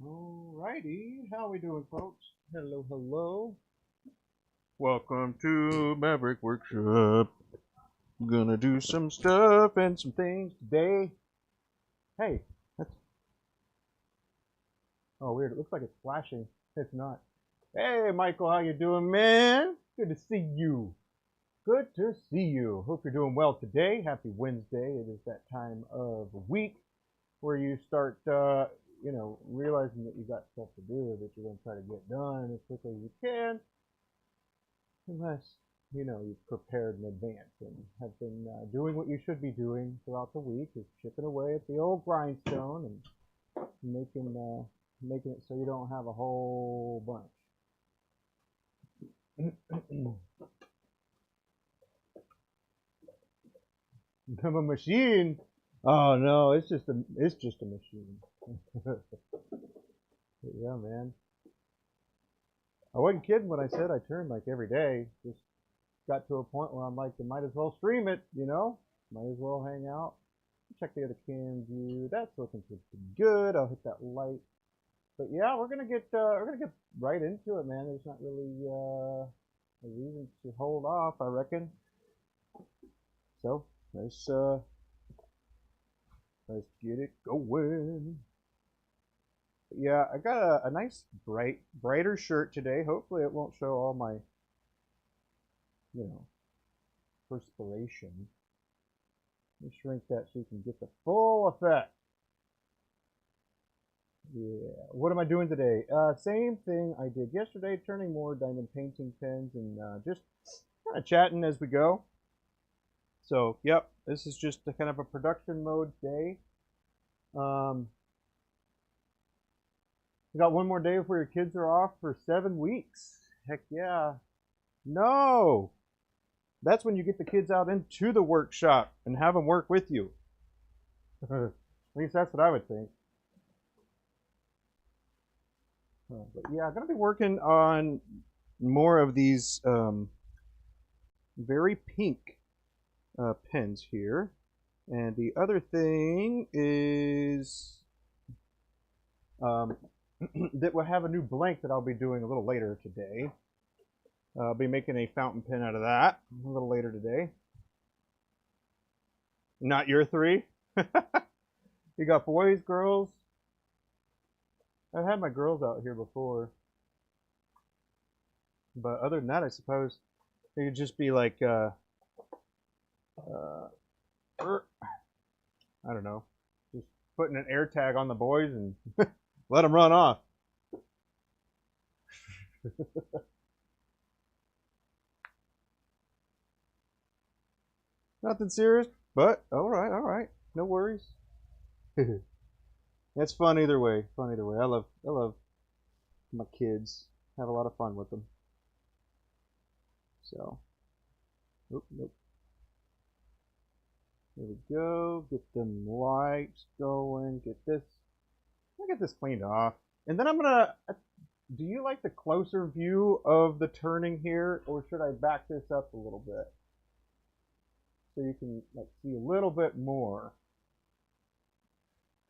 Alrighty, how we doing, folks? Hello, hello. Welcome to Maverick Workshop. Gonna do some stuff and some things today. Hey, that's weird. It looks like it's flashing. It's not. Hey, Michael, how you doing, man? Good to see you. Good to see you. Hope you're doing well today. Happy Wednesday. It is that time of the week where you start, realizing that you got stuff to do that you're going to try to get done as quickly as you can, unless, you've prepared in advance and have been doing what you should be doing throughout the week, is chipping away at the old grindstone and making it so you don't have a whole bunch. I'm a machine. Oh no, it's just a machine. Yeah, man. I wasn't kidding when I said I turned like every day. Just got to a point where I'm like, I might as well stream it, Might as well hang out. Check the other cam view. That's looking pretty good. I'll hit that light. But yeah, we're gonna get right into it, man. There's not really a reason to hold off, I reckon. So let's get it going. Yeah, I got a nice brighter shirt today. Hopefully it won't show all my, perspiration. Let me shrink that so you can get the full effect. Yeah, what am I doing today? Same thing I did yesterday, turning more diamond painting pens and just kind of chatting as we go. So, yep, this is just a kind of a production mode day. You got one more day before your kids are off for 7 weeks. Heck yeah. No! That's when you get the kids out into the workshop and have them work with you. At least that's what I would think. But yeah, I'm going to be working on more of these very pink pens here. And the other thing is that we'll have a new blank that I'll be doing a little later today. I'll be making a fountain pen out of that a little later today. Not your three? You got boys, girls? I've had my girls out here before. But other than that, I suppose it could just be like, I don't know, just putting an air tag on the boys and let them run off. Nothing serious, but all right, no worries. It's fun either way. Fun either way. I love my kids. Have a lot of fun with them. So, nope. There we go. Get them lights going. I'll get this cleaned off, and then I'm gonna. Do you like the closer view of the turning here, or should I back this up a little bit so you can like see a little bit more?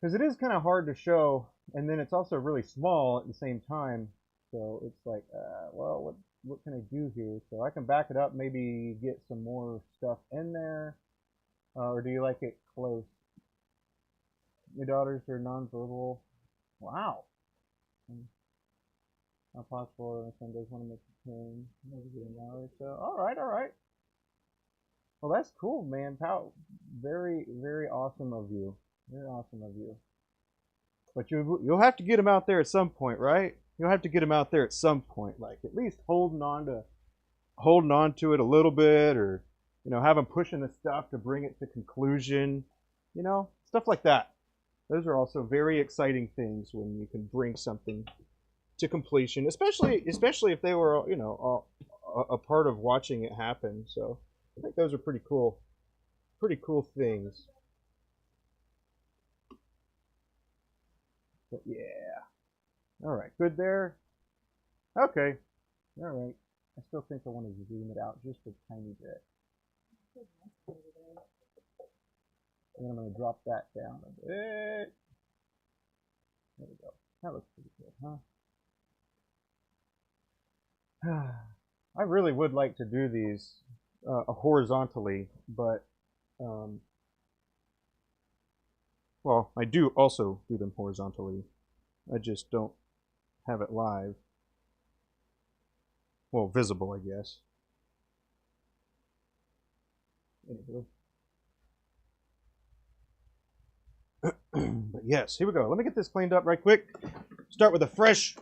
Because it is kind of hard to show, and then it's also really small at the same time. So it's like, well, what can I do here? So I can back it up, maybe get some more stuff in there, or do you like it close? Your daughters are nonverbal. Wow. Not possible. My son does want to make a pin. So all right. Well, that's cool, man. Very, very awesome of you. Very awesome of you. But you'll have to get him out there at some point, right? You'll have to get him out there at some point, like at least holding on to it a little bit, or have him pushing the stuff to bring it to conclusion. Stuff like that. Those are also very exciting things when you can bring something to completion, especially if they were a part of watching it happen. So I think those are pretty cool things. But yeah. All right, good there. Okay. All right. I still think I want to zoom it out just a tiny bit. And I'm going to drop that down a bit. There we go. That looks pretty good, huh? I really would like to do these horizontally, but well, I do also do them horizontally. I just don't have it live. Well, visible, I guess. Anywho. But yes, here we go. Let me get this cleaned up right quick. Start with a fresh.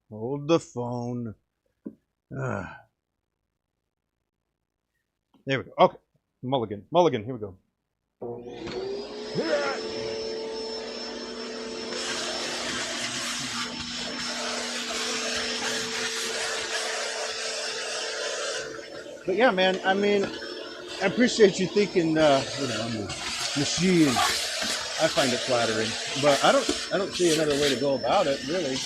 Hold the phone. There we go. Okay. Mulligan. Mulligan. Here we go. But yeah, man, I mean, I appreciate you thinking, I'm a machine. I find it flattering, but I don't see another way to go about it, really.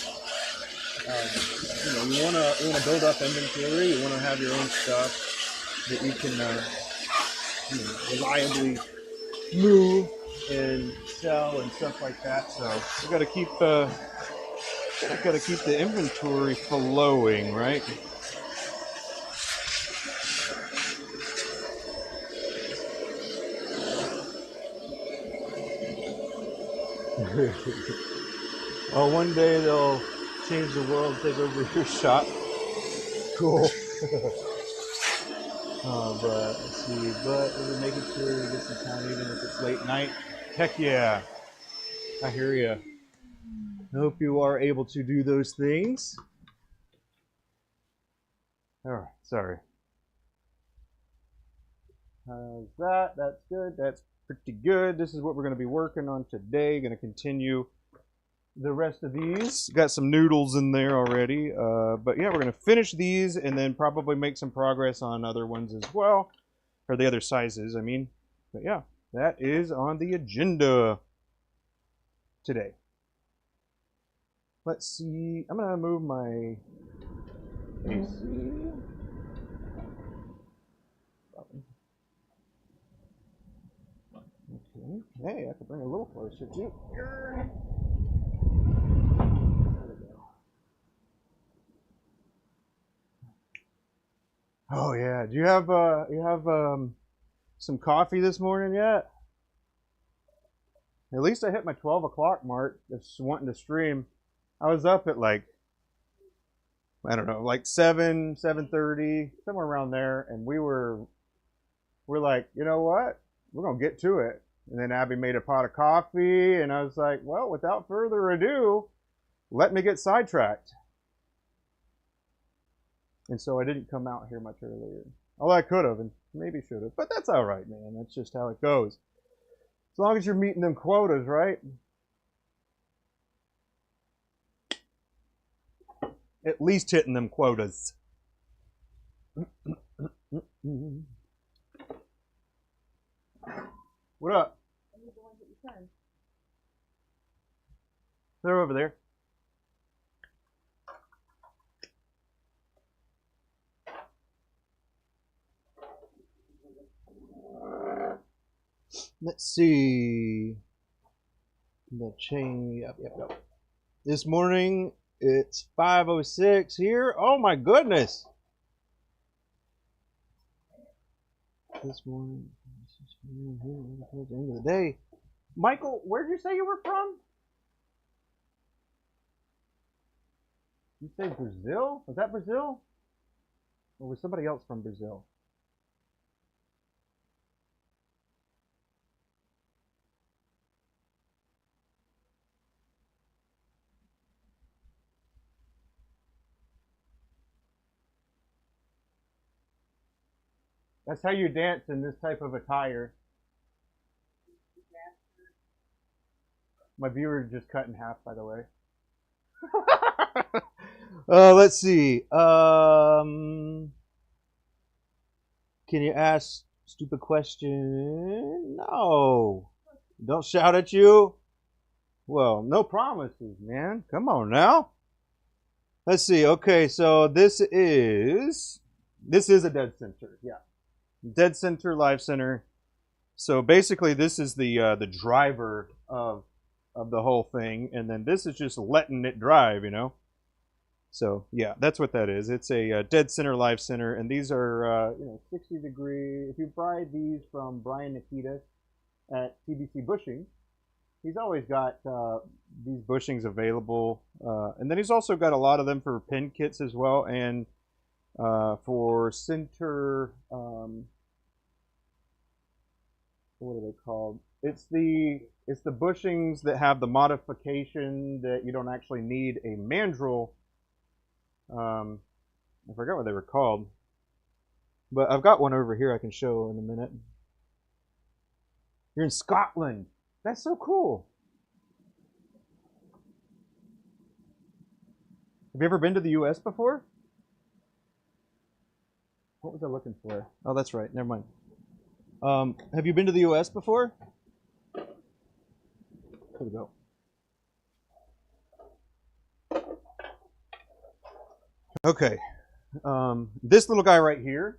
You wanna build up inventory. You wanna have your own stuff that you can, reliably move and sell and stuff like that. So we gotta keep the inventory flowing, right? Oh, one day they'll change the world, take over your shop. Cool. But let's see. But we're making sure we get some time, even if it's late night. Heck yeah! I hear ya. I hope you are able to do those things. All right. Sorry. How's that? That's good. That's pretty good. This is what we're going to be working on today. Going to continue the rest of these. Got some noodles in there already. But yeah, we're going to finish these and then probably make some progress on other ones as well. Or the other sizes, I mean. But yeah, that is on the agenda today. Let's see. I'm going to move my AC. Okay. Hey, I could bring it a little closer too. There we go. Oh yeah. Do you have some coffee this morning yet? At least I hit my 12 o'clock mark. Just wanting to stream. I was up at like, I don't know, like 7:30, somewhere around there, and we're like, you know what? We're gonna get to it. And then Abby made a pot of coffee, and I was like, well, without further ado, let me get sidetracked. And so I didn't come out here much earlier. Oh, I could have, and maybe should have, but that's all right, man. That's just how it goes. As long as you're meeting them quotas, right? At least hitting them quotas. What up? They're over there. Let's see. The chain. Yep. This morning it's 5:06 here. Oh my goodness. This morning. Towards the end of the day. Michael, where'd you say you were from? You say Brazil? Was that Brazil? Or was somebody else from Brazil? That's how you dance in this type of attire. My viewer just cut in half, by the way. Let's see. Can you ask stupid question? No. Don't shout at you. Well, no promises, man. Come on now. Let's see. Okay, so this is a dead center. Yeah. Dead center, live center. So basically this is the driver of of the whole thing, and then this is just letting it drive, you know. So yeah, that's what that is. It's a dead center, live center, and these are 60 degree. If you buy these from Brian Nikita at TBC Bushing, he's always got these bushings available, and then he's also got a lot of them for pin kits as well, and for center. What are they called? It's the bushings that have the modification that you don't actually need a mandrel. I forgot what they were called, but I've got one over here I can show in a minute. You're in Scotland. That's so cool. Have you ever been to the U.S. before? What was I looking for? Oh, that's right. Never mind. Have you been to the U.S. before? There we go. Okay. This little guy right here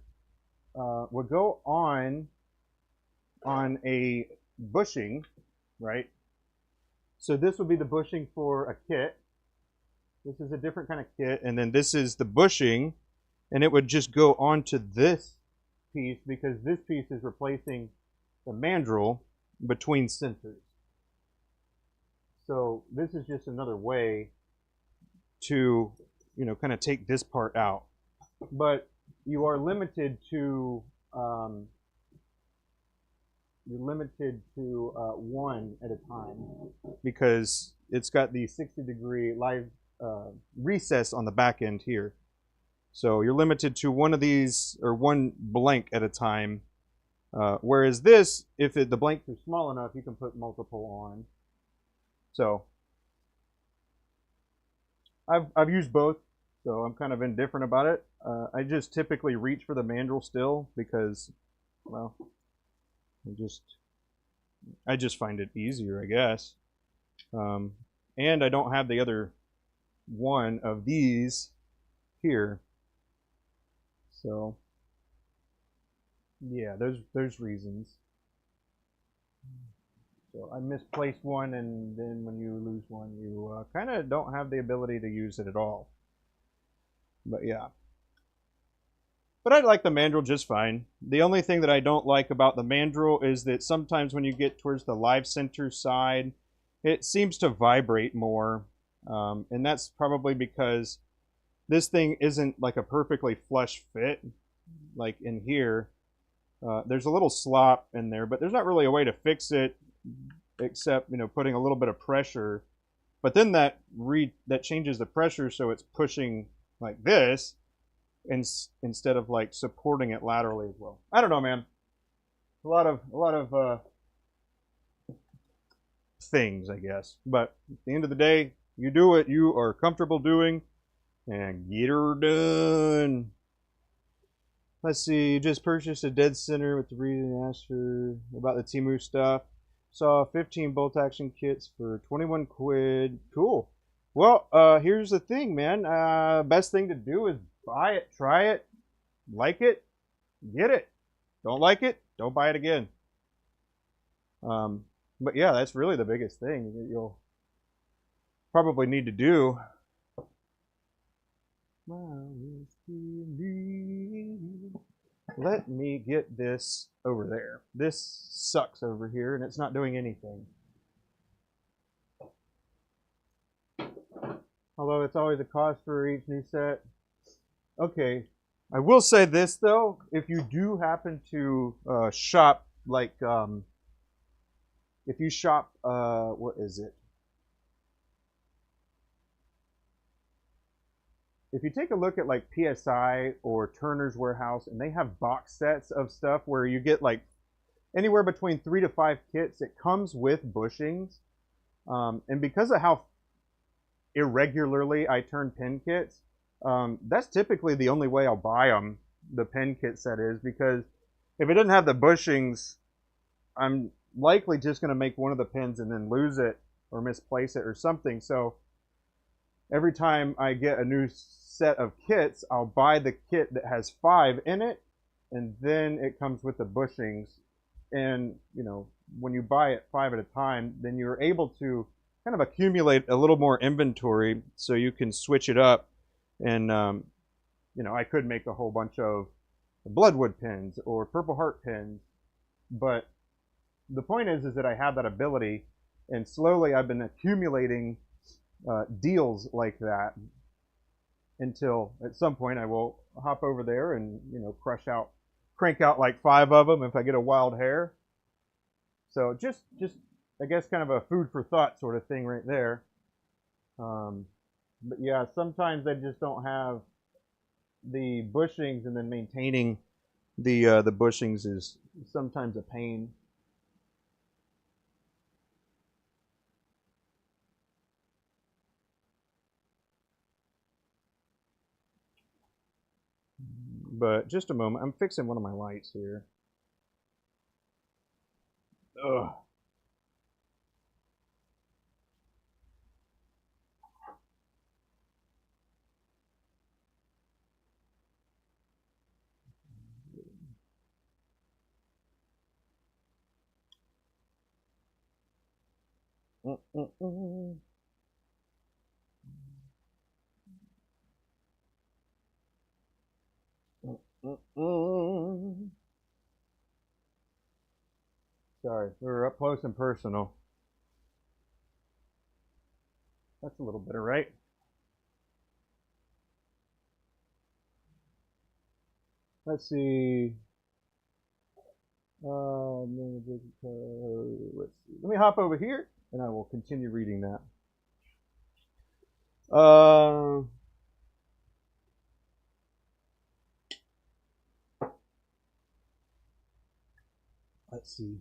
would go on a bushing, right? So this would be the bushing for a kit. This is a different kind of kit, and then this is the bushing, and it would just go onto this piece because this piece is replacing the mandrel between centers. So this is just another way to, kind of take this part out. But you are limited to one at a time because it's got the 60-degree live recess on the back end here. So you're limited to one of these, or one blank at a time. Whereas this, if the blanks are small enough, you can put multiple on. So I've used both, so I'm kind of indifferent about it. I just typically reach for the mandrel still because, well, I just find it easier, I guess. And I don't have the other one of these here. So yeah, there's reasons. So I misplaced one, and then when you lose one, you kind of don't have the ability to use it at all. But yeah. But I like the mandrel just fine. The only thing that I don't like about the mandrel is that sometimes when you get towards the live center side, it seems to vibrate more. And that's probably because this thing isn't like a perfectly flush fit, like in here. There's a little slop in there, but there's not really a way to fix it except, putting a little bit of pressure. But then that changes the pressure, so it's pushing like this instead of like supporting it laterally as well. I don't know, man. A lot of things, I guess. But at the end of the day, you do what you are comfortable doing and get her done. Let's see, you just purchased a dead center with the reason I asked her about the Temu stuff. Saw 15 bolt action kits for 21 quid. Cool. Well, here's the thing, man. Best thing to do is buy it, try it, like it, get it. Don't like it, don't buy it again. But yeah, that's really the biggest thing that you'll probably need to do. Let me get this over there. This sucks over here, and it's not doing anything. Although it's always a cost for each new set. Okay, I will say this though, if you do happen to shop, like, if you shop, what is it? If you take a look at like PSI or Turner's Warehouse, and they have box sets of stuff where you get like anywhere between 3 to 5 kits, it comes with bushings. And because of how irregularly I turn pin kits, that's typically the only way I'll buy them, the pin kit set is, because if it doesn't have the bushings, I'm likely just going to make one of the pins and then lose it or misplace it or something. So every time I get a new set of kits, I'll buy the kit that has 5 in it, and then it comes with the bushings. And when you buy it 5 at a time, then you're able to kind of accumulate a little more inventory so you can switch it up. And, you know, I could make a whole bunch of bloodwood pins or purple heart pins, but the point is that I have that ability, and slowly I've been accumulating deals like that until at some point I will hop over there and, you know, crank out like 5 of them if I get a wild hair. So just I guess kind of a food for thought sort of thing right there. But yeah, sometimes I just don't have the bushings, and then maintaining the bushings is sometimes a pain. But just a moment, I'm fixing one of my lights here. Ugh. Sorry, we're up close and personal. That's a little better, right? Let's see. Let's see. Let me hop over here, and I will continue reading that. Let's see.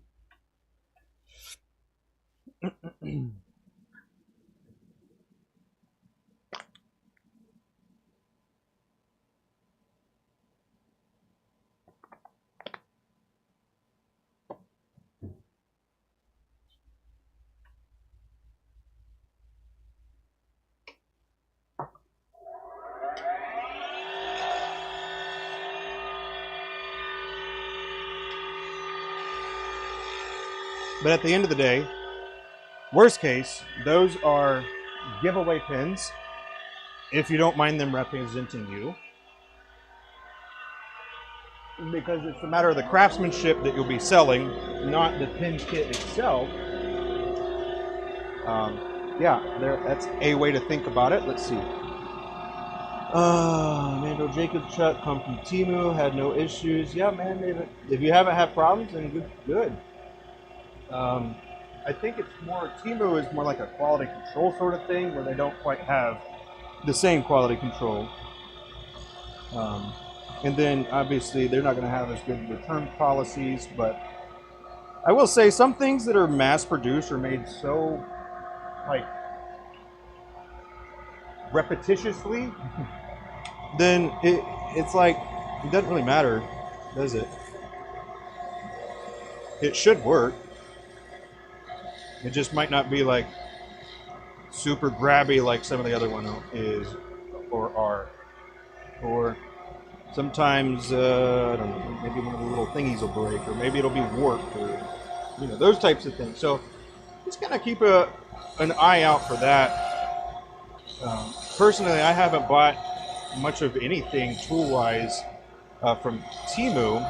But at the end of the day, worst case, those are giveaway pins if you don't mind them representing you. Because it's a matter of the craftsmanship that you'll be selling, not the pin kit itself. Yeah, that's a way to think about it. Let's see. Mando Jacob Chuck come from Temu, had no issues. Yeah, man, if you haven't had problems, then good. I think it's more, Temu is more like a quality control sort of thing, where they don't quite have the same quality control. And then obviously they're not going to have as good return policies, but I will say some things that are mass produced are made so like repetitiously, then it's like, it doesn't really matter, does it? It should work. It just might not be like super grabby like some of the other one is or are. Or sometimes, I don't know, maybe one of the little thingies will break, or maybe it'll be warped, or, you know, those types of things. So just kind of keep an eye out for that. Personally, I haven't bought much of anything tool-wise from Temu,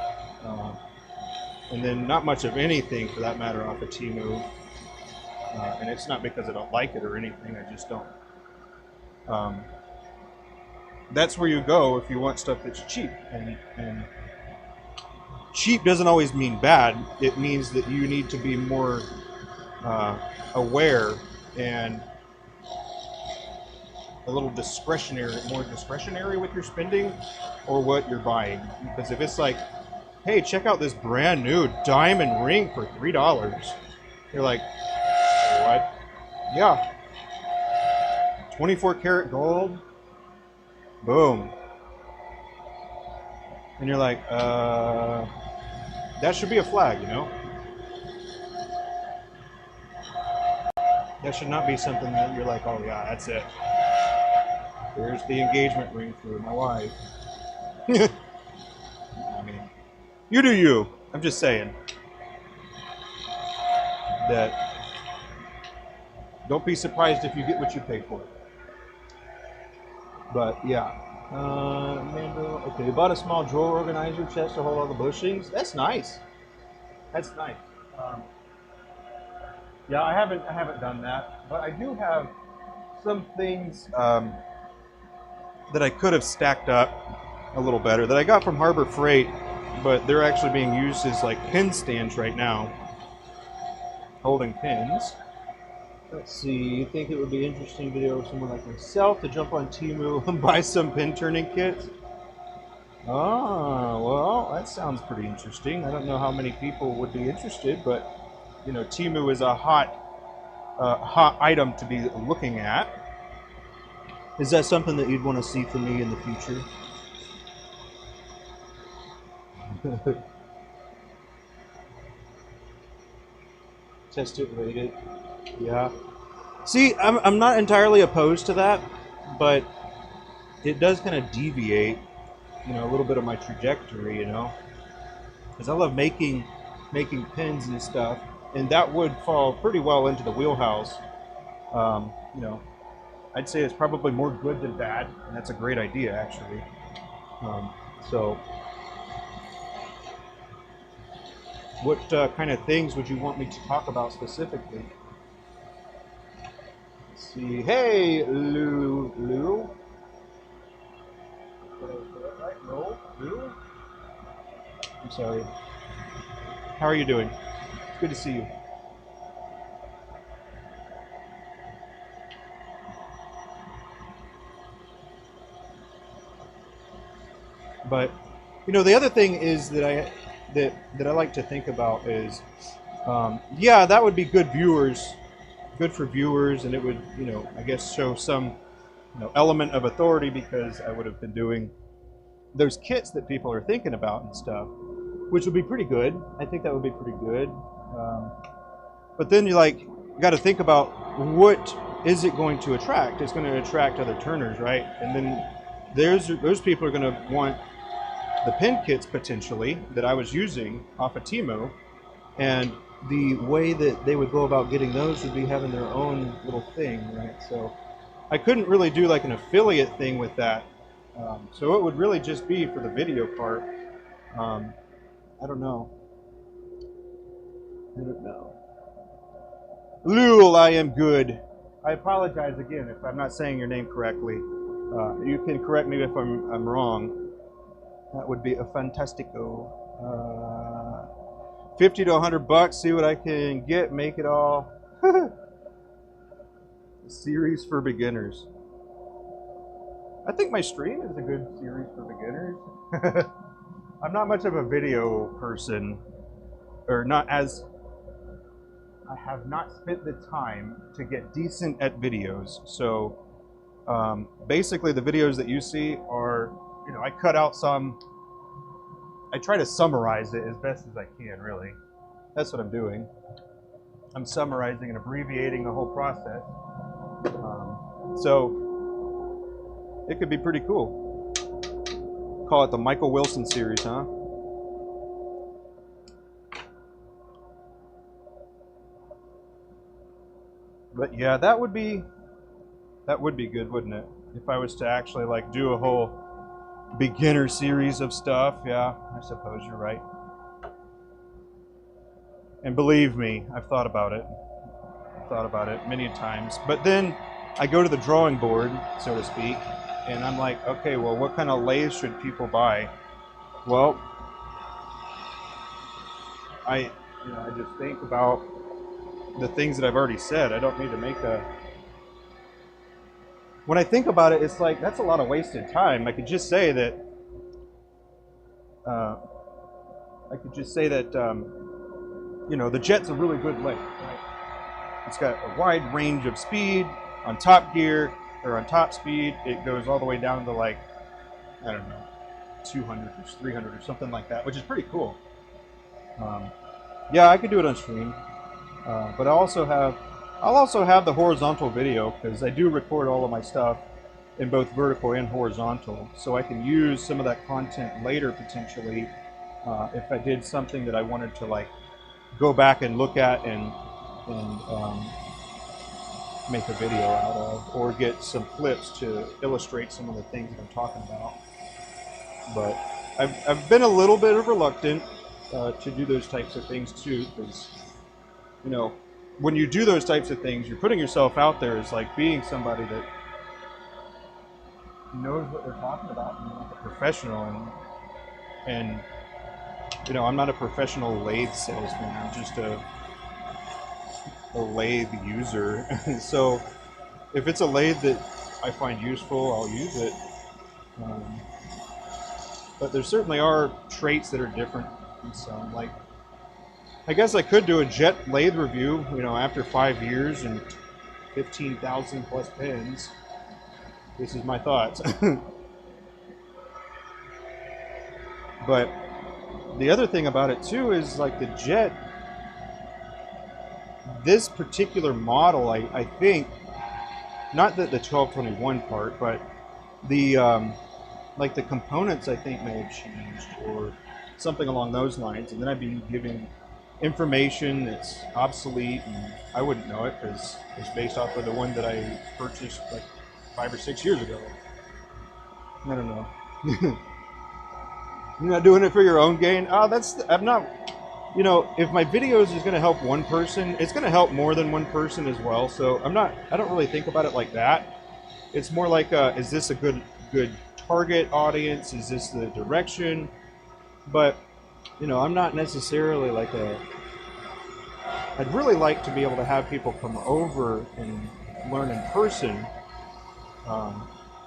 and then not much of anything for that matter off of Temu. And it's not because I don't like it or anything, I just don't. That's where you go if you want stuff that's cheap. And cheap doesn't always mean bad. It means that you need to be more aware and a little more discretionary with your spending or what you're buying. Because if it's like, hey, check out this brand new diamond ring for $3, you're like, what? Yeah. 24 karat gold. Boom. And you're like, that should be a flag, you know? That should not be something that you're like, oh yeah, that's it. There's the engagement ring for my wife. I mean, you do you. I'm just saying that don't be surprised if you get what you pay for. But yeah, okay. Bought a small drawer organizer chest to hold all the bushings. That's nice. That's nice. Yeah, I haven't done that, but I do have some things that I could have stacked up a little better that I got from Harbor Freight, but they're actually being used as like pin stands right now, holding pins. Let's see, you think it would be interesting video of someone like myself to jump on Temu and buy some pin turning kits? Ah, well, that sounds pretty interesting. I don't know how many people would be interested, but you know, Temu is a hot item to be looking at. Is that something that you'd want to see from me in the future? Test it, rate it. Yeah. See, I'm not entirely opposed to that, but it does kind of deviate, you know, a little bit of my trajectory, you know, because I love making pins and stuff, and that would fall pretty well into the wheelhouse. You know, I'd say it's probably more good than bad, and that's a great idea, actually. So, what kind of things would you want me to talk about specifically? Let's see. Hey, Lou. Did I say that right? No, Lou. I'm sorry. How are you doing? It's good to see you. But you know, the other thing is that I like to think about is, yeah, that would be good for viewers, and it would, you know, I guess show some, you know, element of authority because I would have been doing those kits that people are thinking about and stuff, which would be pretty good. I think that would be pretty good. But then you got to think about what is it going to attract? It's going to attract other turners, right? And then those people are going to want the pin kits potentially that I was using off of Temu, and the way that they would go about getting those would be having their own little thing, right? So I couldn't really do like an affiliate thing with that. So it would really just be for the video part. I don't know. Lul, I am good. I apologize again if I'm not saying your name correctly. You can correct me if I'm wrong. That would be a fantastico. 50 to 100 bucks. See what I can get. Make it all. A series for beginners. I think my stream is a good series for beginners. I'm not much of a video person, or not as. I have not spent the time to get decent at videos. So basically, the videos that you see are, you know, I cut out some. I try to summarize it as best as I can, really. That's what I'm doing. I'm summarizing and abbreviating the whole process. So it could be pretty cool. Call it the Michael Wilson series, huh? But yeah, that would be good, wouldn't it? If I was to actually like do a whole beginner series of stuff. Yeah, I suppose you're right. And believe me, I've thought about it. I've thought about it many times. But then I go to the drawing board, so to speak, and I'm like, okay, well, what kind of lathe should people buy? Well, I just think about the things that I've already said. I don't need to make a... When I think about it, it's like, that's a lot of wasted time. I could just say that, you know, the Jet's a really good lathe, right? It's got a wide range of speed. On top gear, or on top speed, it goes all the way down to like, I don't know, 200 or 300 or something like that, which is pretty cool. Yeah, I could do it on stream. But I'll also have the horizontal video, because I do record all of my stuff in both vertical and horizontal, so I can use some of that content later potentially if I did something that I wanted to like go back and look at and make a video out of, or get some clips to illustrate some of the things that I'm talking about. But I've been a little bit reluctant to do those types of things too, because, you know, when you do those types of things, you're putting yourself out there as like being somebody that knows what they're talking about and like a professional. And you know, I'm not a professional lathe salesman. I'm just a lathe user. So if it's a lathe that I find useful, I'll use it. But there certainly are traits that are different in some. Like, I guess I could do a jet lathe review, you know, after 5 years and 15,000 plus pins. This is my thoughts. But the other thing about it too is like the jet, this particular model, I think, not that the 1221 part, but the like the components I think may have changed or something along those lines, and then I'd be giving information that's obsolete and I wouldn't know it because it's based off of the one that I purchased like 5 or 6 years ago. I don't know. You're not doing it for your own gain? Oh, I'm not, you know, if my videos is going to help one person, it's going to help more than one person as well. So I don't really think about it like that. It's more like, is this a good target audience? Is this the direction? But, you know, I'm not necessarily like I'd really like to be able to have people come over and learn in person.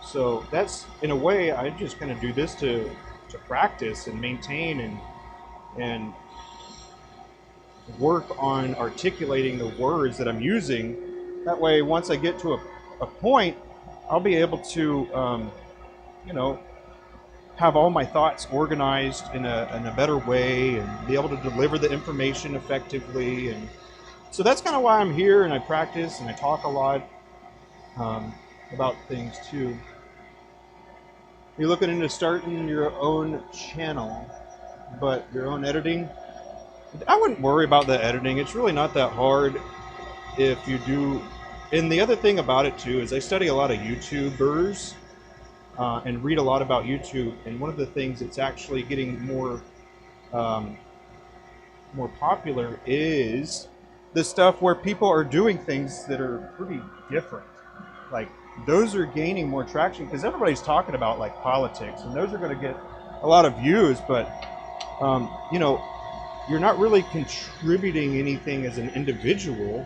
So that's, in a way, I just kind of do this to practice and maintain and work on articulating the words that I'm using. That way, once I get to a point, I'll be able to, you know, have all my thoughts organized in a better way and be able to deliver the information effectively. And so that's kind of why I'm here, and I practice and I talk a lot about things too. You're looking into starting your own channel, but your own editing? I wouldn't worry about the editing. It's really not that hard if you do. And the other thing about it too is I study a lot of YouTubers and read a lot about YouTube. And one of the things that's actually getting more popular is the stuff where people are doing things that are pretty different. Like, those are gaining more traction because everybody's talking about like politics, and those are going to get a lot of views, but you know, you're not really contributing anything as an individual.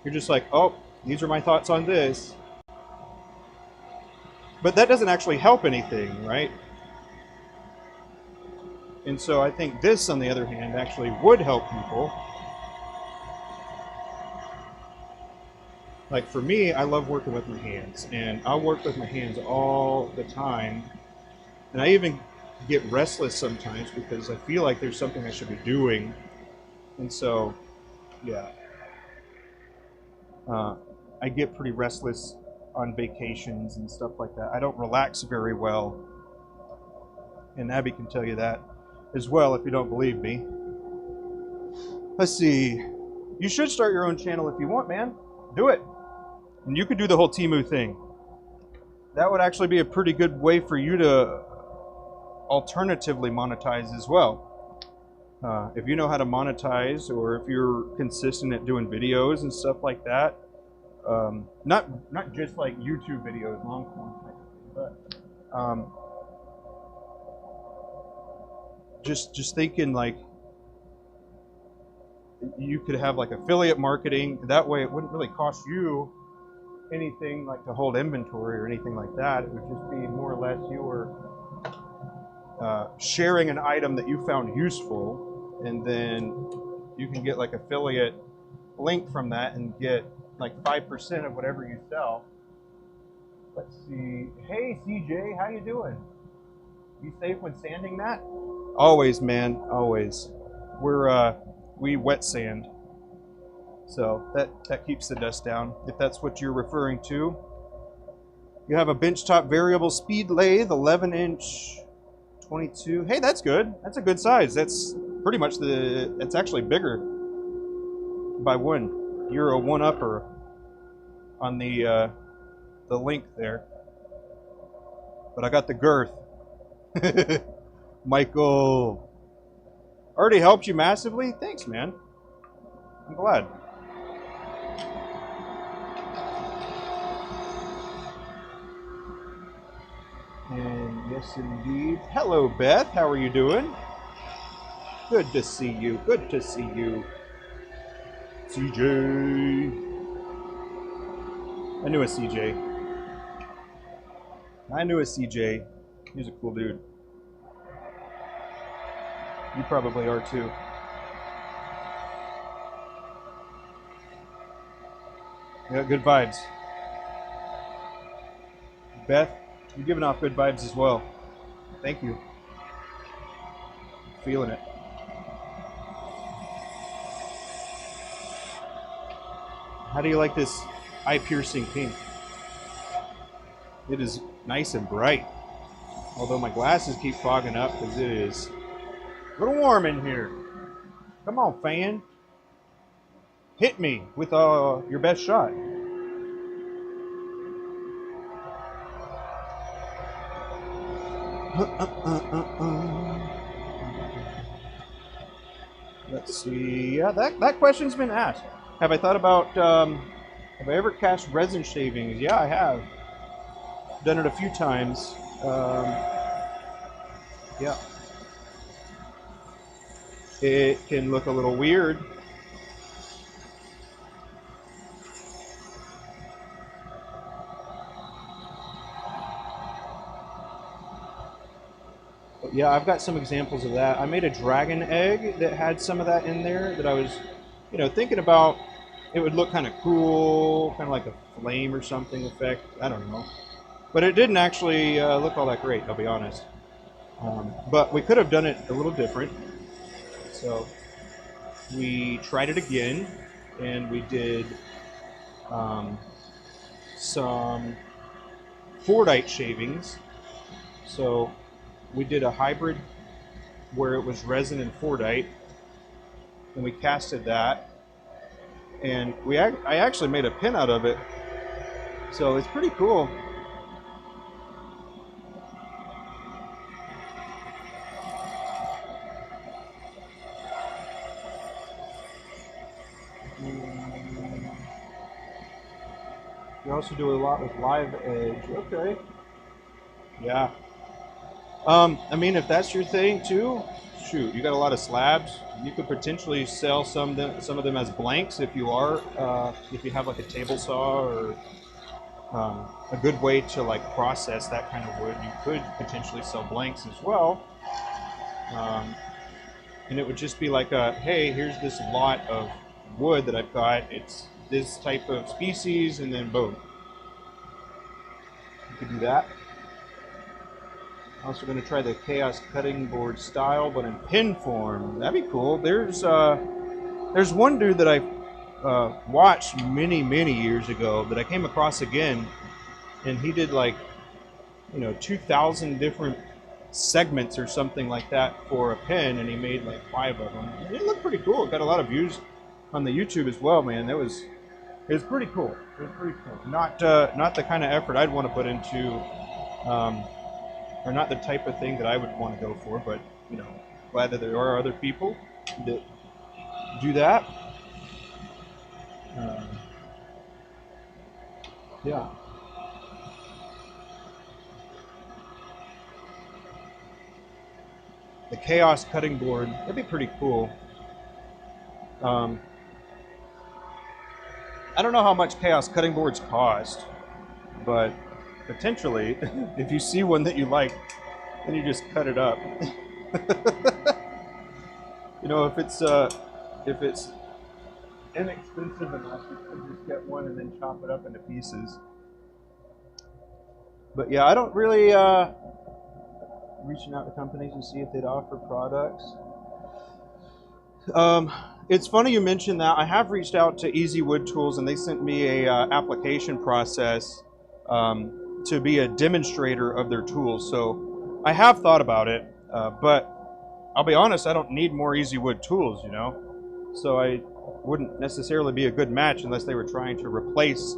You're just like, oh, these are my thoughts on this, but that doesn't actually help anything, right? And so I think this, on the other hand, actually would help people. Like for me, I love working with my hands, and I'll work with my hands all the time. And I even get restless sometimes because I feel like there's something I should be doing. And so, yeah, I get pretty restless on vacations and stuff like that. I don't relax very well. And Abby can tell you that as well if you don't believe me. Let's see. You should start your own channel if you want, man. Do it. And you could do the whole Temu thing. That would actually be a pretty good way for you to alternatively monetize as well. If you know how to monetize, or if you're consistent at doing videos and stuff like that, not just like YouTube videos, long form, but just thinking like you could have like affiliate marketing. That way, it wouldn't really cost you anything like to hold inventory or anything like that. It would just be more or less you were sharing an item that you found useful, and then you can get like affiliate link from that and get like 5% of whatever you sell. Let's see. Hey CJ, how you doing? You safe when sanding that? Always, man, always. We wet sand. So that keeps the dust down, if that's what you're referring to. You have a benchtop variable speed lathe, 11-inch, 22. Hey, that's good. That's a good size. That's pretty much it's actually bigger by one. You're a one-upper. on the link there. But I got the girth. Michael. Already helped you massively? Thanks, man. I'm glad. And yes, indeed. Hello, Beth. How are you doing? Good to see you. Good to see you. CJ. I knew a CJ. I knew a CJ. He's a cool dude. You probably are too. Yeah, good vibes. Beth, you're giving off good vibes as well. Thank you. Feeling it. How do you like this eye-piercing pink? It is nice and bright. Although my glasses keep fogging up because it is a little warm in here. Come on, fan. Hit me with your best shot. Let's see. Yeah, that question's been asked. Have I thought about, have I ever cast resin shavings? Yeah, I have. Done it a few times. Yeah. It can look a little weird. But yeah, I've got some examples of that. I made a dragon egg that had some of that in there that I was, thinking about. It would look kind of cool, kind of like a flame or something effect. I don't know. But it didn't actually look all that great, I'll be honest. But we could have done it a little different. So we tried it again, and we did some Fordite shavings. So we did a hybrid where it was resin and Fordite, and we casted that. And I actually made a pin out of it. So it's pretty cool. You also do a lot with live edge. Okay. Yeah. I mean, if that's your thing too, shoot, you got a lot of slabs. You could potentially sell some of them as blanks if you have like a table saw or a good way to like process that kind of wood. You could potentially sell blanks as well. And it would just be like hey, here's this lot of wood that I've got. It's this type of species, and then boom. You could do that. I'm also going to try the Chaos cutting board style, but in pin form. That'd be cool. There's one dude that I watched many years ago that I came across again, and he did like 2,000 different segments or something like that for a pin, and he made like 5 of them. And it looked pretty cool. It got a lot of views on the YouTube as well, man. It was pretty cool. It was pretty cool. Not the kind of effort I'd want to put into. Or not the type of thing that I would want to go for, but glad that there are other people that do that. Yeah. The Chaos cutting board, that'd be pretty cool. I don't know how much Chaos cutting boards cost, but potentially, if you see one that you like, then you just cut it up. If it's inexpensive enough, you can just get one and then chop it up into pieces. But yeah, I don't really reaching out to companies and see if they'd offer products. It's funny you mentioned that. I have reached out to EasyWood Tools, and they sent me a application process to be a demonstrator of their tools. So I have thought about it, but I'll be honest, I don't need more EasyWood tools, So I wouldn't necessarily be a good match unless they were trying to replace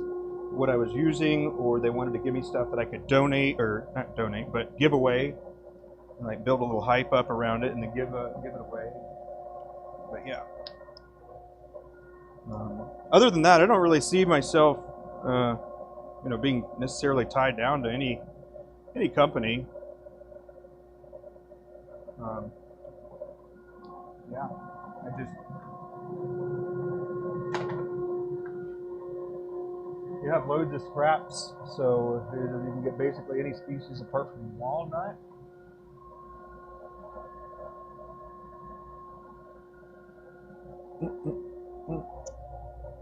what I was using, or they wanted to give me stuff that I could donate, or not donate, but give away, and like build a little hype up around it and then give it away. But yeah. Other than that, I don't really see myself, being necessarily tied down to any company. Yeah, I just. You have loads of scraps, so you can get basically any species apart from walnut.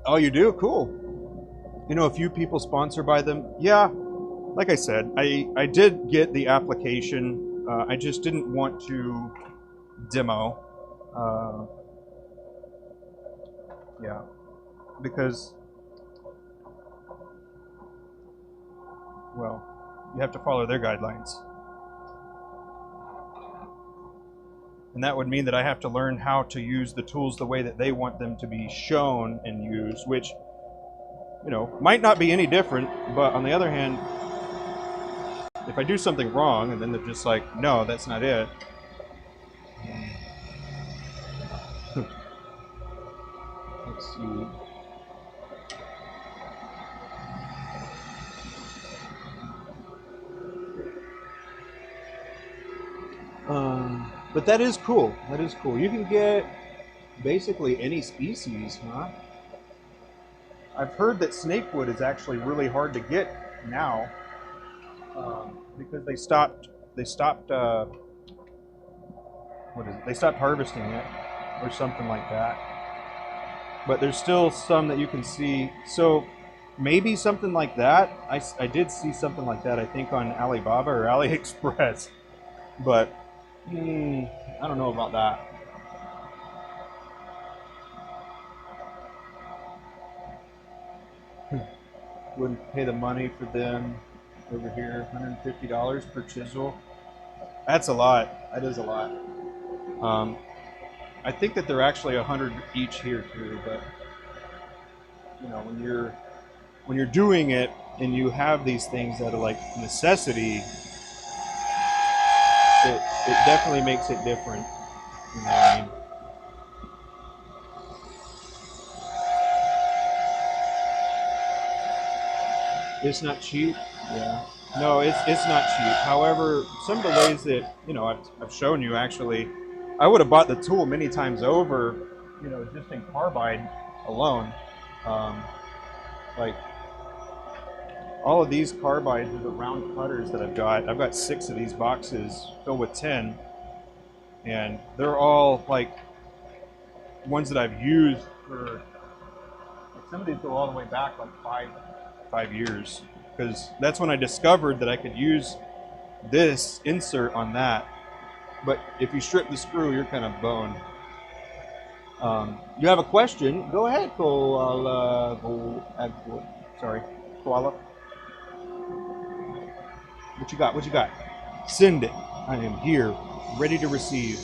Oh, you do? Cool. You know, a few people sponsor by them. Yeah, like I said, I did get the application. I just didn't want to demo. Yeah, because, well, you have to follow their guidelines. And that would mean that I have to learn how to use the tools the way that they want them to be shown and used, which, might not be any different, but on the other hand, if I do something wrong and then they're just like, no, that's not it. Let's see. But that is cool. That is cool. You can get basically any species, huh? I've heard that snakewood is actually really hard to get now because they stopped. They stopped harvesting it or something like that. But there's still some that you can see. So maybe something like that. I did see something like that. I think on Alibaba or AliExpress, but. I don't know about that. Wouldn't pay the money for them over here. $150 per chisel. That's a lot. That is a lot. I think that they're actually 100 each here too. But when you're doing it and you have these things that are like necessity. It definitely makes it different. You know what I mean? It's not cheap. Yeah. No, it's not cheap. However, some of the ways that I've shown you actually, I would have bought the tool many times over. Just in carbide alone, like. All of these carbides are the round cutters that I've got 6 of these boxes filled with 10, and they're all like ones that I've used for, like, some of these go all the way back like five years, because that's when I discovered that I could use this insert on that. But if you strip the screw, you're kind of boned. You have a question? Go ahead, Koala. Koala. What you got? What you got? Send it. I am here, ready to receive.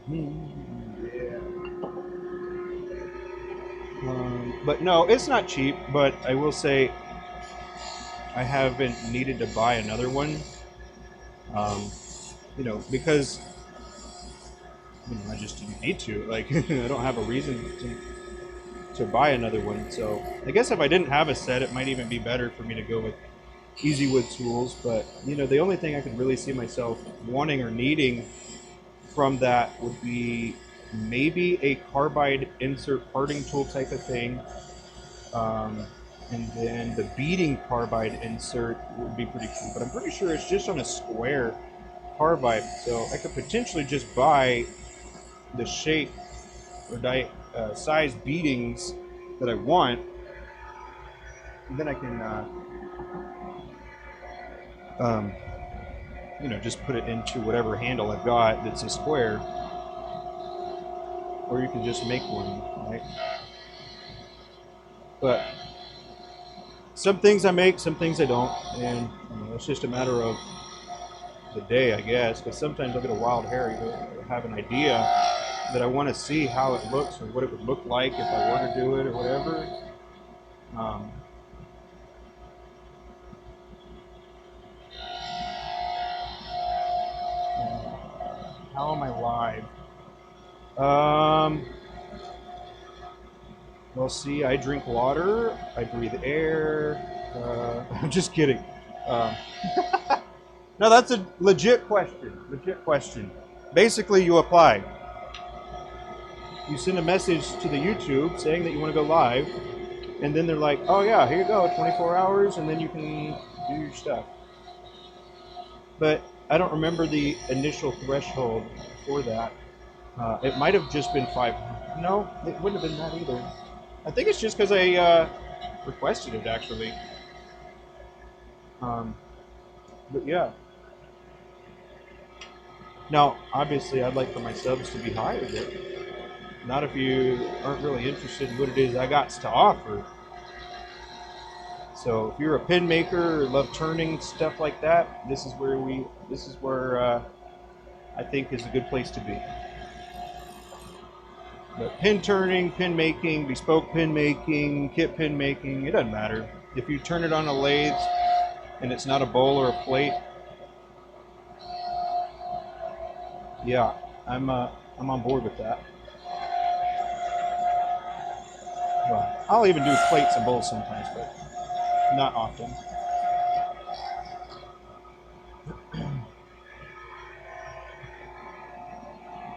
Yeah. But no, it's not cheap. But I will say, I haven't needed to buy another one. Because. I just didn't need to. Like, I don't have a reason to buy another one. So I guess if I didn't have a set, it might even be better for me to go with EasyWood tools. But the only thing I could really see myself wanting or needing from that would be maybe a carbide insert parting tool type of thing, and then the beading carbide insert would be pretty cool. But I'm pretty sure it's just on a square carbide, so I could potentially just buy the shape or size beadings that I want, and then I can just put it into whatever handle I've got that's a square, or you can just make one, right? But some things I make, some things I don't, and it's just a matter of the day, I guess, because sometimes I'll get a wild hair, you know, have an idea that I want to see how it looks or what it would look like if I were to do it or whatever. How am I live? Well, see, I drink water, I breathe air. I'm just kidding. Um, no, that's a legit question. Legit question. Basically, you apply. You send a message to the YouTube saying that you want to go live, and then they're like, "Oh yeah, here you go, 24 hours, and then you can do your stuff." But I don't remember the initial threshold for that. It might have just been 5. No, it wouldn't have been that either. I think it's just because I requested it, actually. But yeah. Now, obviously, I'd like for my subs to be higher, but not if you aren't really interested in what it is I got to offer. So if you're a pin maker or love turning stuff like that, this is where I think is a good place to be. But pin turning, pin making, bespoke pin making, kit pin making, it doesn't matter. If you turn it on a lathe and it's not a bowl or a plate, yeah, I'm on board with that. Well, I'll even do plates and bowls sometimes, but not often.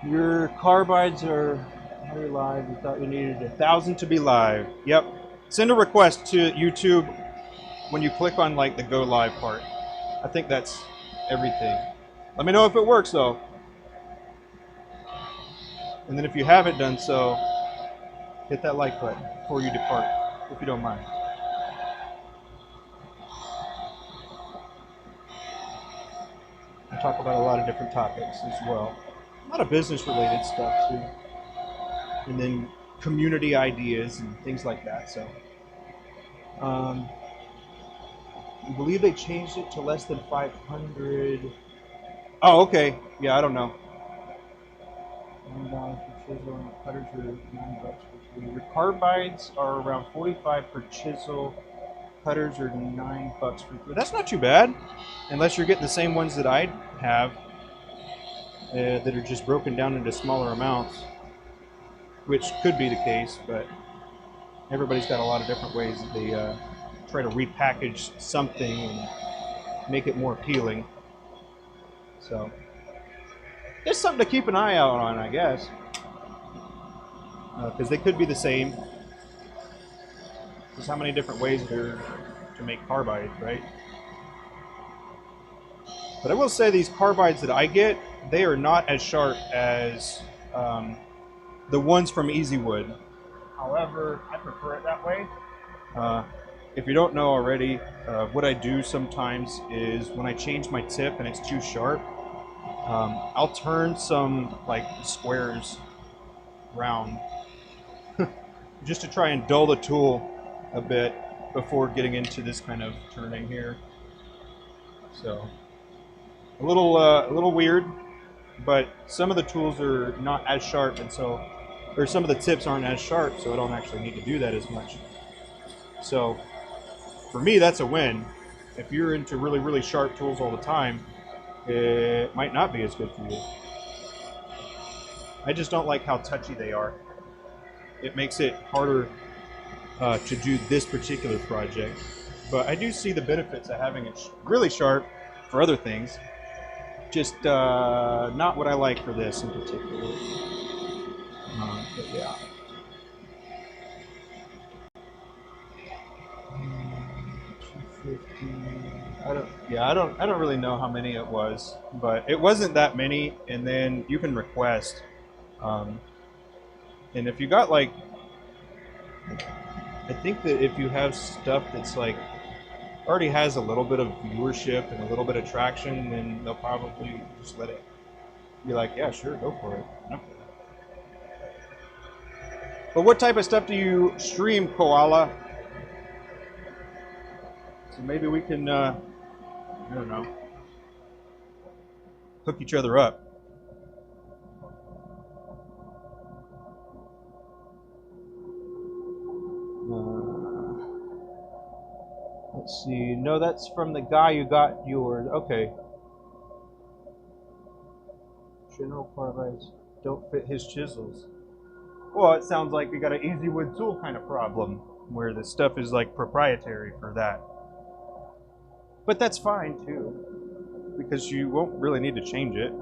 Your carbides are live. You thought you needed 1,000 to be live. Yep. Send a request to YouTube when you click on like the go live part. I think that's everything. Let me know if it works though. And then if you haven't done so, hit that like button before you depart, if you don't mind. I talk about a lot of different topics as well. A lot of business related stuff too. And then community ideas and things like that. So I believe they changed it to less than 500. Oh, okay. Yeah, I don't know. $1 per chisel and cutters are $9 per chisel. Your carbides are around 45 per chisel. Cutters are $9 per chisel. That's not too bad, unless you're getting the same ones that I have that are just broken down into smaller amounts, which could be the case, but everybody's got a lot of different ways that they try to repackage something and make it more appealing. So it's something to keep an eye out on, I guess, because they could be the same. There's how many different ways there to make carbides, right? But I will say these carbides that I get, they are not as sharp as the ones from EasyWood. However, I prefer it that way. If you don't know already, what I do sometimes is when I change my tip and it's too sharp, I'll turn some like squares round just to try and dull the tool a bit before getting into this kind of turning here. So a little weird, but some of the tools are not as sharp, and so, or some of the tips aren't as sharp, so I don't actually need to do that as much. So for me, that's a win. If you're into really, really sharp tools all the time, it might not be as good for you. I just don't like how touchy they are. It makes it harder to do this particular project. But I do see the benefits of having it really sharp for other things. Just not what I like for this in particular. But yeah. I don't really know how many it was, but it wasn't that many. And then you can request, and if you got like, I think that if you have stuff that's like already has a little bit of viewership and a little bit of traction, then they'll probably just let it be like, yeah, sure, go for it. No. But what type of stuff do you stream, Koala? So maybe we can, I don't know. hook each other up. Let's see. No, that's from the guy who got yours. Okay. General carbides don't fit his chisels. Well, it sounds like we got an EasyWood tool kind of problem where the stuff is like proprietary for that. But that's fine too, because you won't really need to change it.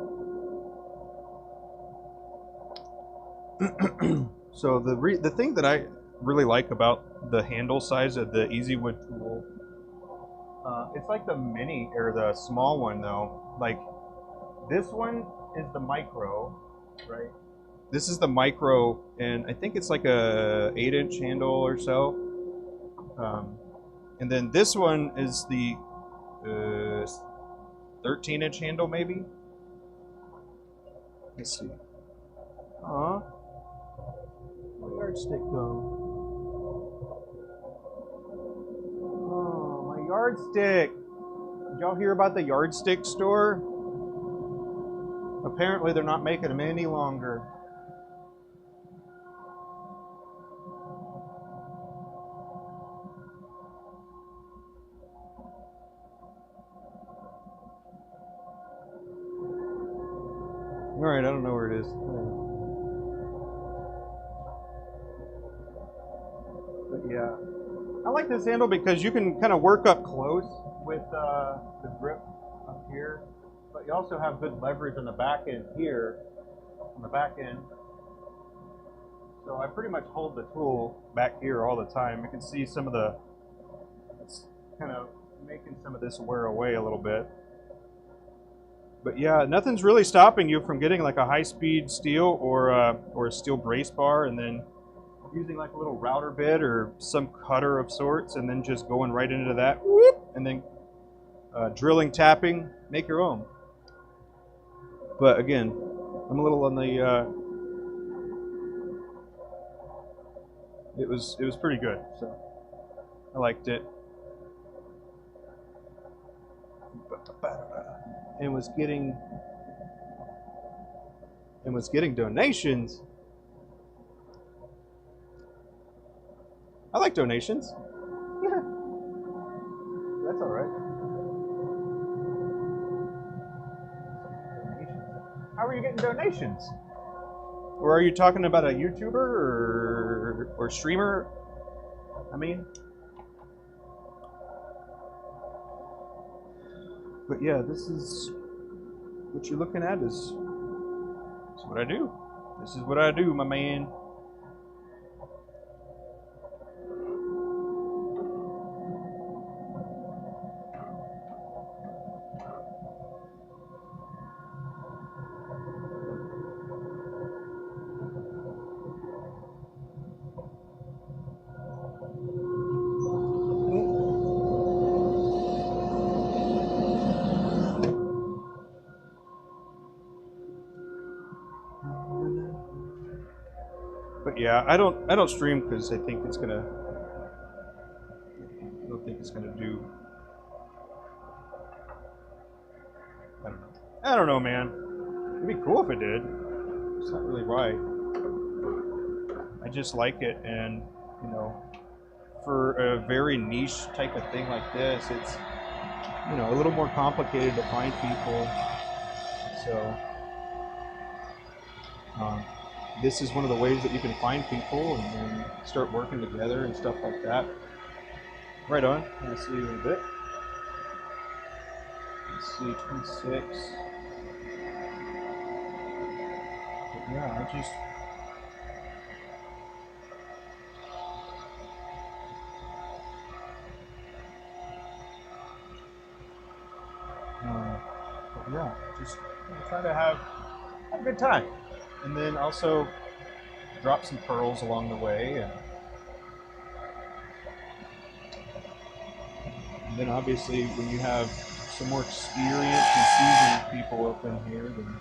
So the thing that I really like about the handle size of the EasyWood tool, it's like the mini or the small one though. Like this one is the micro, right? This is the micro, and I think it's like a 8-inch handle or so. And then this one is the 13-inch handle, maybe. Let's see. Where'd my yardstick go? Oh, my yardstick! Did y'all hear about the yardstick store? Apparently, they're not making them any longer. Alright, I don't know where it is. But yeah. I like this handle because you can kind of work up close with the grip up here. But you also have good leverage on the back end here. On the back end. So I pretty much hold the tool back here all the time. You can see some of the... It's kind of making some of this wear away a little bit. But yeah, nothing's really stopping you from getting like a high-speed steel or a steel brace bar, and then using like a little router bit or some cutter of sorts, and then just going right into that, whoop, and then drilling, tapping, make your own. But again, I'm a little on the. It was pretty good, so I liked it. And was getting donations. I like donations. That's all right. How are you getting donations? Or are you talking about a YouTuber or streamer? I mean. But yeah, this is what you're looking at is what I do. This is what I do, my man. But yeah, I don't stream because I think it's gonna. I don't think it's gonna do. I don't know. I don't know, man. It'd be cool if it did. It's not really why. I just like it, and you know, for a very niche type of thing like this, it's a little more complicated to find people. So. This is one of the ways that you can find people and then start working together and stuff like that. Right on. I'll see you in a bit. Let's see, 26. But yeah, I just... but yeah, just try to have a good time. And then also drop some pearls along the way. And then obviously when you have some more experienced and seasoned people up in here, then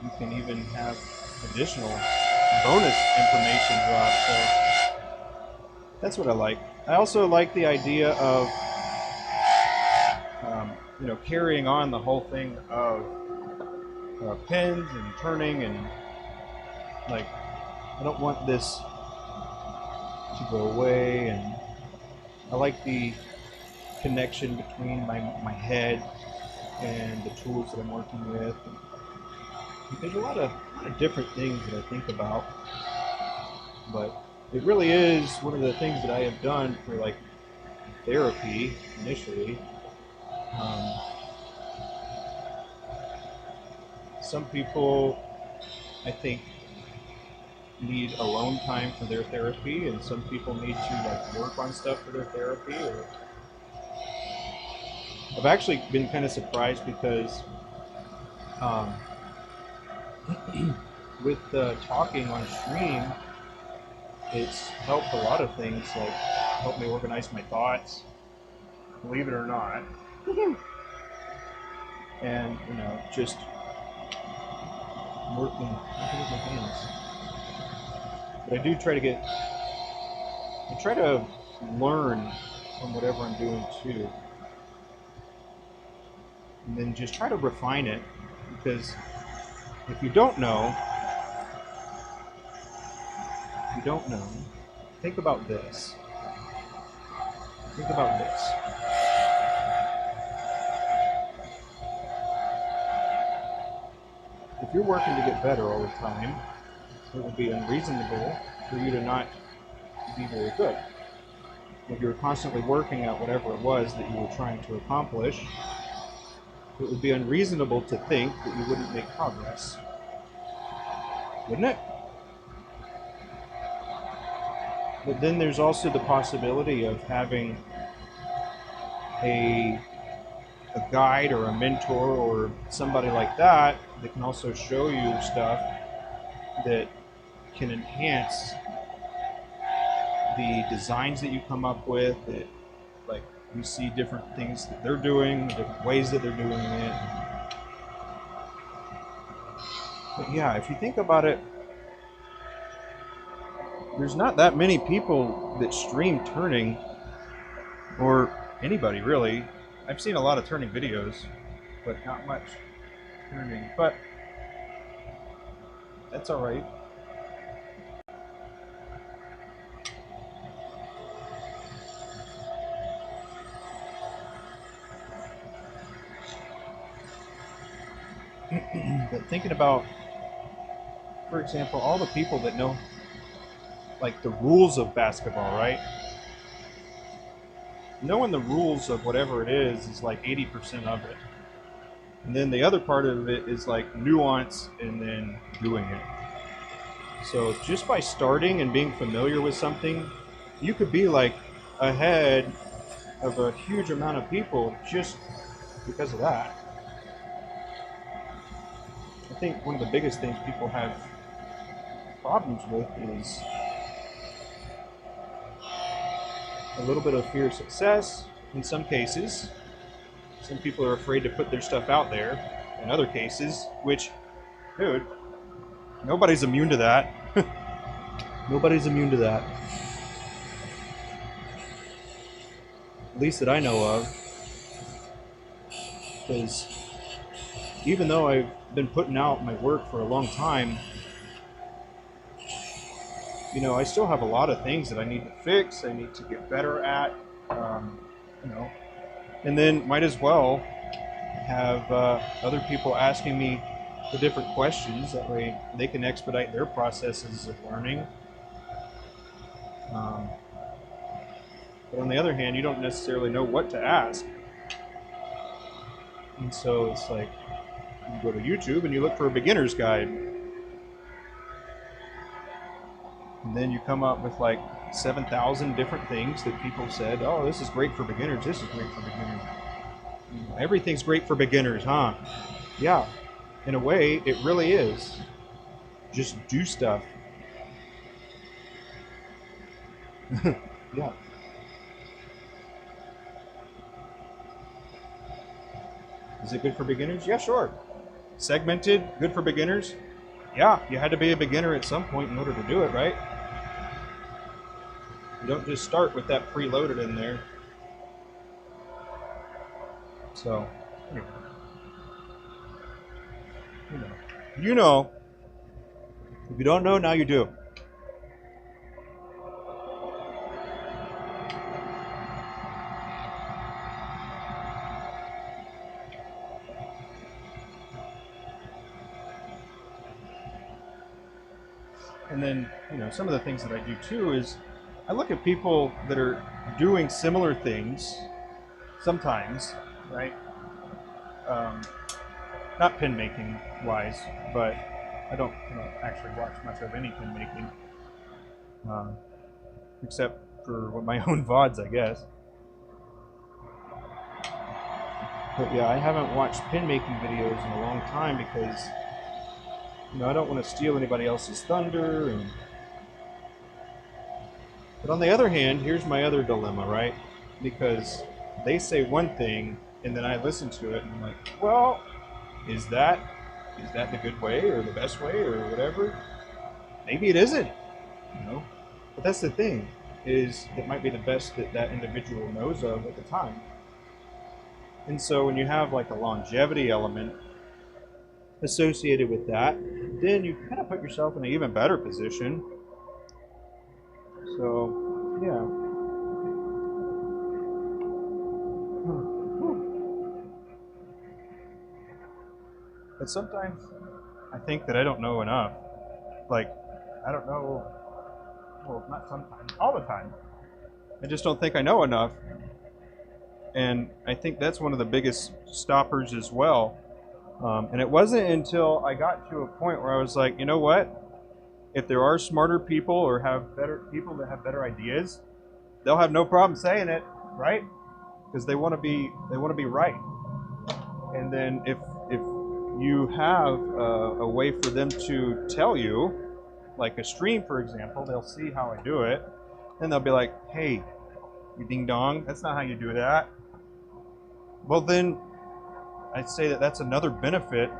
you can even have additional bonus information drop. So that's what I like. I also like the idea of you know, carrying on the whole thing of pins and turning, and like, I don't want this to go away, and I like the connection between my head and the tools that I'm working with. There's a lot of different things that I think about, but it really is one of the things that I have done for like therapy initially. Some people, I think, need alone time for their therapy, and some people need to like work on stuff for their therapy. Or I've actually been kind of surprised because with talking on stream, it's helped a lot of things, like helped me organize my thoughts, believe it or not. And you know, just working with my hands. But I do try to learn from whatever I'm doing too, and then just try to refine it, because if you don't know, think about this. Think about this. If you're working to get better all the time, it would be unreasonable for you to not be very good. If you're constantly working at whatever it was that you were trying to accomplish, it would be unreasonable to think that you wouldn't make progress. Wouldn't it? But then there's also the possibility of having a guide or a mentor or somebody like that that can also show you stuff that can enhance the designs that you come up with, that like you see different things that they're doing, different ways that they're doing it. But yeah, if you think about it, there's not that many people that stream turning, or anybody really. I've seen a lot of turning videos, but not much turning. But that's all right. But thinking about, for example, all the people that know like the rules of basketball, right? Knowing the rules of whatever it is like 80% of it. And then the other part of it is like nuance and then doing it. So just by starting and being familiar with something, you could be like ahead of a huge amount of people just because of that. I think one of the biggest things people have problems with is a little bit of fear of success in some cases. Some people are afraid to put their stuff out there in other cases, which, dude, nobody's immune to that. Nobody's immune to that. At least that I know of. Because even though I've been putting out my work for a long time, you know, I still have a lot of things that I need to fix, I need to get better at, you know, and then might as well have other people asking me the different questions. That way they can expedite their processes of learning. But on the other hand, you don't necessarily know what to ask. And so it's like, you go to YouTube and you look for a beginner's guide. And then you come up with like 7,000 different things that people said, oh, this is great for beginners, this is great for beginners. Everything's great for beginners, huh? Yeah, in a way, it really is. Just do stuff. Yeah. Is it good for beginners? Yeah, sure. Segmented, good for beginners? Yeah, you had to be a beginner at some point in order to do it, right? You don't just start with that preloaded in there. So, Anyway, you know. You know. If you don't know, now you do. And then, you know, some of the things that I do too is I look at people that are doing similar things sometimes, right? Not pin making wise, but I don't actually watch much of any pin making, except for my own VODs, I guess. But yeah, I haven't watched pin making videos in a long time because, you know, I don't want to steal anybody else's thunder. But on the other hand, here's my other dilemma, right? Because they say one thing, and then I listen to it, and I'm like, well, is that the good way or the best way or whatever? Maybe it isn't, you know. But that's the thing, is it might be the best that that individual knows of at the time. And so when you have like a longevity element associated with that, then you kind of put yourself in an even better position. So, yeah. But sometimes I think that I don't know enough. Like, I don't know, well, not sometimes, all the time. I just don't think I know enough. And I think that's one of the biggest stoppers as well. And it wasn't until I got to a point where I was like, you know what? If there are smarter people or have better people that have better ideas, they'll have no problem saying it, right? Because they want to be right. And then if you have a way for them to tell you, like a stream, for example, they'll see how I do it, and they'll be like, hey, you ding dong, that's not how you do that. Well, then I'd say that that's another benefit,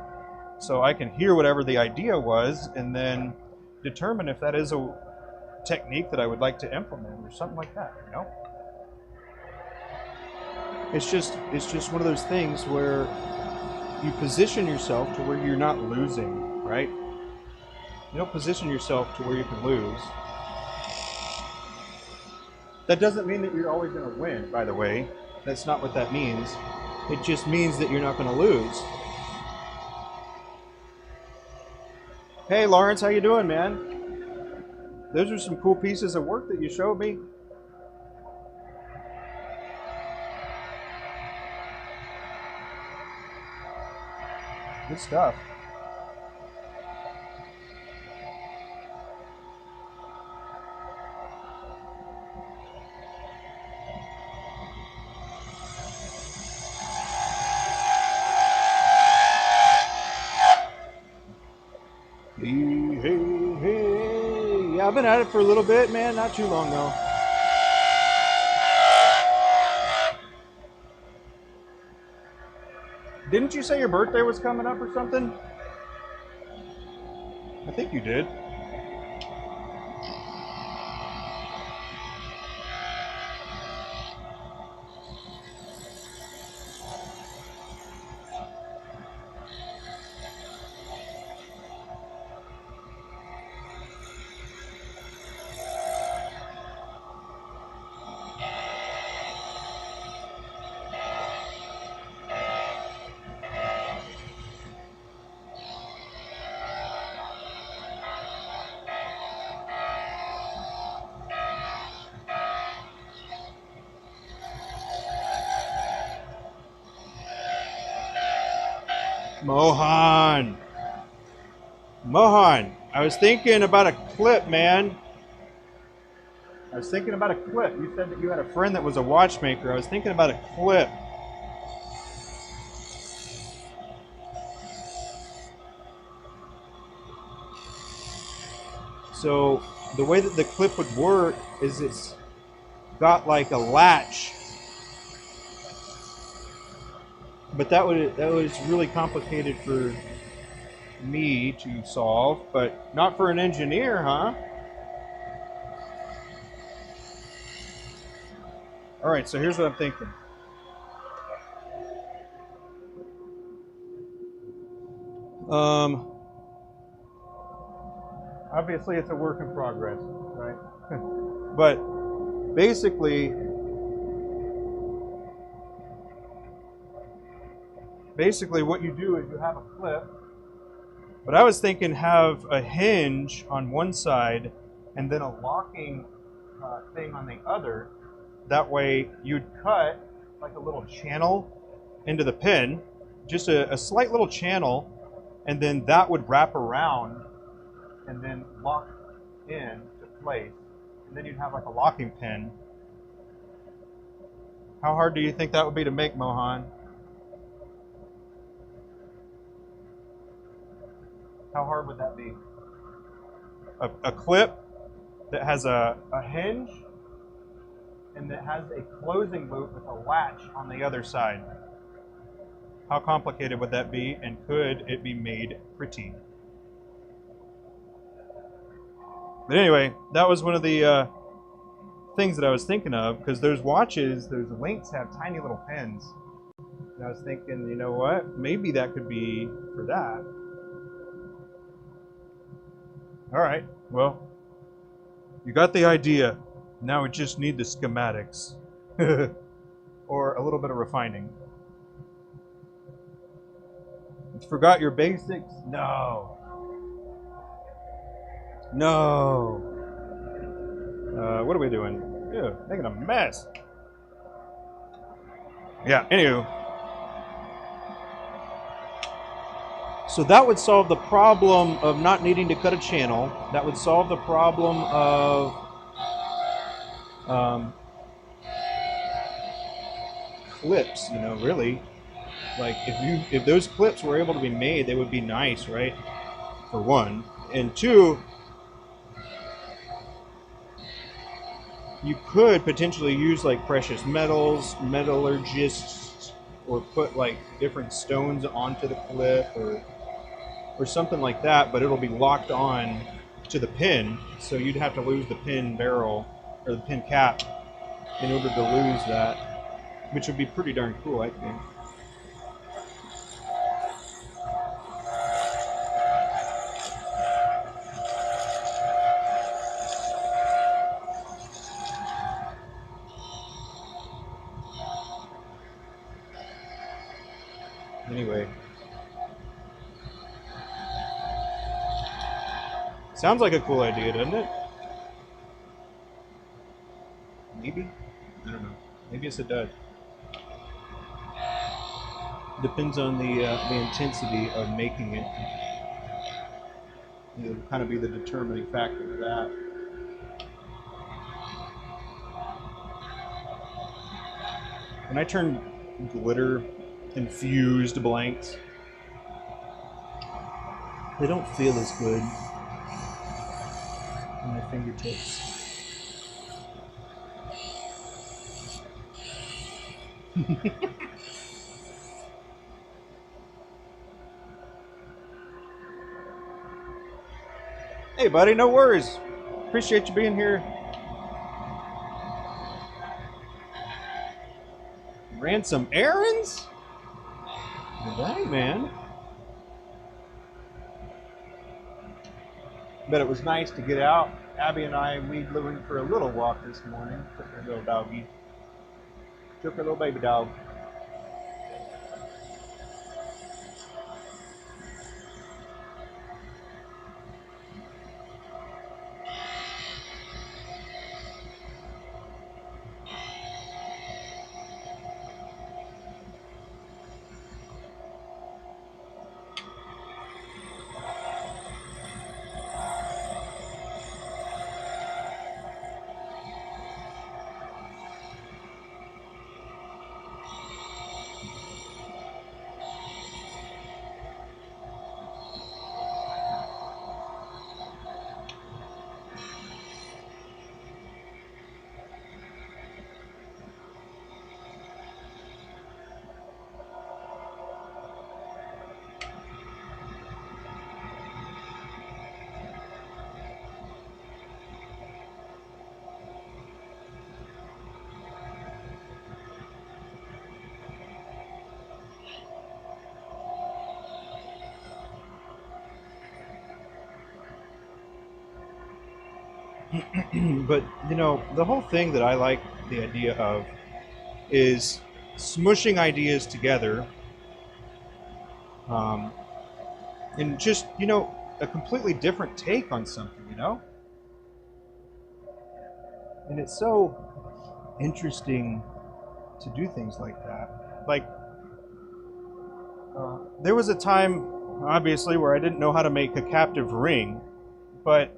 so I can hear whatever the idea was and then determine if that is a technique that I would like to implement or something like that, you know? It's just one of those things where you position yourself to where you're not losing, right? You don't position yourself to where you can lose. That doesn't mean that you're always going to win, by the way. That's not what that means. It just means that you're not going to lose. Hey, Lawrence, how you doing, man? Those are some cool pieces of work that you showed me. Good stuff. Hey. Yeah, I've been at it for a little bit, man. Not too long, though. Didn't you say your birthday was coming up or something? I think you did. Mohan, I was thinking about a clip, man. I was thinking about a clip. You said that you had a friend that was a watchmaker. I was thinking about a clip. So the way that the clip would work is it's got like a latch. But that was really complicated for me to solve, but not for an engineer, huh? All right, so here's what I'm thinking. Obviously, it's a work in progress, right? But basically what you do is you have a clip. But I was thinking have a hinge on one side and then a locking thing on the other. That way you'd cut like a little channel into the pin, just a slight little channel, and then that would wrap around and then lock in to place. And then you'd have like a locking pin. How hard do you think that would be to make, Mohan? How hard would that be? A clip that has a hinge and that has a closing loop with a latch on the other side. How complicated would that be, and could it be made pretty? But anyway, that was one of the things that I was thinking of, because those watches, those links have tiny little pins. And I was thinking, you know what? Maybe that could be for that. All right, well, you got the idea. Now we just need the schematics. Or a little bit of refining. You forgot your basics? No. No. What are we doing? Ew, making a mess. Yeah, anywho. So that would solve the problem of not needing to cut a channel. That would solve the problem of clips, you know, really. Like if those clips were able to be made, they would be nice, right? For one. And two, you could potentially use like precious metals, metallurgists, or put like different stones onto the clip or something like that, but it'll be locked on to the pin, so you'd have to lose the pin barrel or the pin cap in order to lose that, which would be pretty darn cool, I think. Anyway. Sounds like a cool idea, doesn't it? Maybe? I don't know. Maybe yes, it does. Depends on the intensity of making it. It'll kind of be the determining factor of that. When I turn glitter infused blanks, they don't feel as good on my fingertips. Hey buddy, no worries. Appreciate you being here. Ran some errands? Dang, man. But it was nice to get out. Abby and I, we went for a little walk this morning. Took our little doggy. Took our little baby dog. But you know, the whole thing that I like the idea of is smushing ideas together, um, and just, you know, a completely different take on something, you know. And it's so interesting to do things like that. Like, there was a time, obviously, where I didn't know how to make a captive ring, but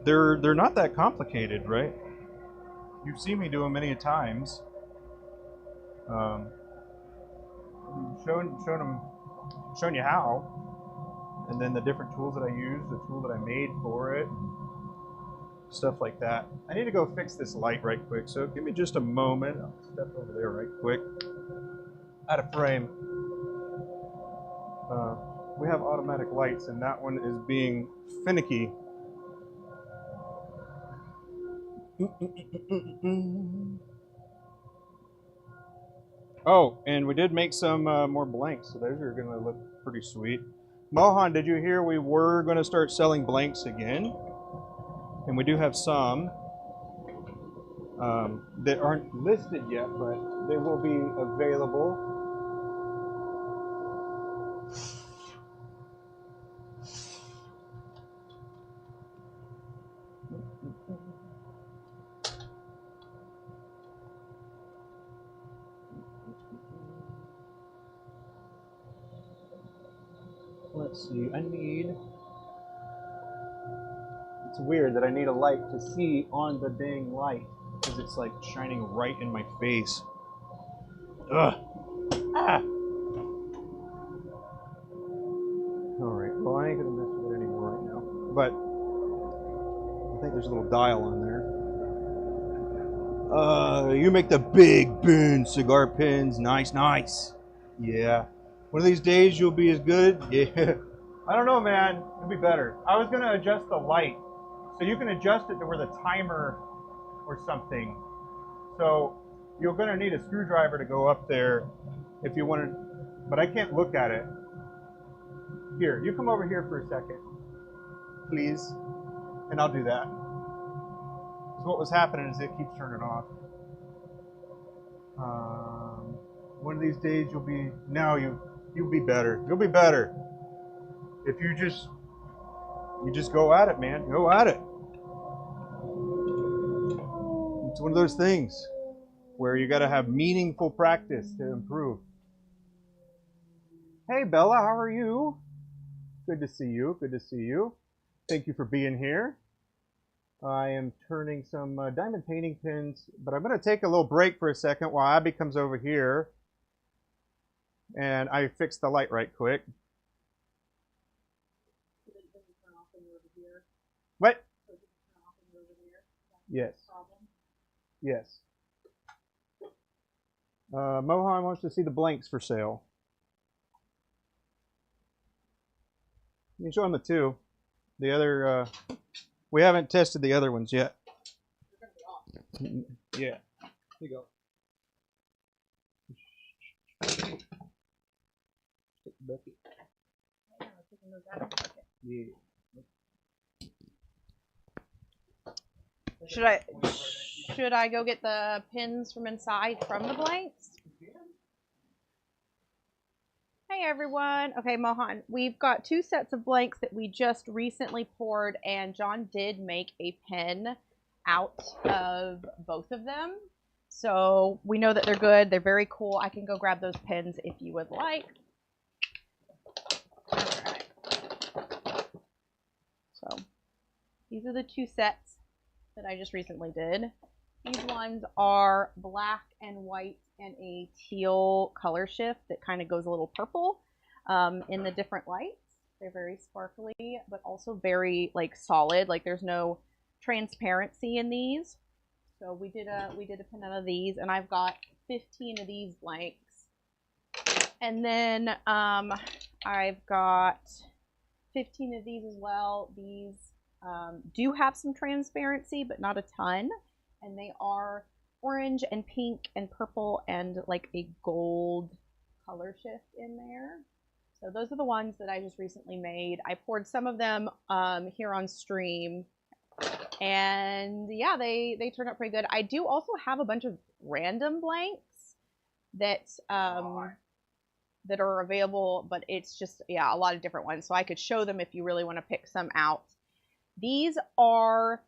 they're not that complicated, right? You've seen me do them many times. Um, showing you how, and then the different tools that I use, the tool that I made for it, stuff like that. I need to go fix this light right quick, so give me just a moment. I'll step over there right quick. Out of frame. Uh, we have automatic lights, and that one is being finicky. Oh, and we did make some more blanks, so those are going to look pretty sweet. Mohan, did you hear we were going to start selling blanks again? And we do have some that aren't listed yet, but they will be available. Let's see, it's weird that I need a light to see on the dang light, because it's like shining right in my face. Ugh. Ah! Alright, well, I ain't gonna mess with it anymore right now. But I think there's a little dial on there. You make the big bin cigar pins. Nice, nice. Yeah. One of these days you'll be as good. Yeah. I don't know, man. It'll be better. I was gonna adjust the light, so you can adjust it to where the timer or something. So you're gonna need a screwdriver to go up there if you want to, but I can't look at it. Here, you come over here for a second, please, and I'll do that. So what was happening is it keeps turning off. One of these days you'll be, no, you'll be better. You'll be better. If you just go at it, man. Go at it. It's one of those things where you got to have meaningful practice to improve. Hey, Bella, how are you? Good to see you. Good to see you. Thank you for being here. I am turning some diamond painting pins, but I'm going to take a little break for a second while Abby comes over here and I fix the light right quick. What? Yes. Yes. Mohan wants to see the blanks for sale. You can show him the two. The other, we haven't tested the other ones yet. Yeah. Here you go. Yeah. Should I go get the pins from inside from the blanks? Hey everyone. Okay, Mohan, we've got 2 sets of blanks that we just recently poured, and John did make a pen out of both of them. So we know that they're good. They're very cool. I can go grab those pins if you would like. All right. So these are the 2 sets that I just recently did. These ones are black and white and a teal color shift that kind of goes a little purple in the different lights. They're very sparkly, but also very like solid. Like there's no transparency in these. So we did a pin out of these, and I've got 15 of these blanks. And then I've got 15 of these as well. These do have some transparency, but not a ton. And they are orange and pink and purple and like a gold color shift in there. So those are the ones that I just recently made. I poured some of them here on stream. And yeah, they turned out pretty good. I do also have a bunch of random blanks that that are available, but it's just, yeah, a lot of different ones. So I could show them if you really want to pick some out. These are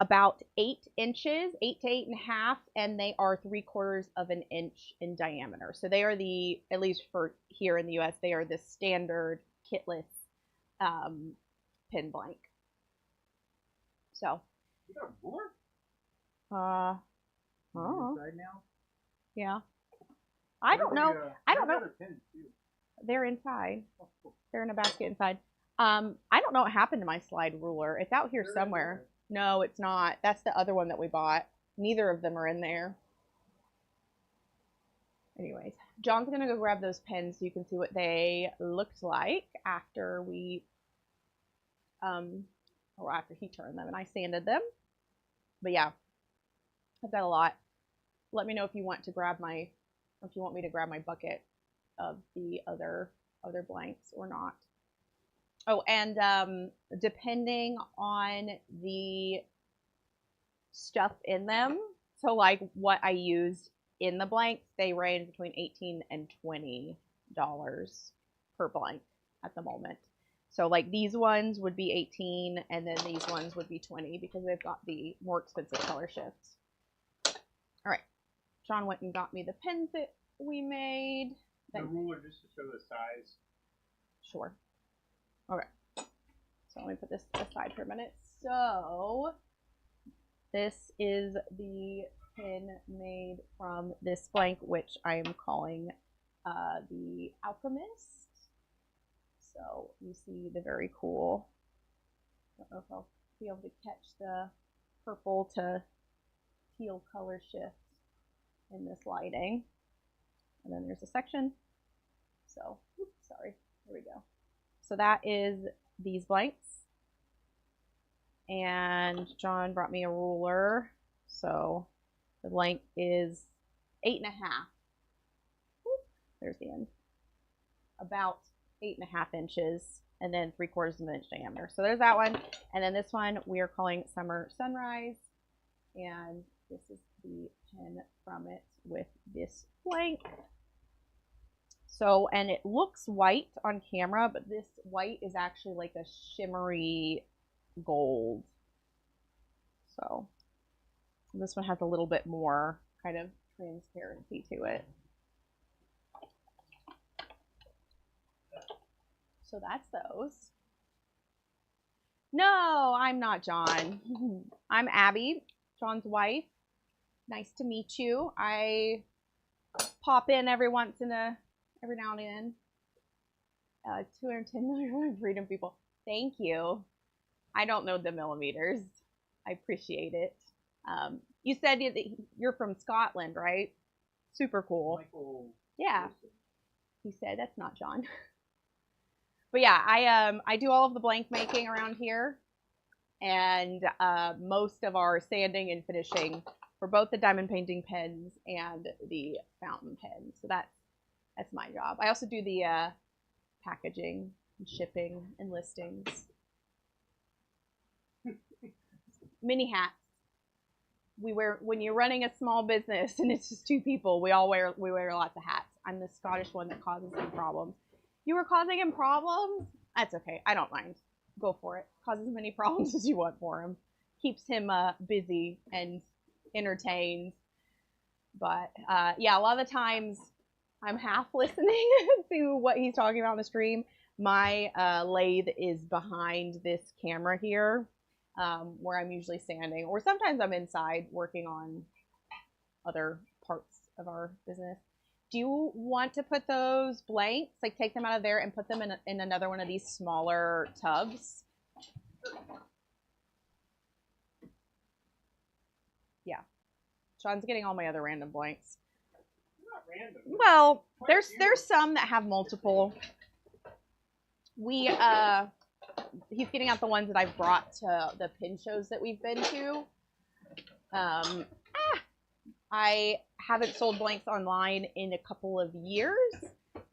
about 8 inches, 8 to 8.5, and they are 3/4 of an inch in diameter. So they are the, at least for here in the US, they are the standard kitless pin blank. So. You got a ruler? Oh. Inside now? Yeah. I don't know. I don't know. Pins too? They're inside. They're in a basket inside. I don't know what happened to my slide ruler. It's out here somewhere. No, it's not. That's the other one that we bought. Neither of them are in there. Anyways, John's gonna go grab those pens so you can see what they looked like after we, or after he turned them and I sanded them. But yeah, I've got a lot. Let me know if you want to grab my, or if you want me to grab my bucket of the other blanks or not. Oh, and depending on the stuff in them, so like what I used in the blanks, they range between $18 and $20 per blank at the moment. So like these ones would be 18, and then these ones would be 20 because they've got the more expensive color shifts. All right, John went and got me the pens that we made. The ruler just to show the size. Sure. Okay. So let me put this aside for a minute. So this is the pin made from this blank, which I am calling the Alchemist. So you see the very cool, I don't know if I'll be able to catch the purple to teal color shift in this lighting. And then there's a section. So, oops, sorry, there we go. So that is these blanks. And John brought me a ruler. So the blank is 8.5. There's the end. About 8.5 inches, and then 3/4 of an inch diameter. So there's that one. And then this one we are calling Summer Sunrise. And this is the pin from it with this blank. So, and it looks white on camera, but this white is actually like a shimmery gold. So this one has a little bit more kind of transparency to it. So that's those. No, I'm not John. I'm Abby, John's wife. Nice to meet you. I pop in every now and then. 210 million freedom people. Thank you. I don't know the millimeters. I appreciate it. You said you're from Scotland, right? Super cool. Michael. Yeah. He said that's not John. But yeah, I do all of the blank making around here, and most of our sanding and finishing for both the diamond painting pens and the fountain pens. So that's my job. I also do the packaging and shipping and listings. Mini hats. We wear, when you're running a small business and it's just 2 people, we wear lots of hats. I'm the Scottish one that causes some problems. You were causing him problems? That's okay. I don't mind. Go for it. Cause as many problems as you want for him. Keeps him busy and entertained. But yeah, a lot of the times I'm half listening to what he's talking about in the stream. My lathe is behind this camera here, where I'm usually standing, or sometimes I'm inside working on other parts of our business. Do you want to put those blanks, like take them out of there and put them in another one of these smaller tubs? Yeah. Sean's getting all my other random blanks. Not random. Well, there's some that have multiple. He's getting out the ones that I've brought to the pin shows that we've been to. I haven't sold blanks online in a couple of years,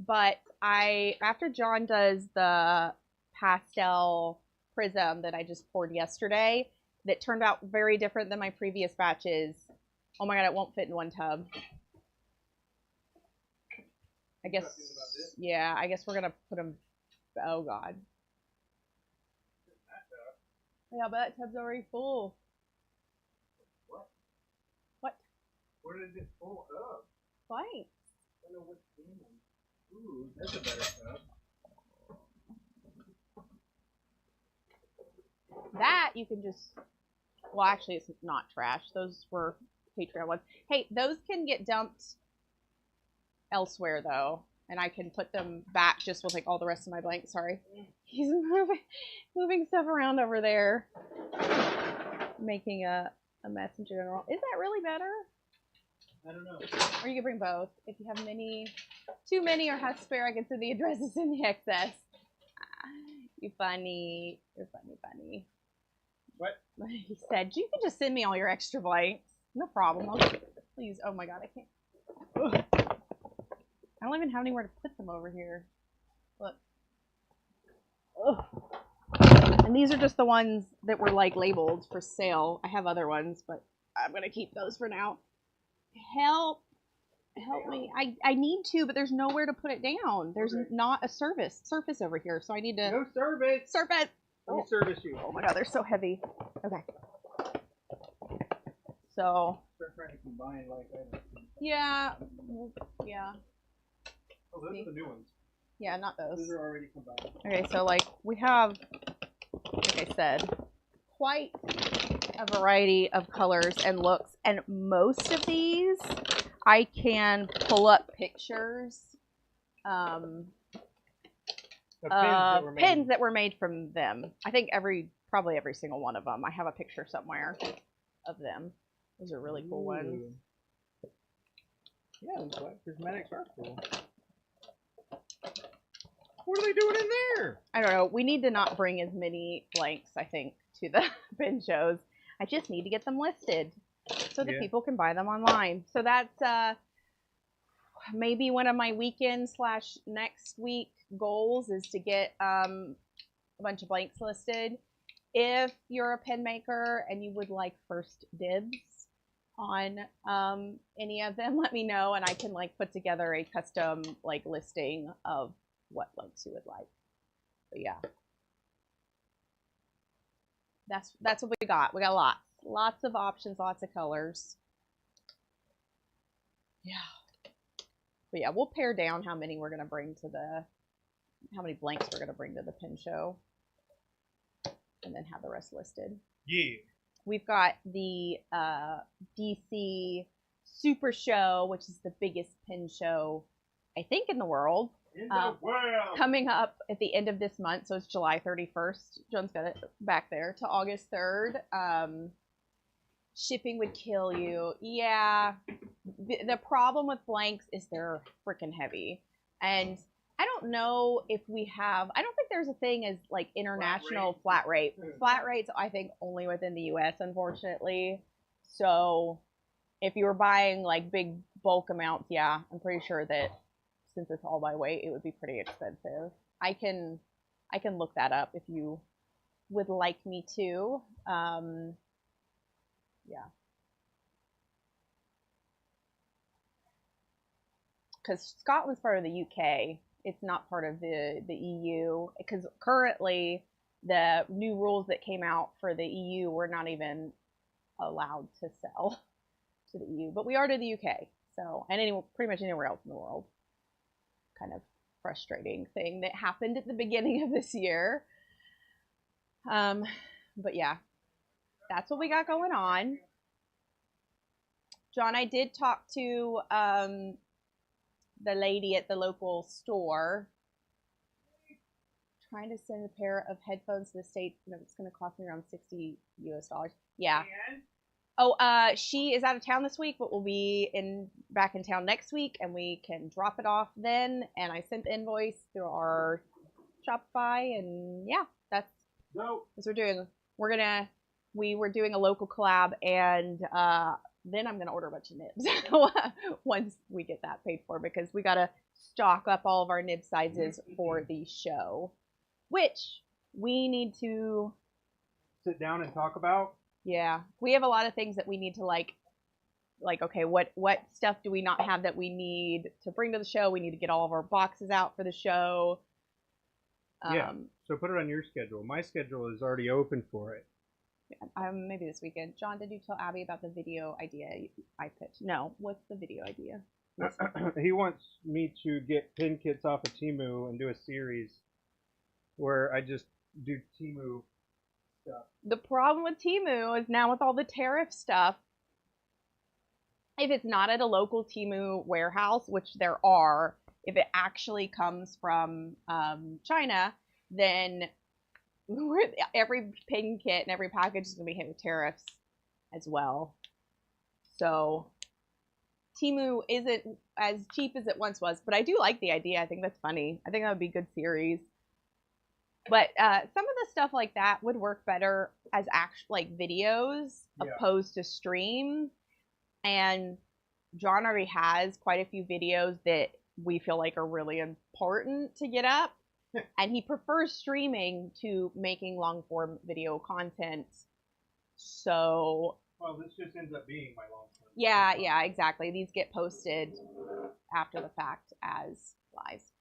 but after John does the pastel prism that I just poured yesterday, that turned out very different than my previous batches. Oh my god, it won't fit in one tub. I guess, yeah, I guess we're gonna put them, oh god. Yeah, but that tub's already full. What? What? Where did it full up? Blanks. I don't know what's in them. Ooh, that's a better tub. That you can just, well, actually, it's not trash. Those were Patreon ones. Hey, those can get dumped elsewhere, though, and I can put them back just with, like, all the rest of my blanks. Sorry. He's moving stuff around over there, making a mess in general. Is that really better? I don't know. Or you can bring both. If you have too many or have spare, I can send the addresses in the excess. You funny. You're funny. What? He said, you can just send me all your extra blanks. No problem. Please. Oh my god, I can't. Ugh. I don't even have anywhere to put them over here. Look. Ugh. And these are just the ones that were like labeled for sale. I have other ones, but I'm going to keep those for now. Help me. I need to, but there's nowhere to put it down. There's not a surface over here, so I need to. No service. Surface. Let me service you. Oh my god, they're so heavy. Okay. So. Start trying to combine like items. Yeah. Oh, those are the new ones. Yeah, not those. Those are already combined. Okay, so like we have, like I said, quite a variety of colors and looks, and most of these I can pull up pictures. Pins that were made from them. I think probably every single one of them. I have a picture somewhere of them. Those are really cool ones. Yeah, prismatics are cool. What are they doing in there? I don't know. We need to not bring as many blanks, I think, to the pin shows. I just need to get them listed so that people can buy them online. So that's maybe one of my weekend / next week goals is to get a bunch of blanks listed. If you're a pin maker and you would like first dibs on any of them, let me know, and I can like put together a custom like listing of what blanks you would like. But yeah, that's what we got. We got lots of options, lots of colors. Yeah. But yeah, we'll pare down how many we're gonna bring to how many blanks we're gonna bring to the pin show, and then have the rest listed. Yeah. We've got the DC Super Show, which is the biggest pin show, I think, in the world. Coming up at the end of this month, so it's July 31st. John's got it back there to August 3rd. Shipping would kill you. Yeah. The problem with blanks is they're freaking heavy. And I don't know if I don't think there's a thing as like international flat rate. Flat rates, I think, only within the US, unfortunately. So if you were buying like big bulk amounts, yeah, I'm pretty sure that since it's all by weight, it would be pretty expensive. I can look that up if you would like me to. Yeah. Because Scotland's part of the UK. It's not part of the EU. Because currently, the new rules that came out for the EU, we're not even allowed to sell to the EU. But we are to the UK. So, and pretty much anywhere else in the world. Kind of frustrating thing that happened at the beginning of this year. But yeah, that's what we got going on. John, I did talk to the lady at the local store, trying to send a pair of headphones to the States. It's going to cost me around $60 US. Yeah. Oh, she is out of town this week, but will be back in town next week, and we can drop it off then. And I sent the invoice through our Shopify, and yeah, that's what we're doing. We were doing a local collab, and then I'm gonna order a bunch of nibs once we get that paid for, because we gotta stock up all of our nib sizes for the show, which we need to sit down and talk about. Yeah, we have a lot of things that we need to like okay, what stuff do we not have that we need to bring to the show? We need to get all of our boxes out for the show. Yeah. So put it on your schedule. My schedule is already open for it. Maybe this weekend. John, did you tell Abby about the video idea I pitched? No. What's the video idea? He wants me to get pin kits off of Temu and do a series where I just do Temu stuff. The problem with Temu is now with all the tariff stuff, if it's not at a local Temu warehouse, which there are, if it actually comes from China, then every pin kit and every package is going to be hit with tariffs as well. So Temu isn't as cheap as it once was, but I do like the idea. I think that's funny. I think that would be a good series. But some of the stuff like that would work better as like videos opposed to stream. And John already has quite a few videos that we feel like are really important to get up. And he prefers streaming to making long form video content. So. Well, this just ends up being my long form. Yeah, exactly. These get posted after the fact as lives.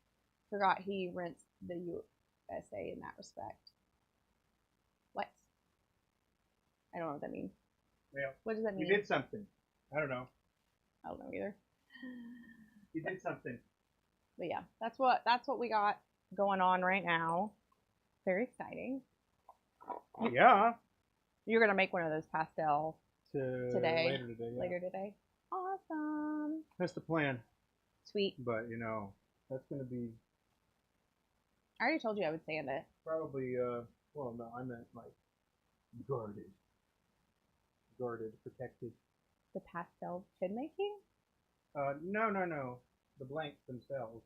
Forgot he rents the USA in that respect. What? I don't know what that means. Well, what does that mean? You did something. I don't know. I don't know either. You did something. But yeah, that's what we got going on right now. Very exciting. Yeah. You're gonna make one of those pastel today. Later today. Yeah. Later today. Awesome. That's the plan. Sweet. But you know, that's gonna be. I already told you I would sand it. Probably. Well, no, I meant like guarded, protected. The pastel pin making? No. The blanks themselves.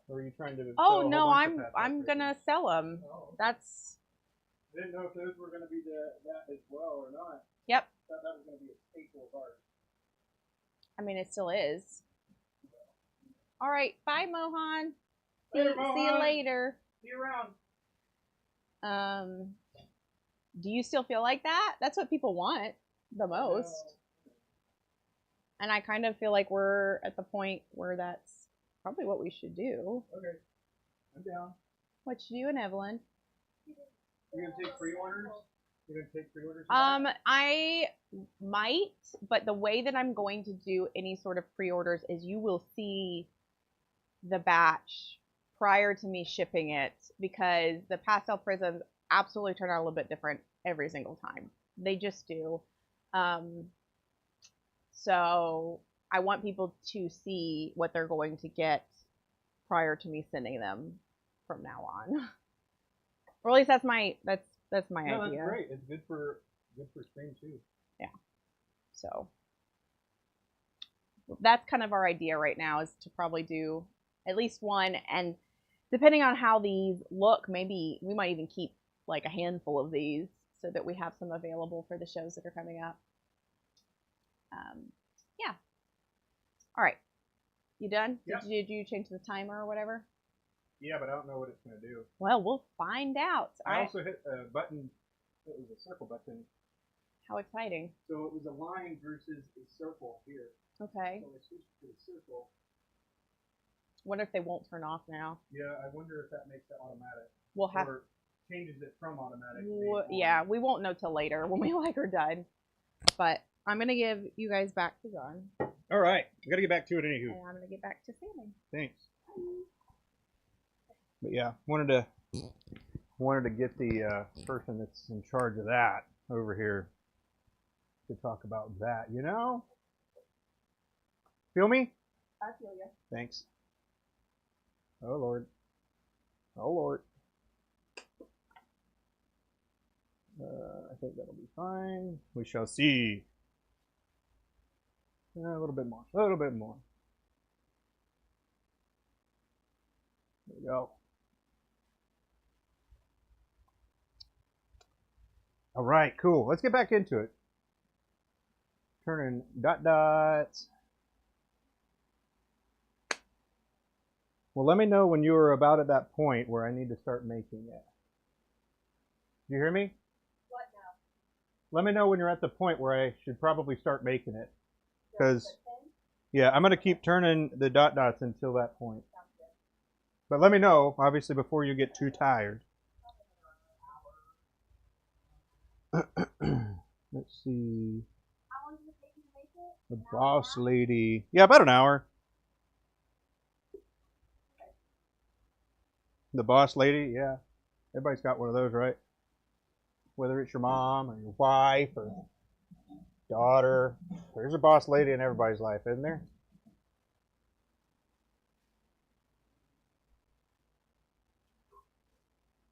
Or are you trying to? Oh no, I'm gonna sell them. Oh. That's. I didn't know if those were gonna be that as well or not. Yep. I thought that was gonna be a staple of ours. I mean, it still is. All right, bye, Mohan. Later, See you later. See you around. Do you still feel like that? That's what people want the most. And I kind of feel like we're at the point where that's probably what we should do. Okay. I'm down. What you doing, Evelyn? You're gonna take pre-orders? I might, but the way that I'm going to do any sort of pre-orders is you will see the batch prior to me shipping it, because the pastel prisms absolutely turn out a little bit different every single time. They just do. So I want people to see what they're going to get prior to me sending them from now on. Or at least that's my idea. That's great. It's good for stream too. Yeah. So that's kind of our idea right now, is to probably do at least one, and depending on how these look, maybe we might even keep like a handful of these so that we have some available for the shows that are coming up. Yeah. All right. You done? Yep. Did you change the timer or whatever? Yeah, but I don't know what it's going to do. Well, we'll find out. I also hit a button. It was a circle button. How exciting. So it was a line versus a circle here. Okay. So I switched to a circle. Wonder if they won't turn off now. Yeah, I wonder if that makes it automatic. We'll have. Or changes it from automatic. Yeah, we won't know till later when we are done. But I'm gonna give you guys back to John. All right, I gotta get back to it anywho. And I'm gonna get back to Sammy. Thanks. But yeah, wanted to get the person that's in charge of that over here to talk about that. You know? Feel me? I feel you. Thanks. Oh Lord. Oh Lord. I think that'll be fine. We shall see. A little bit more. A little bit more. There we go. All right, cool. Let's get back into it. Turning dots. Well, let me know when you are about at that point where I need to start making it. Do you hear me? What let me know when you're at the point where I should probably start making it. Because, yeah, I'm going to keep turning the dot dots until that point. But let me know, obviously, before you get too tired. Let's see. How long does it take you to make it? The boss lady. Yeah, about an hour. The boss lady, yeah. Everybody's got one of those, right? Whether it's your mom or your wife or daughter. There's a boss lady in everybody's life, isn't there?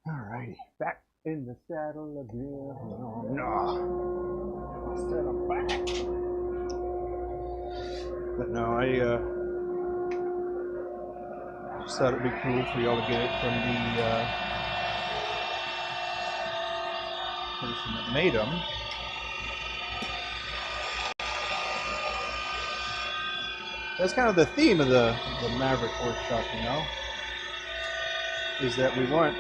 Alrighty, back in the saddle again. No, saddle back. But no, I just thought it'd be cool for y'all to get it from the person that made them. That's kind of the theme of the Maverick Workshop, you know, is that we want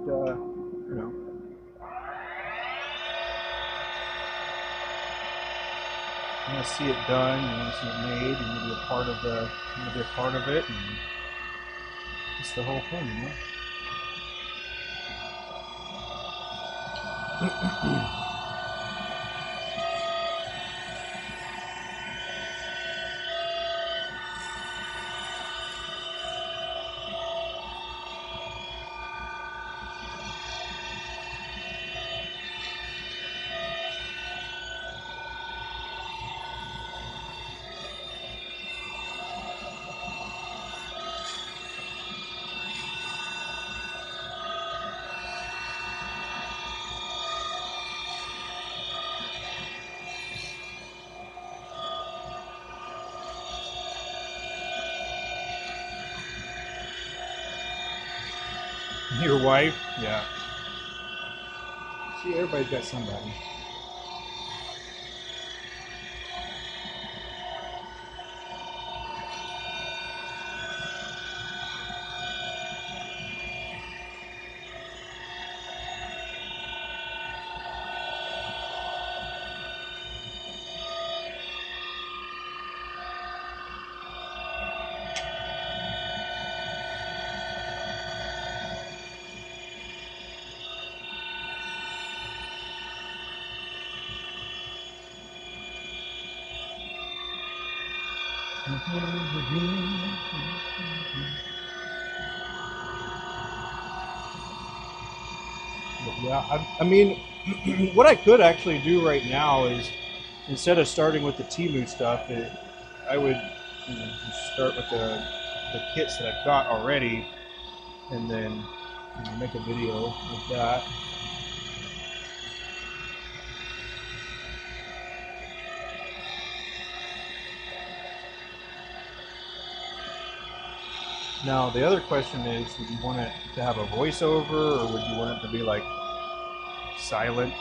you know, you want to see it done, you want to see it made, you want to be a part of it, and it's the whole thing, you know. Your wife? Yeah. See, everybody's got somebody. Yeah, I mean, what I could actually do right now is, instead of starting with the Temu stuff, I would just start with the kits that I've got already, and then make a video with that. Now, the other question is, would you want it to have a voiceover, or would you want it to be like silent?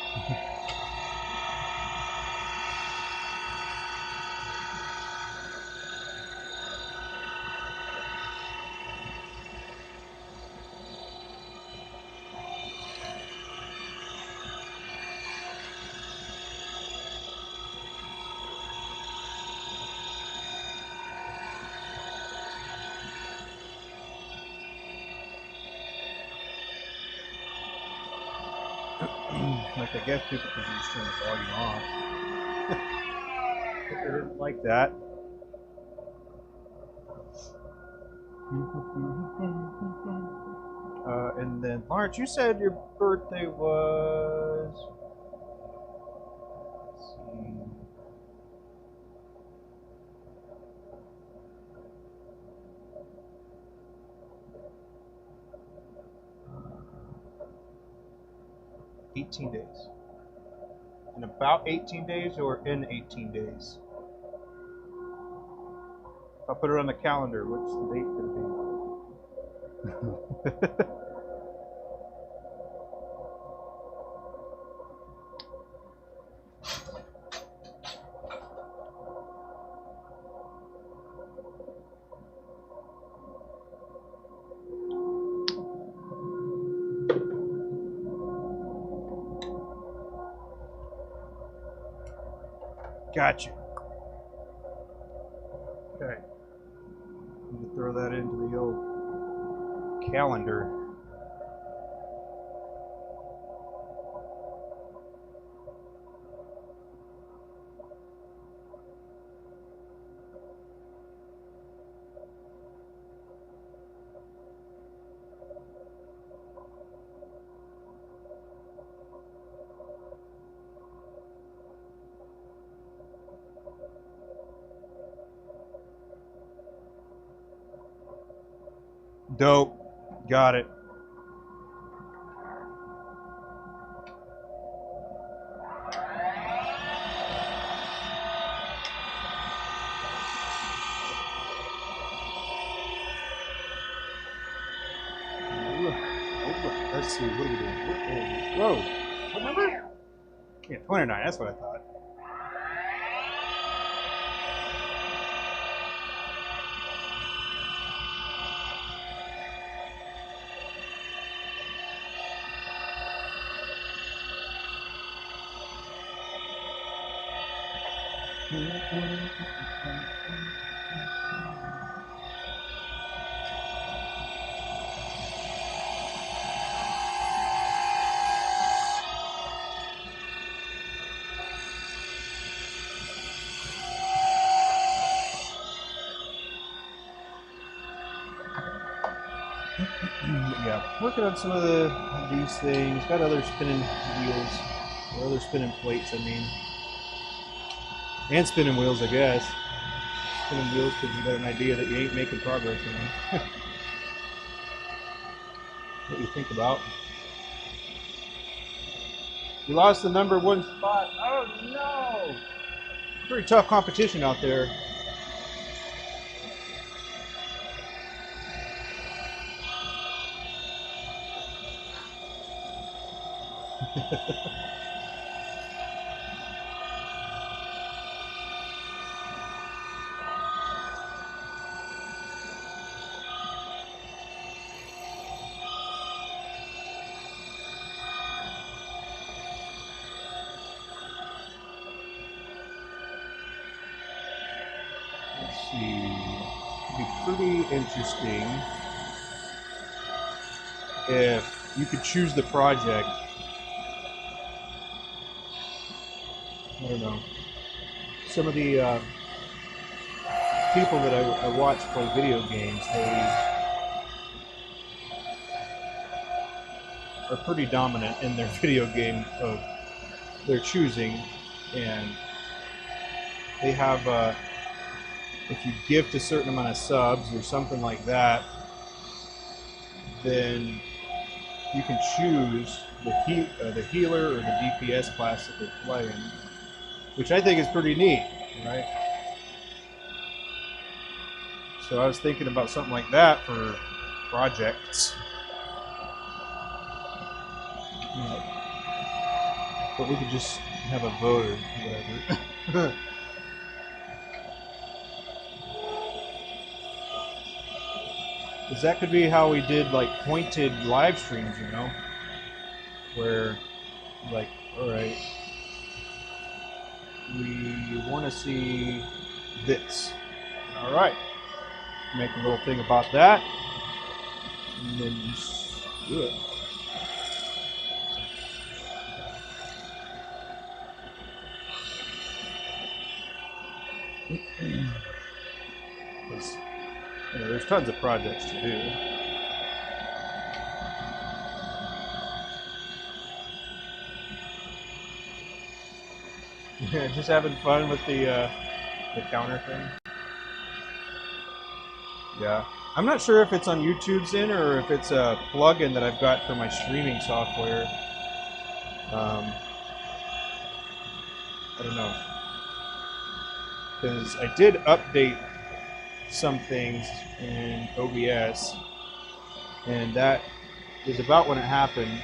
Like, I guess people could just turn the volume off. But they didn't like that. And then, Lawrence, you said your birthday was... Let's see... 18 days. In about 18 days or in 18 days? If I put it on the calendar, what's the date going to be? Gotcha. Okay. Need to throw that into the old calendar. Dope. Got it. Let's see, what are we doing? Whoa. What number? Yeah, 29, that's what I thought. Yeah, working on some of these things. Got other spinning wheels, or other spinning plates, I mean. And spinning wheels, I guess. Spinning wheels because you got an idea that you ain't making progress on. What you think about. You lost the number 1 spot. Oh no! Pretty tough competition out there. Let's see. It'd be pretty interesting if you could choose the project. I don't know. Some of the people that I watch play video games, they are pretty dominant in their video game of their choosing, and they have, if you gift a certain amount of subs or something like that, then you can choose the healer or the DPS class that they're playing, which I think is pretty neat, right? So I was thinking about something like that for projects. But we could just have a vote or whatever. Because that could be how we did like pointed live streams, you know? Where, like, alright, we want to see this. Alright. Make a little thing about that. And then just do it. Because, you know, there's tons of projects to do. Yeah, just having fun with the counter thing. Yeah, I'm not sure if it's on YouTube's in or if it's a plugin that I've got for my streaming software. I don't know, because I did update some things in OBS, and that is about when it happened.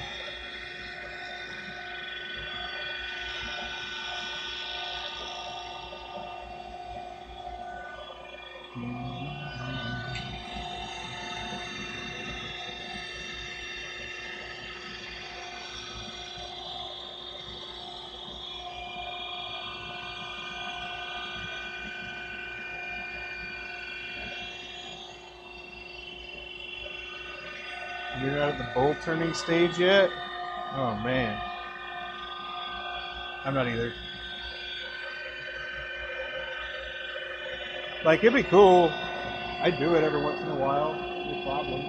You're not at the bowl turning stage yet? Oh man. I'm not either. Like, it'd be cool. I do it every once in a while. No problem.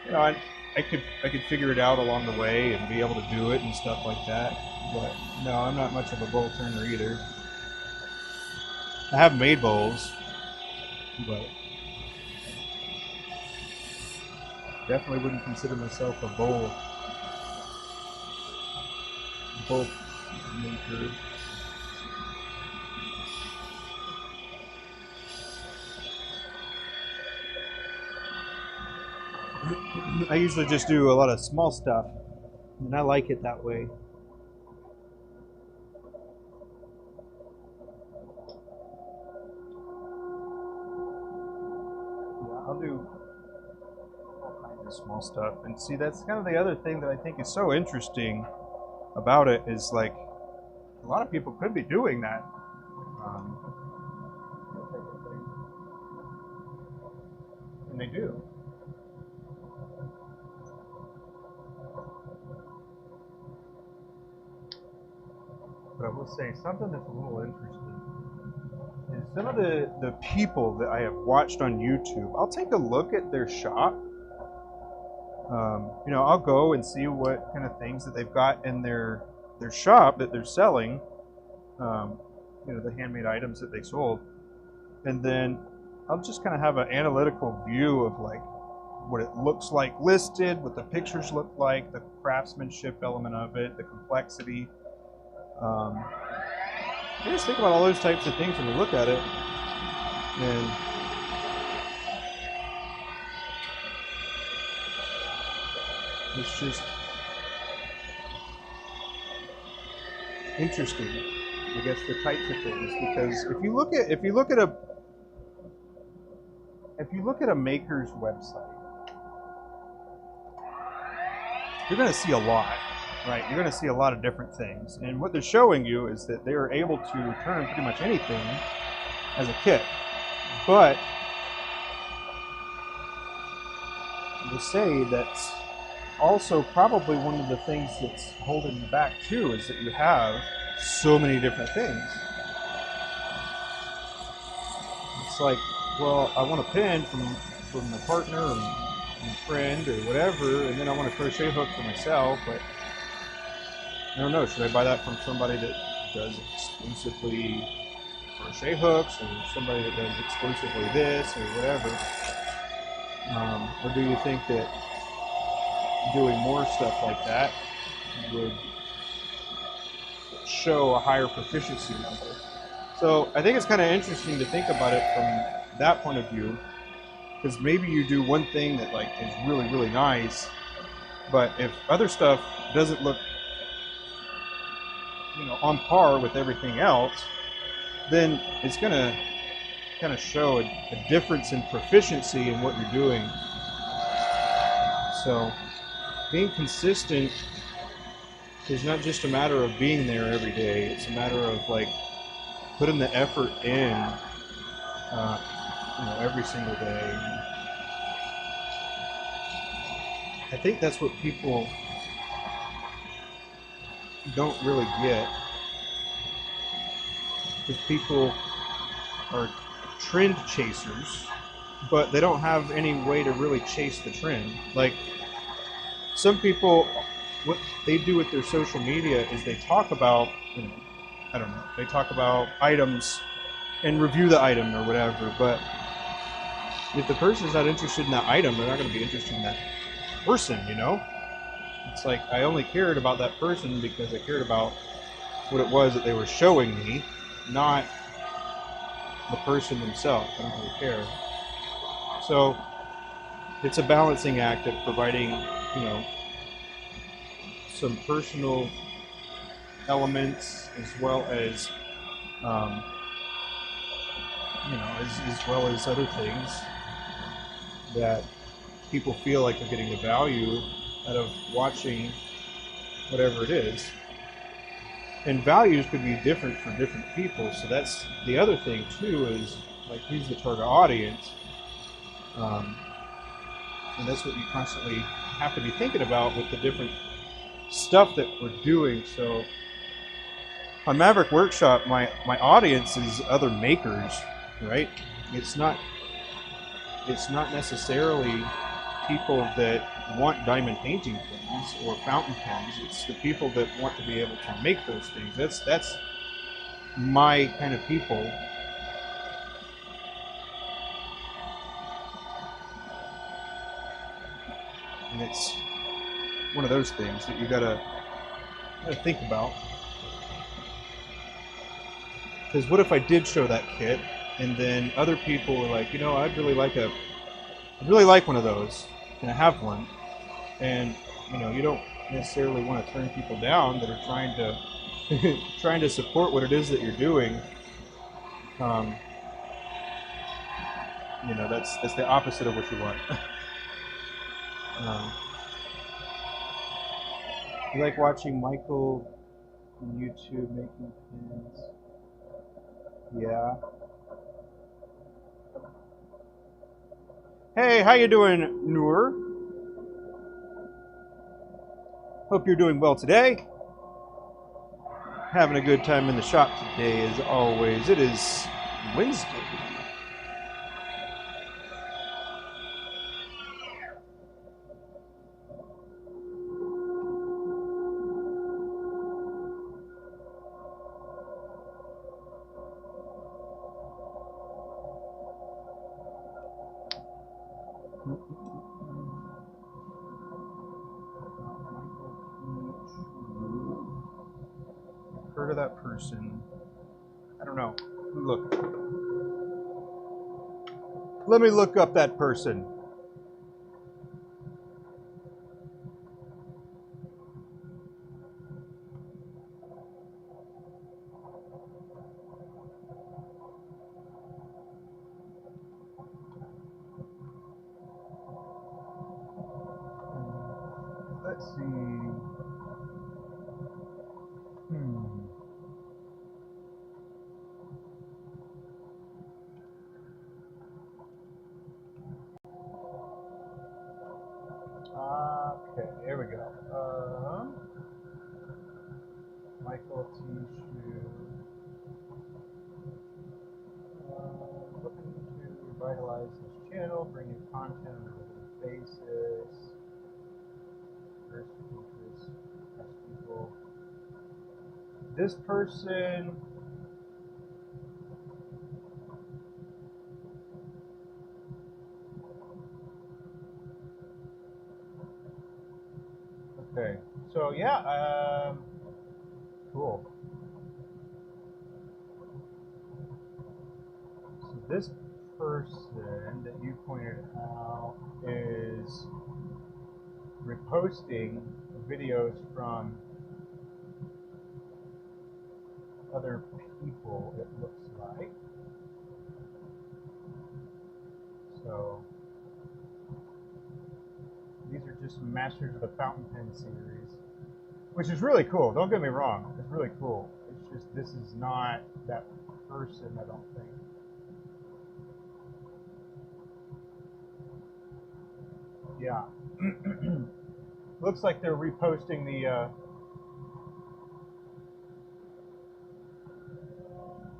You know, I could figure it out along the way and be able to do it and stuff like that. But no, I'm not much of a bowl turner either. I have made bowls, but definitely wouldn't consider myself a bowl maker. I usually just do a lot of small stuff, and I like it that way. Yeah, I'll do all kinds of small stuff. And see, that's kind of the other thing that I think is so interesting about it is like a lot of people could be doing that. And they do. But I will say something that's a little interesting is some of the people that I have watched on YouTube. I'll take a look at their shop. You know, I'll go and see what kind of things that they've got in their shop that they're selling. You know, the handmade items that they sold, and then I'll just kind of have an analytical view of like what it looks like listed, what the pictures look like, the craftsmanship element of it, the complexity. You just think about all those types of things when you look at it, and it's just interesting, I guess, the types of things. Because if you look at a maker's website, you're going to see a lot. Right, you're going to see a lot of different things, and what they're showing you is that they are able to turn pretty much anything as a kit. But I will say that's also probably one of the things that's holding you back too, is that you have so many different things. It's like, well, I want a pin from my partner or my friend or whatever, and then I want a crochet hook for myself, but I don't know, should I buy that from somebody that does exclusively crochet hooks, or somebody that does exclusively this, or whatever? Or do you think that doing more stuff like that would show a higher proficiency level? So I think it's kind of interesting to think about it from that point of view, because maybe you do one thing that like is really, really nice, but if other stuff doesn't look, you know, on par with everything else, then it's going to kind of show a difference in proficiency in what you're doing. So being consistent is not just a matter of being there every day. It's a matter of like putting the effort in, you know, every single day. I think that's what people don't really get, because people are trend chasers, but they don't have any way to really chase the trend. Like some people, what they do with their social media is they talk about, you know, I don't know, they talk about items and review the item or whatever, but if the person's not interested in that item, they're not going to be interested in that person, you know? It's like I only cared about that person because I cared about what it was that they were showing me, not the person themselves. I don't really care. So it's a balancing act of providing, you know, some personal elements as well as, you know, as well as other things that people feel like they're getting the value out of watching whatever it is. And values could be different for different people, so that's the other thing too, is like who's the target audience. And that's what you constantly have to be thinking about with the different stuff that we're doing. So on Maverick Workshop, my audience is other makers, right? It's not necessarily people that want diamond painting things or fountain pens. It's the people that want to be able to make those things. That's my kind of people. And it's one of those things that you gotta think about. Because what if I did show that kit, and then other people were like, you know, I'd really like one of those. Can I have one? And you know, you don't necessarily want to turn people down that are trying to support what it is that you're doing. You know, that's the opposite of what you want. You like watching Michael on YouTube making pins? Yeah. Hey, how you doing, Noor? Hope you're doing well today. Having a good time in the shop today, as always. It is Wednesday. Heard of that person? I don't know. Look. Let me look up that person. Let's see. Okay, here we go. Michael T. Shoe. Looking to revitalize his channel, bring you content on a regular basis. First interest, test people. This person. Okay, so yeah, cool. So this person that you pointed out is reposting videos from other people, it looks like. So these are just Masters of the Fountain Pen series, which is really cool. Don't get me wrong, it's really cool. It's just this is not that person, I don't think. Yeah. Looks like they're reposting the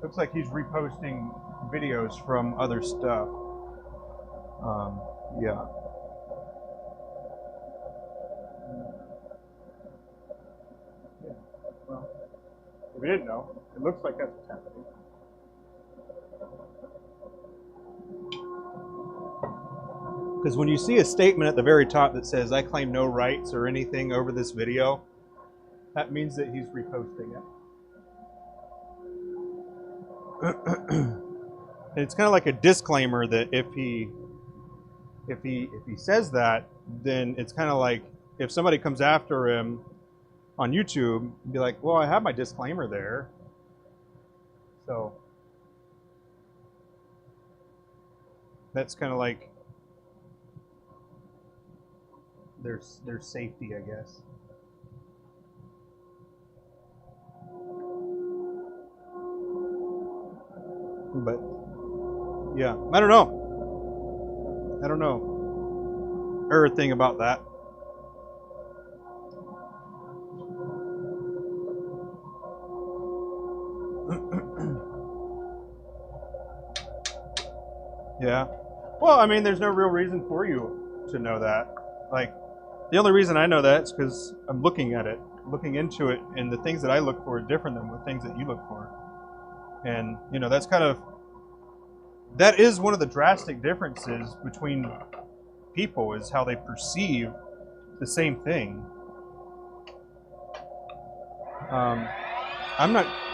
looks like he's reposting videos from other stuff. Yeah. Well, if you didn't know, it looks like that's what's happening. Because when you see a statement at the very top that says, I claim no rights or anything over this video, that means that he's reposting it. And it's kind of like a disclaimer that if he says that, then it's kind of like if somebody comes after him on YouTube, be like, well, I have my disclaimer there. So that's kind of like there's safety, I guess. But yeah, I don't know. thing about that. Yeah. Well, I mean, there's no real reason for you to know that. Like, the only reason I know that is because I'm looking at it, looking into it, and the things that I look for are different than the things that you look for. And, you know, that is one of the drastic differences between people, is how they perceive the same thing. I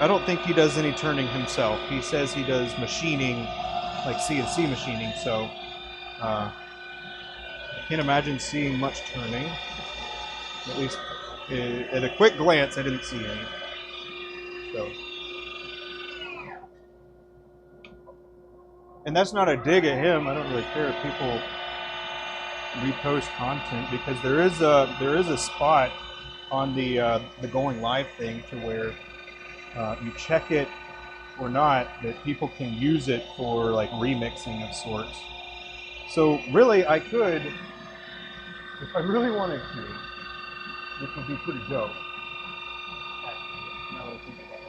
don't think he does any turning himself. He says he does machining, like CNC machining, so I can't imagine seeing much turning. At least at a quick glance, I didn't see any. So, and that's not a dig at him. I don't really care if people repost content, because there is a spot on the going live thing to where you check it or not, that people can use it for like remixing of sorts. So really, I could, if I really wanted to, which would be pretty dope, now that I think about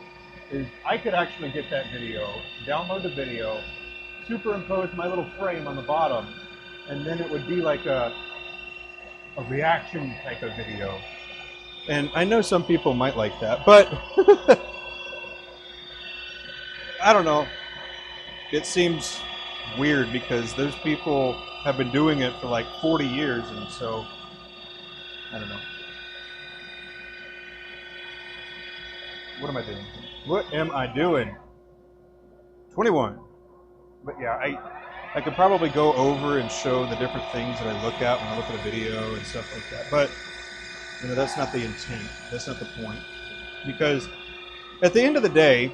it, is I could actually get that video, download the video, superimpose my little frame on the bottom, and then it would be like a reaction type of video. And I know some people might like that, but I don't know. It seems weird because those people have been doing it for like 40 years, and so I don't know. What am I doing? What am I doing? 21. But yeah, I could probably go over and show the different things that I look at when I look at a video and stuff like that. But you know, that's not the intent. That's not the point. Because at the end of the day,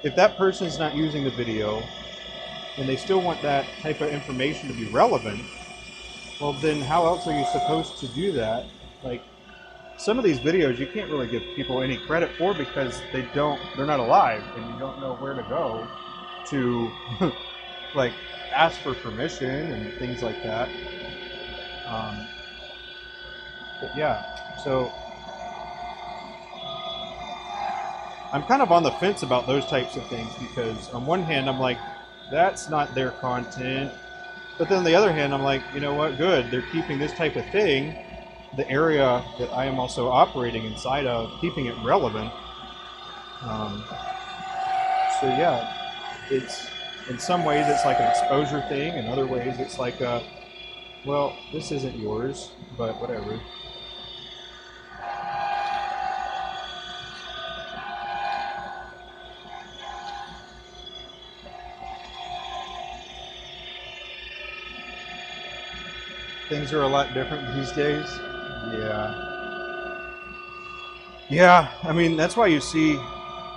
if that person's not using the video and they still want that type of information to be relevant, well then how else are you supposed to do that? Like, some of these videos you can't really give people any credit for because they're not alive, and you don't know where to go to like ask for permission and things like that. But yeah, so I'm kind of on the fence about those types of things, because on one hand I'm like, that's not their content, but then on the other hand I'm like, you know what, good, they're keeping this type of thing, the area that I am also operating inside of, keeping it relevant. So yeah, it's, in some ways it's like an exposure thing, in other ways it's like a, well, this isn't yours, but whatever. Things are a lot different these days. Yeah. Yeah, I mean, that's why you see,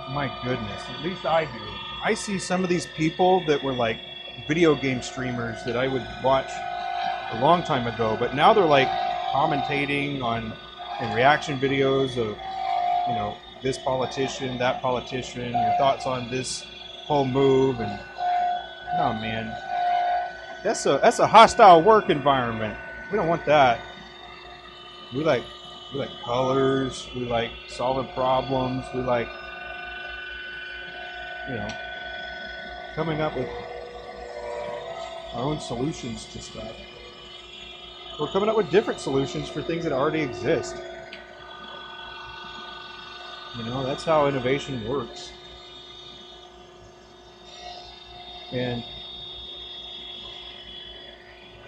my goodness, at least I do. I see some of these people that were like video game streamers that I would watch a long time ago, but now they're like commentating on, in reaction videos of, you know, this politician, that politician, your thoughts on this whole move, and oh man. That's a hostile work environment. We don't want that. We like colors. We like solving problems. We like, you know, coming up with our own solutions to stuff. We're coming up with different solutions for things that already exist. You know, that's how innovation works. And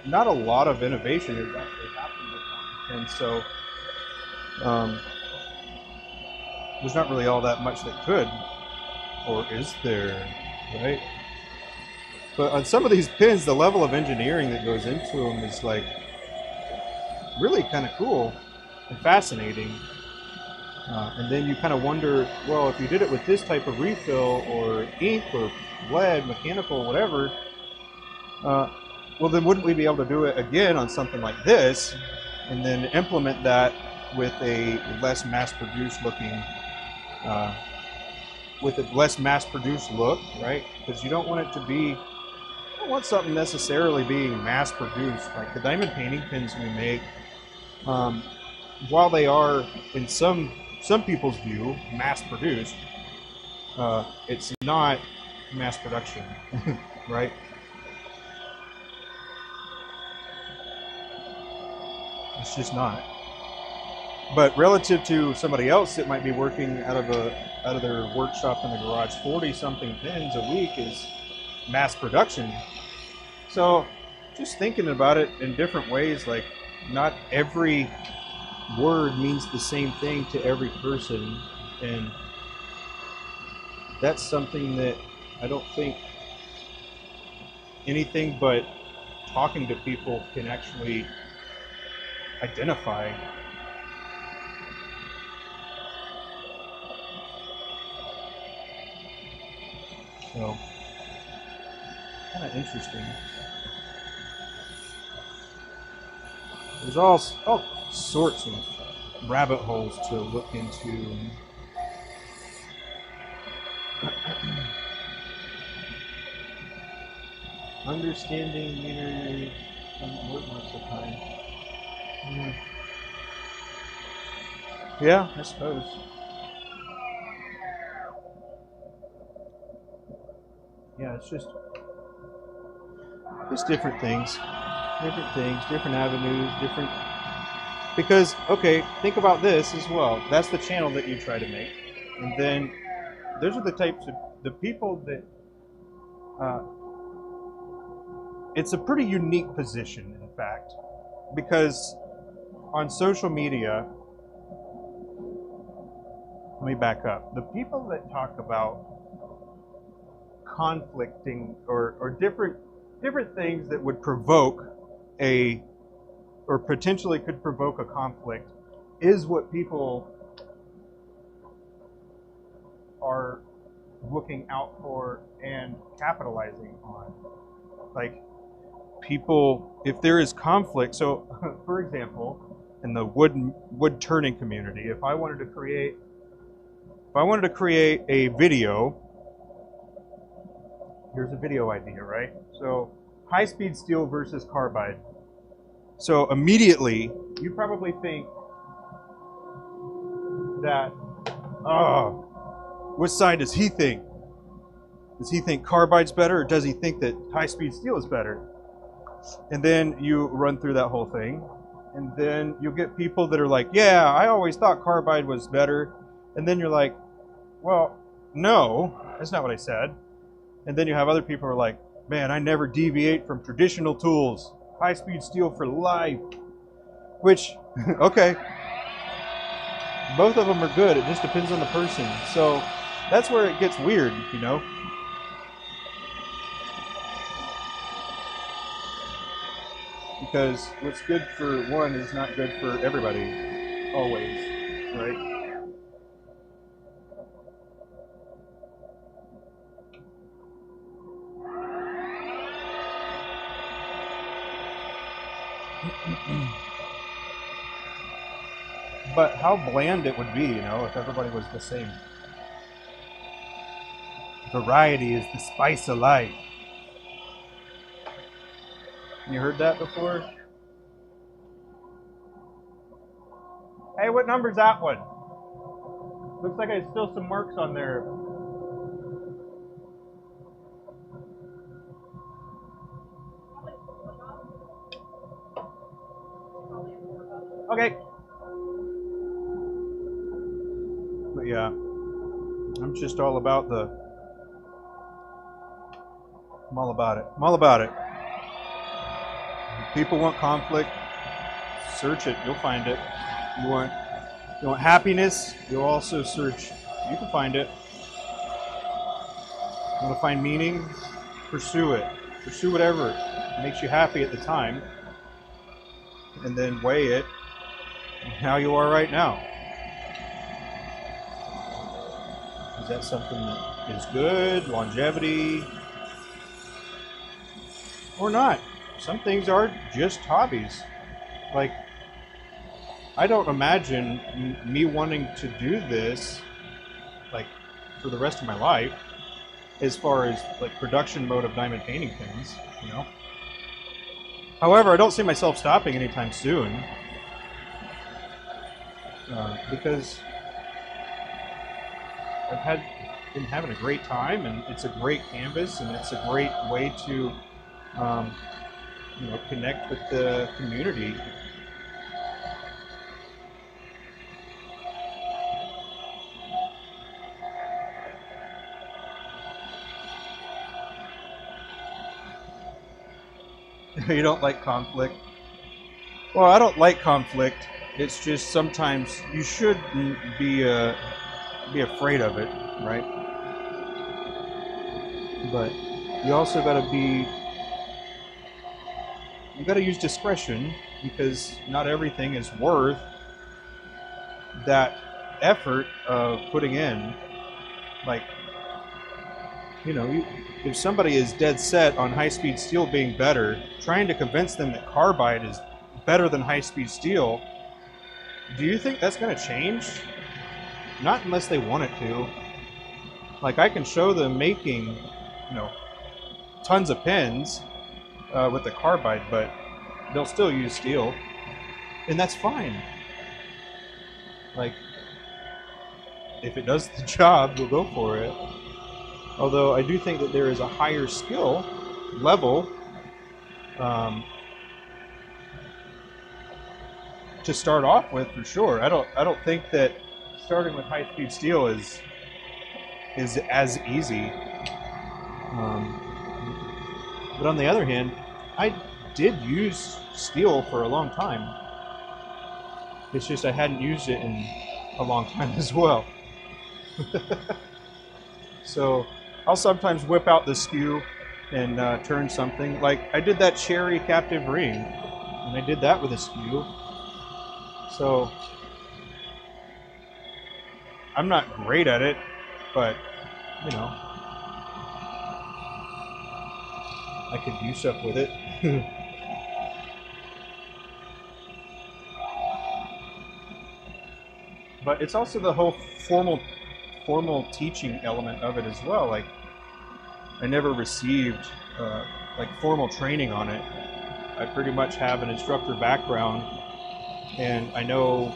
not a lot of innovation has actually happened, and so there's not really all that much that could, or is there, right? But on some of these pins, the level of engineering that goes into them is like really kind of cool and fascinating. And then you kind of wonder, well, if you did it with this type of refill or ink or lead, mechanical, whatever, well, then wouldn't we be able to do it again on something like this, and then implement that with a less mass-produced looking, with a less mass-produced look, right? Because you don't want it to be, don't want something necessarily being mass produced. Like the diamond painting pins we make, while they are in some people's view mass produced, it's not mass production, right? It's just not. But relative to somebody else that might be working out of their workshop in the garage, 40-something pins a week is mass production. So just thinking about it in different ways, like not every word means the same thing to every person, and that's something that I don't think anything but talking to people can actually identify. So, kind of interesting. There's all sorts of rabbit holes to look into. Understanding unity doesn't work most of the time. Yeah, I suppose. Yeah, it's just different things, different avenues, different. Because okay, think about this as well. That's the channel that you try to make, and then those are the types of the people that. It's a pretty unique position, in fact, because on social media. Let me back up. The people that talk about conflicting or different things that would provoke or potentially could provoke a conflict is what people are looking out for and capitalizing on. Like people, if there is conflict, so for example, in the wood turning community, if I wanted to create a video, here's a video idea, right? So high-speed steel versus carbide. So immediately, you probably think that, which side does he think? Does he think carbide's better, or does he think that high-speed steel is better? And then you run through that whole thing, and then you'll get people that are like, yeah, I always thought carbide was better. And then you're like, well, no, that's not what I said. And then you have other people who are like, man, I never deviate from traditional tools. High-speed steel for life. Which, okay, both of them are good. It just depends on the person. So that's where it gets weird, you know? Because what's good for one is not good for everybody, always, right? But how bland it would be, you know, if everybody was the same. Variety is the spice of life. You heard that before? Hey, what number's that one? Looks like there's still some marks on there. Okay. But yeah, I'm just all about I'm all about it. I'm all about it. If people want conflict, search it, you'll find it. You want happiness, you'll also search. You can find it. You want to find meaning? Pursue it. Pursue whatever makes you happy at the time, and then weigh it how you are right now. Is that something that is good, longevity, or not? Some things are just hobbies. Like, I don't imagine me wanting to do this like for the rest of my life. as far as like production mode of diamond painting pins, you know. However, I don't see myself stopping anytime soon, because been having a great time, and it's a great canvas, and it's a great way to, you know, connect with the community. You don't like conflict? Well, I don't like conflict. It's just sometimes you should be afraid of it, right? But you also got to use discretion, because not everything is worth that effort of putting in. Like, you know, if somebody is dead set on high-speed steel being better, trying to convince them that carbide is better than high-speed steel, do you think that's going to change? Not unless they want it to. Like, I can show them making, you know, tons of pins with the carbide, but they'll still use steel, and that's fine. Like, if it does the job, we'll go for it. Although I do think that there is a higher skill level to start off with, for sure. I don't think that starting with high-speed steel is as easy. But on the other hand, I did use steel for a long time. It's just I hadn't used it in a long time as well. So I'll sometimes whip out the skew and turn something. Like, I did that cherry captive ring, and I did that with a skew. So I'm not great at it, but, you know, I could do stuff with it. But it's also the whole formal teaching element of it as well. Like, I never received like formal training on it. I pretty much have an instructor background, and I know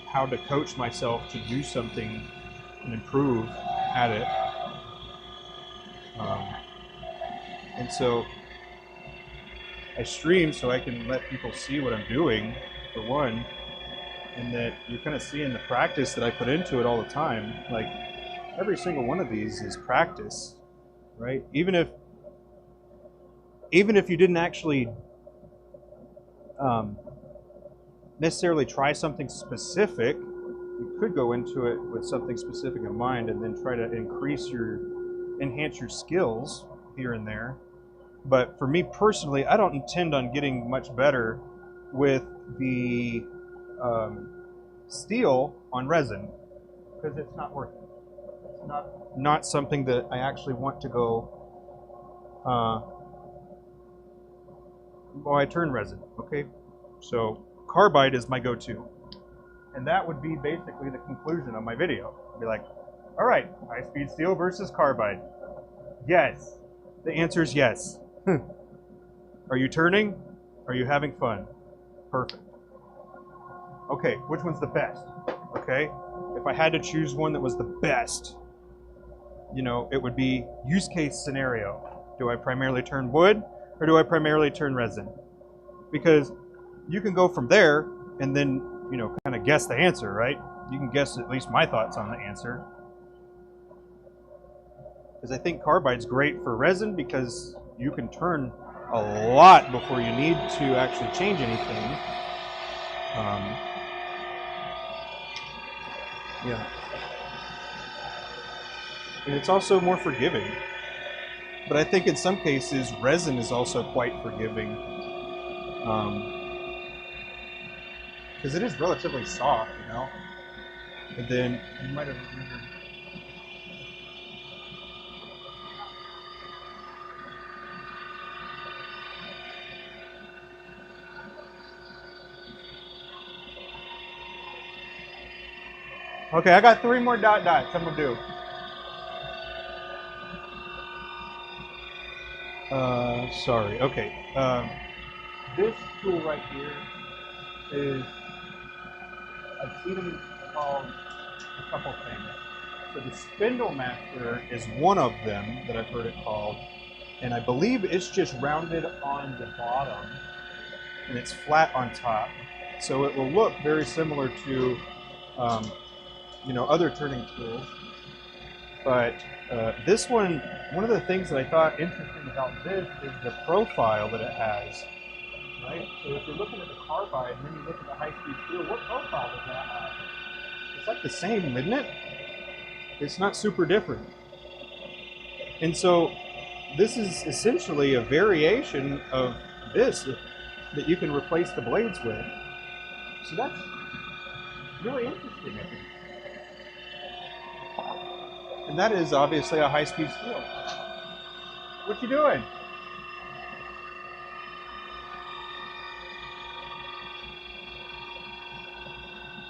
how to coach myself to do something and improve at it. And so I stream so I can let people see what I'm doing, for one, and that you're kind of seeing the practice that I put into it all the time. Like, every single one of these is practice, right? Even if you didn't actually necessarily try something specific, you could go into it with something specific in mind and then try to enhance your skills here and there. But for me personally, I don't intend on getting much better with the steel on resin, because it's not worth it. It's not something that I actually want to go. Well, I turn resin, okay? So carbide is my go-to, and that would be basically the conclusion of my video. I'd be like, all right, high-speed steel versus carbide. Yes. The answer is yes. Are you turning? Are you having fun? Perfect. Okay, which one's the best? Okay, if I had to choose one that was the best, you know, it would be use case scenario. Do I primarily turn wood, or do I primarily turn resin? Because you can go from there and then, you know, kind of guess the answer, right? You can guess at least my thoughts on the answer. Because I think carbide's great for resin, because you can turn a lot before you need to actually change anything. Yeah. And it's also more forgiving. But I think in some cases, resin is also quite forgiving. Because it is relatively soft, you know? And then you might have remembered. Okay, I got 3 more dots I'm gonna do. Sorry. Okay. This tool right here is, I've seen them called a couple things. So the Spindle Master is one of them that I've heard it called, and I believe it's just rounded on the bottom and it's flat on top. So it will look very similar to, you know, other turning tools. But this one of the things that I thought interesting about this is the profile that it has, right? So if you're looking at the carbide and then you look at the high-speed steel, what profile does that have? It's like the same, isn't it? It's not super different. And so this is essentially a variation of this that you can replace the blades with. So that's really interesting, I think. And that is obviously a high-speed steel. What you doing?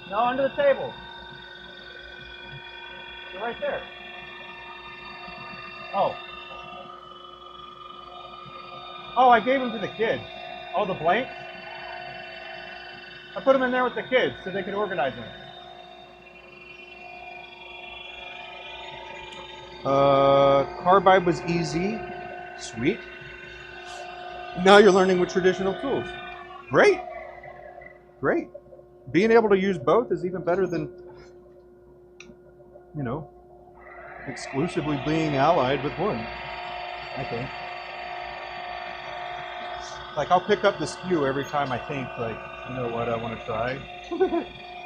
No, under the table. They're right there. Oh. Oh, I gave them to the kids. Oh, the blanks? I put them in there with the kids so they could organize them. Carbide was easy. Sweet. Now you're learning with traditional tools. Great. Great. Being able to use both is even better than, you know, exclusively being allied with one, I think. Like, I'll pick up the skew every time I think, like, you know what, I want to try.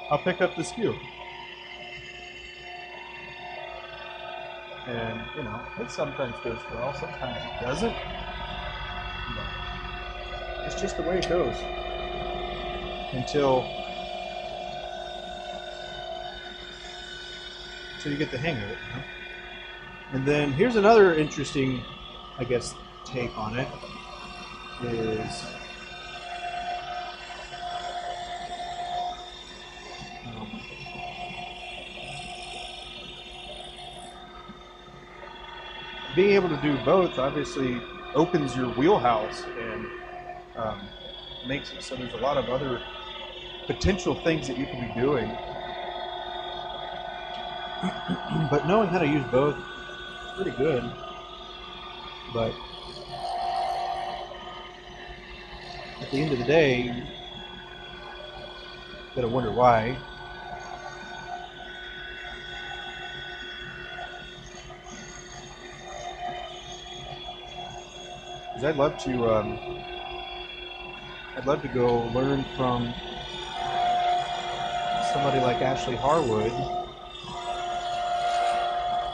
I'll pick up the skew. And, you know, it sometimes goes well, sometimes it doesn't. It's just the way it goes. Until you get the hang of it, you know? And then here's another interesting, I guess, take on it, is being able to do both obviously opens your wheelhouse and makes it so there's a lot of other potential things that you can be doing. But knowing how to use both is pretty good. But at the end of the day, you gotta wonder why. Because I'd love to go learn from somebody like Ashley Harwood.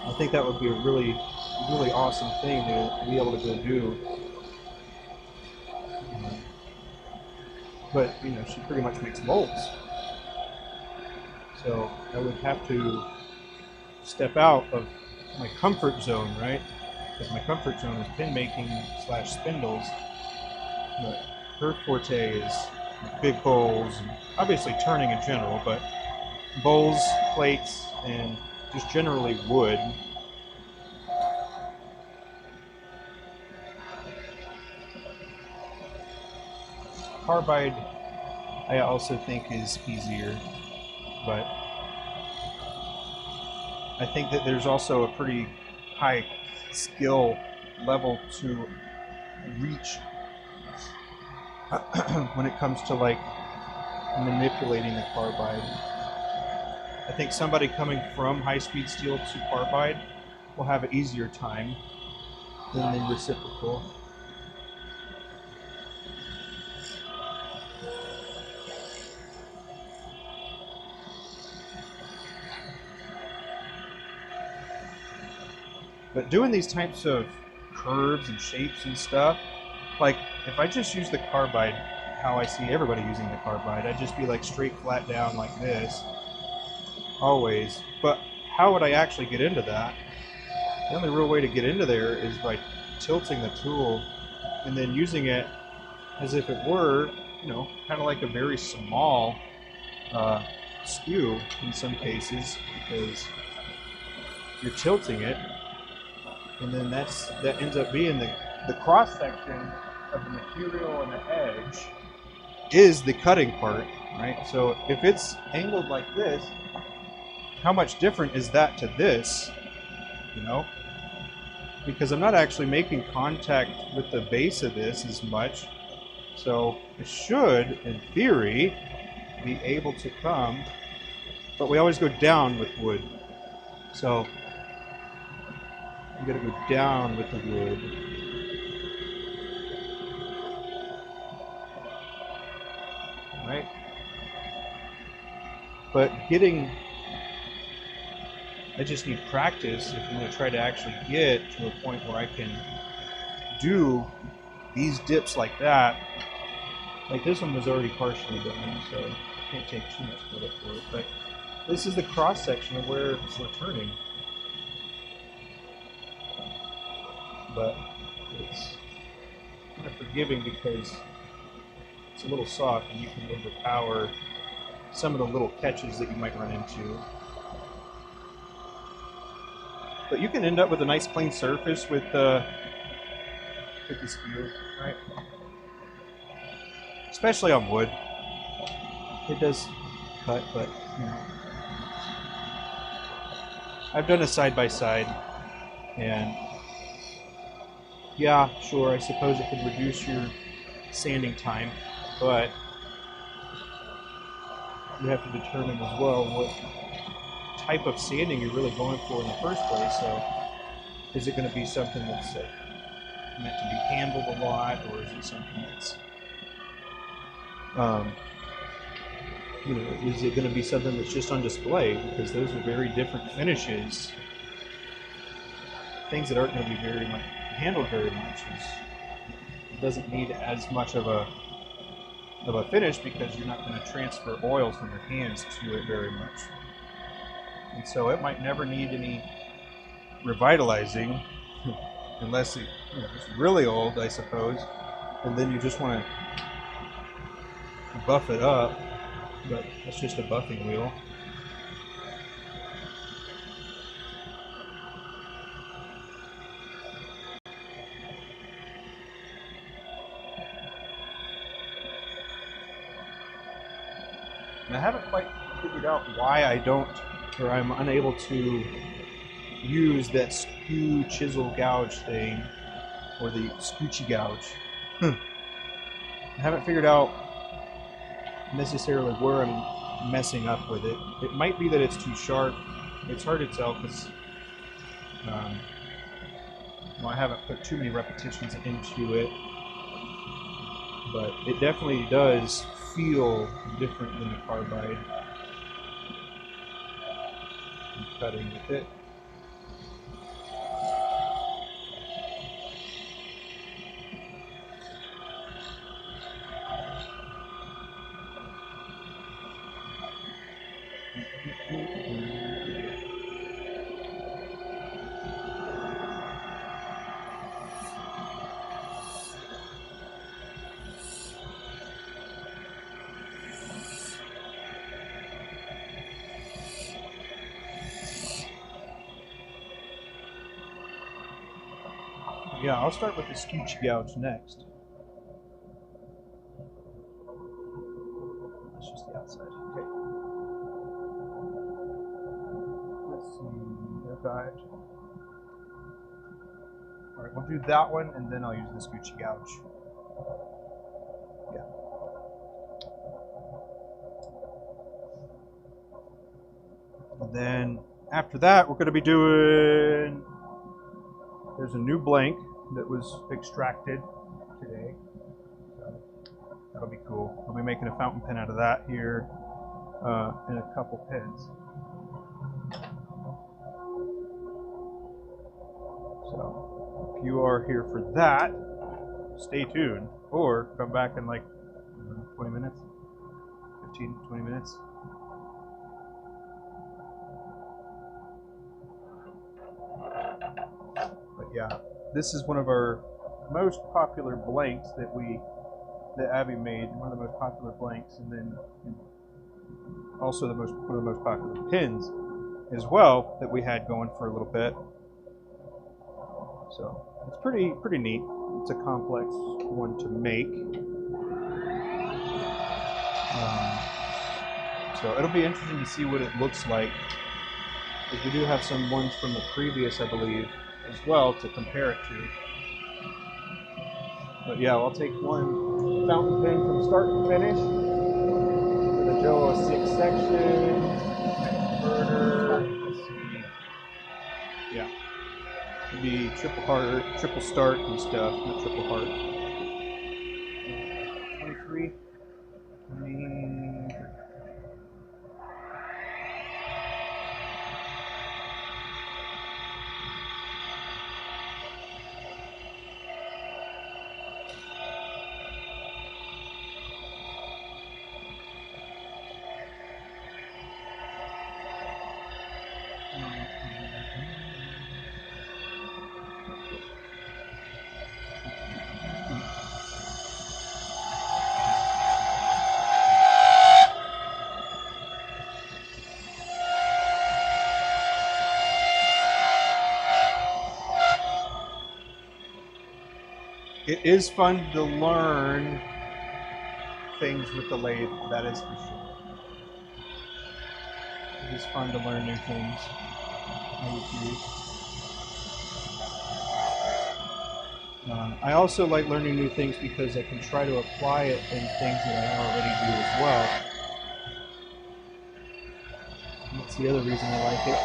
I think that would be a really, really awesome thing to be able to go do. But, you know, she pretty much makes molds. So I would have to step out of my comfort zone, right? Because my comfort zone is pin making / spindles. But her forte is big bowls, and obviously turning in general, but bowls, plates, and just generally wood. Carbide, I also think is easier, but I think that there's also a pretty high skill level to reach when it comes to like manipulating a carbide. I think somebody coming from high-speed steel to carbide will have an easier time than the reciprocal. But doing these types of curves and shapes and stuff, like if I just use the carbide how I see everybody using the carbide, I'd just be like straight flat down like this, always. But how would I actually get into that? The only real way to get into there is by tilting the tool and then using it as if it were, you know, kind of like a very small skew in some cases, because you're tilting it. And then that ends up being the cross section of the material and the edge is the cutting part, right? So if it's angled like this, how much different is that to this, you know? Because I'm not actually making contact with the base of this as much. So it should, in theory, be able to come, but we always go down with wood. So you gotta go down with the wood. Right? But I just need practice if I'm gonna try to actually get to a point where I can do these dips like that. Like this one was already partially done, so I can't take too much credit for it, but this is the cross section of where we're turning. But it's kind of forgiving because it's a little soft and you can overpower some of the little catches that you might run into. But you can end up with a nice clean surface with this gear, right? Especially on wood. It does cut, but you know. I've done a side-by-side, and yeah, sure, I suppose it could reduce your sanding time, but you have to determine as well what type of sanding you're really going for in the first place. So is it going to be something that's meant to be handled a lot, or is it something that's you know, is it going to be something that's just on display? Because those are very different finishes. Things that aren't going to be very much handled very much. It doesn't need as much of a finish because you're not going to transfer oils from your hands to it very much. And so it might never need any revitalizing unless it's really old, I suppose. And then you just want to buff it up, but it's just a buffing wheel. And I haven't quite figured out why I'm unable to use that skew chisel gouge thing, or the scoochy gouge. I haven't figured out necessarily where I'm messing up with it. It might be that it's too sharp. It's hard to tell because well, I haven't put too many repetitions into it, but it definitely does feel different than the carbide. I'm cutting with it. Yeah, I'll start with the scooch gouge next. That's just the outside. Okay. Let's see. No guide. Alright, we'll do that one and then I'll use the scooch gouge. Yeah. And then after that, we're going to be doing. There's a new blank that was extracted today, so that'll be cool. I'll be making a fountain pen out of that here in a couple pens. So if you are here for that, stay tuned, or come back in like 20 minutes, 15, 20 minutes. But yeah, this is one of our most popular blanks that Abby made, one of the most popular blanks, and then also one of the most popular pins as well that we had going for a little bit. So it's pretty neat. it's a complex one to make. So it'll be interesting to see what it looks like, because we do have some ones from the previous, I believe, as well to compare it to. But yeah, I'll take one fountain pen from start to finish with a Jello 6 section, converter. Let's see. Yeah, it'd be triple heart, triple start and stuff, not triple heart. 23, 20. It is fun to learn things with the lathe, that is for sure. It is fun to learn new things. I also like learning new things because I can try to apply it in things that I already do as well. And that's the other reason I like it.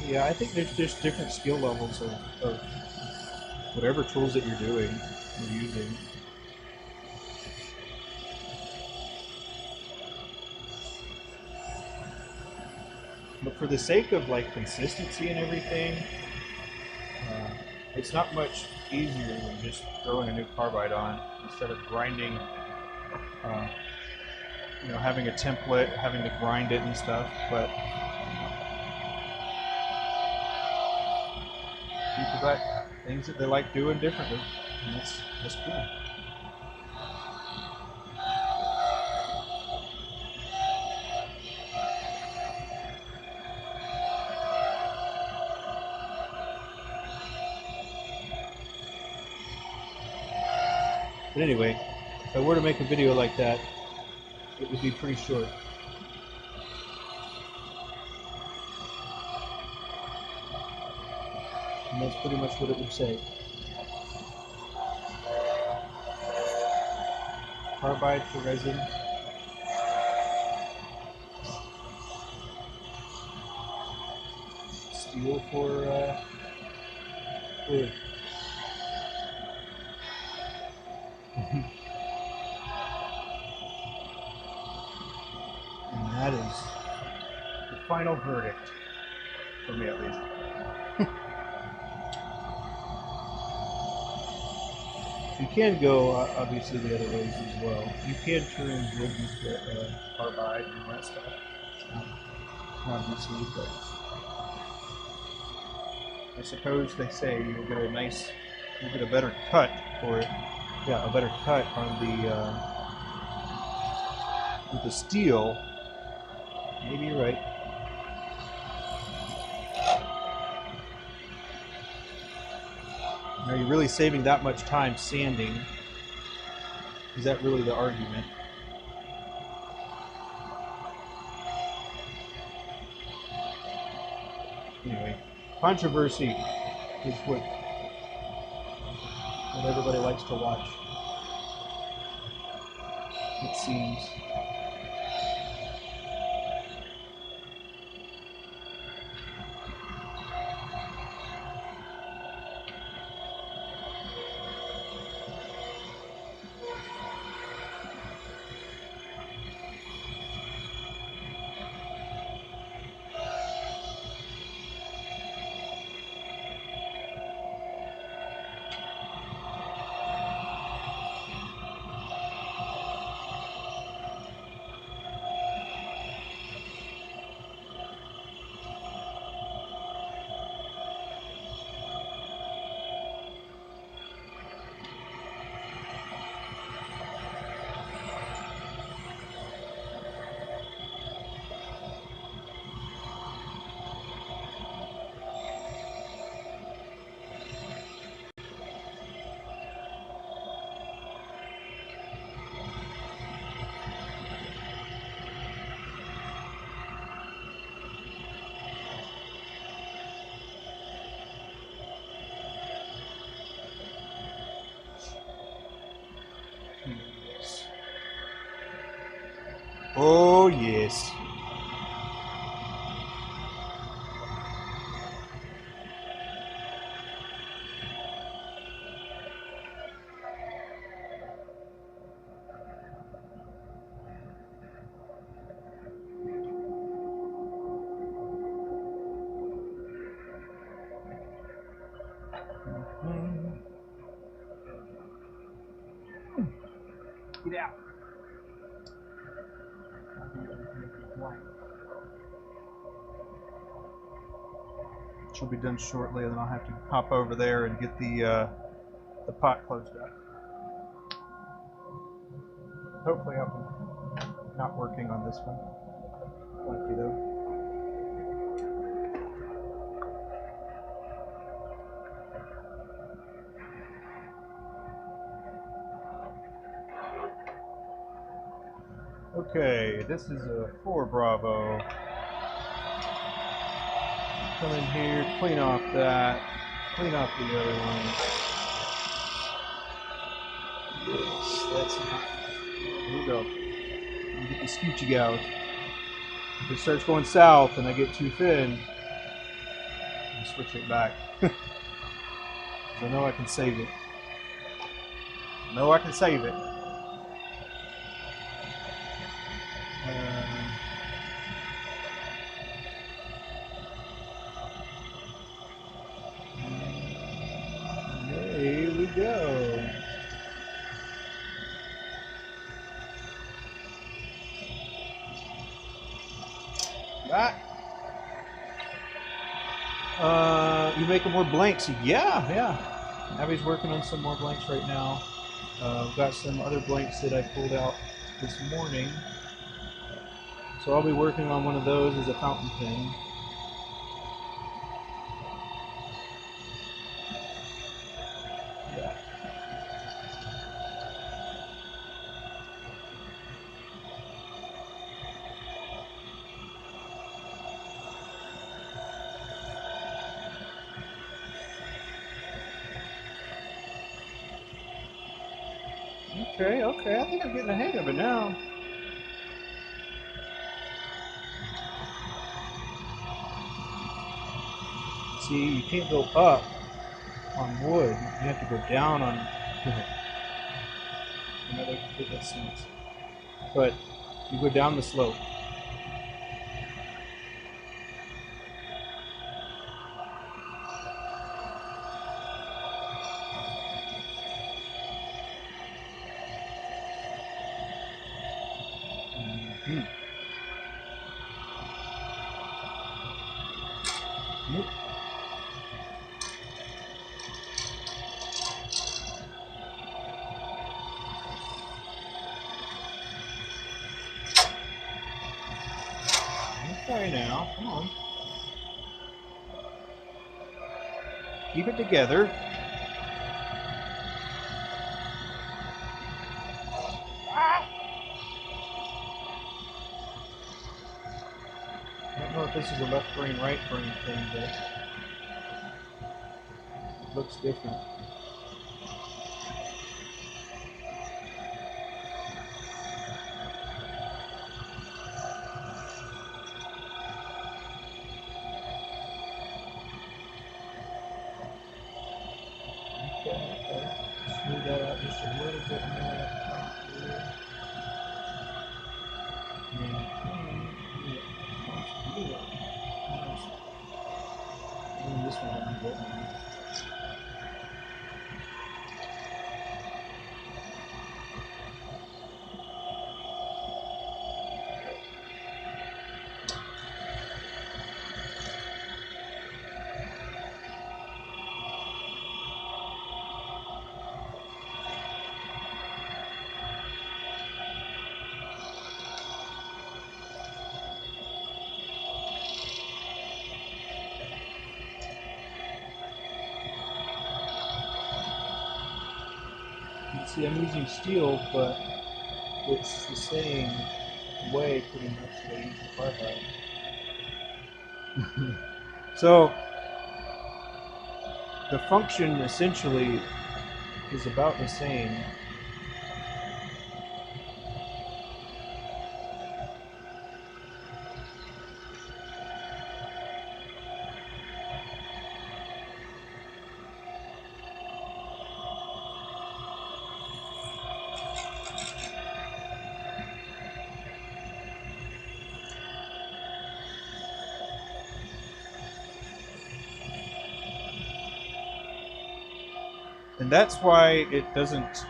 Yeah, I think there's just different skill levels of whatever tools that you're doing or using. But for the sake of like consistency and everything, it's not much easier than just throwing a new carbide on instead of grinding, you know, having a template, having to grind it and stuff. But people got things that they like doing differently, and that's cool. But anyway, if I were to make a video like that, it would be pretty short. And that's pretty much what it would say. Carbide for resin. Steel for wood. And that is the final verdict, for me at least. You can go, obviously, the other ways as well. You can turn wood into carbide and all that stuff, obviously, but I suppose they say you'll get you'll get a better cut for it. Yeah, a better cut on the with the steel. Maybe you're right. Are you really saving that much time sanding? Is that really the argument? Anyway, controversy is what everybody likes to watch, it seems. Oh, yes. Get out. She'll be done shortly, and then I'll have to hop over there and get the pot closed up. Hopefully I'll be not working on this one. Might be though. Okay, this is a 4 Bravo. Come in here, clean off that, clean off the other one. Yes, that's not. Here we go. You get the scoochie gouge. If it starts going south and I get too thin, I'm switching it back. I know I can save it. I know I can save it. Here we go. That. You making more blanks? Yeah. Abby's working on some more blanks right now. We've got some other blanks that I pulled out this morning. So I'll be working on one of those as a fountain pen. Yeah. Okay, I think I'm getting the hang of it now. See, you can't go up on wood, you have to go down on another that sense. But you go down the slope. Nope. Okay, now, come on. Keep it together. Ah! I don't know if this is a left brain, right brain thing, but it looks different. Okay. Smooth that out just a little bit more. This one doesn't get me. See, I'm using steel, but it's the same way pretty much that I use the carbide. So the function essentially is about the same. that's why it doesn't.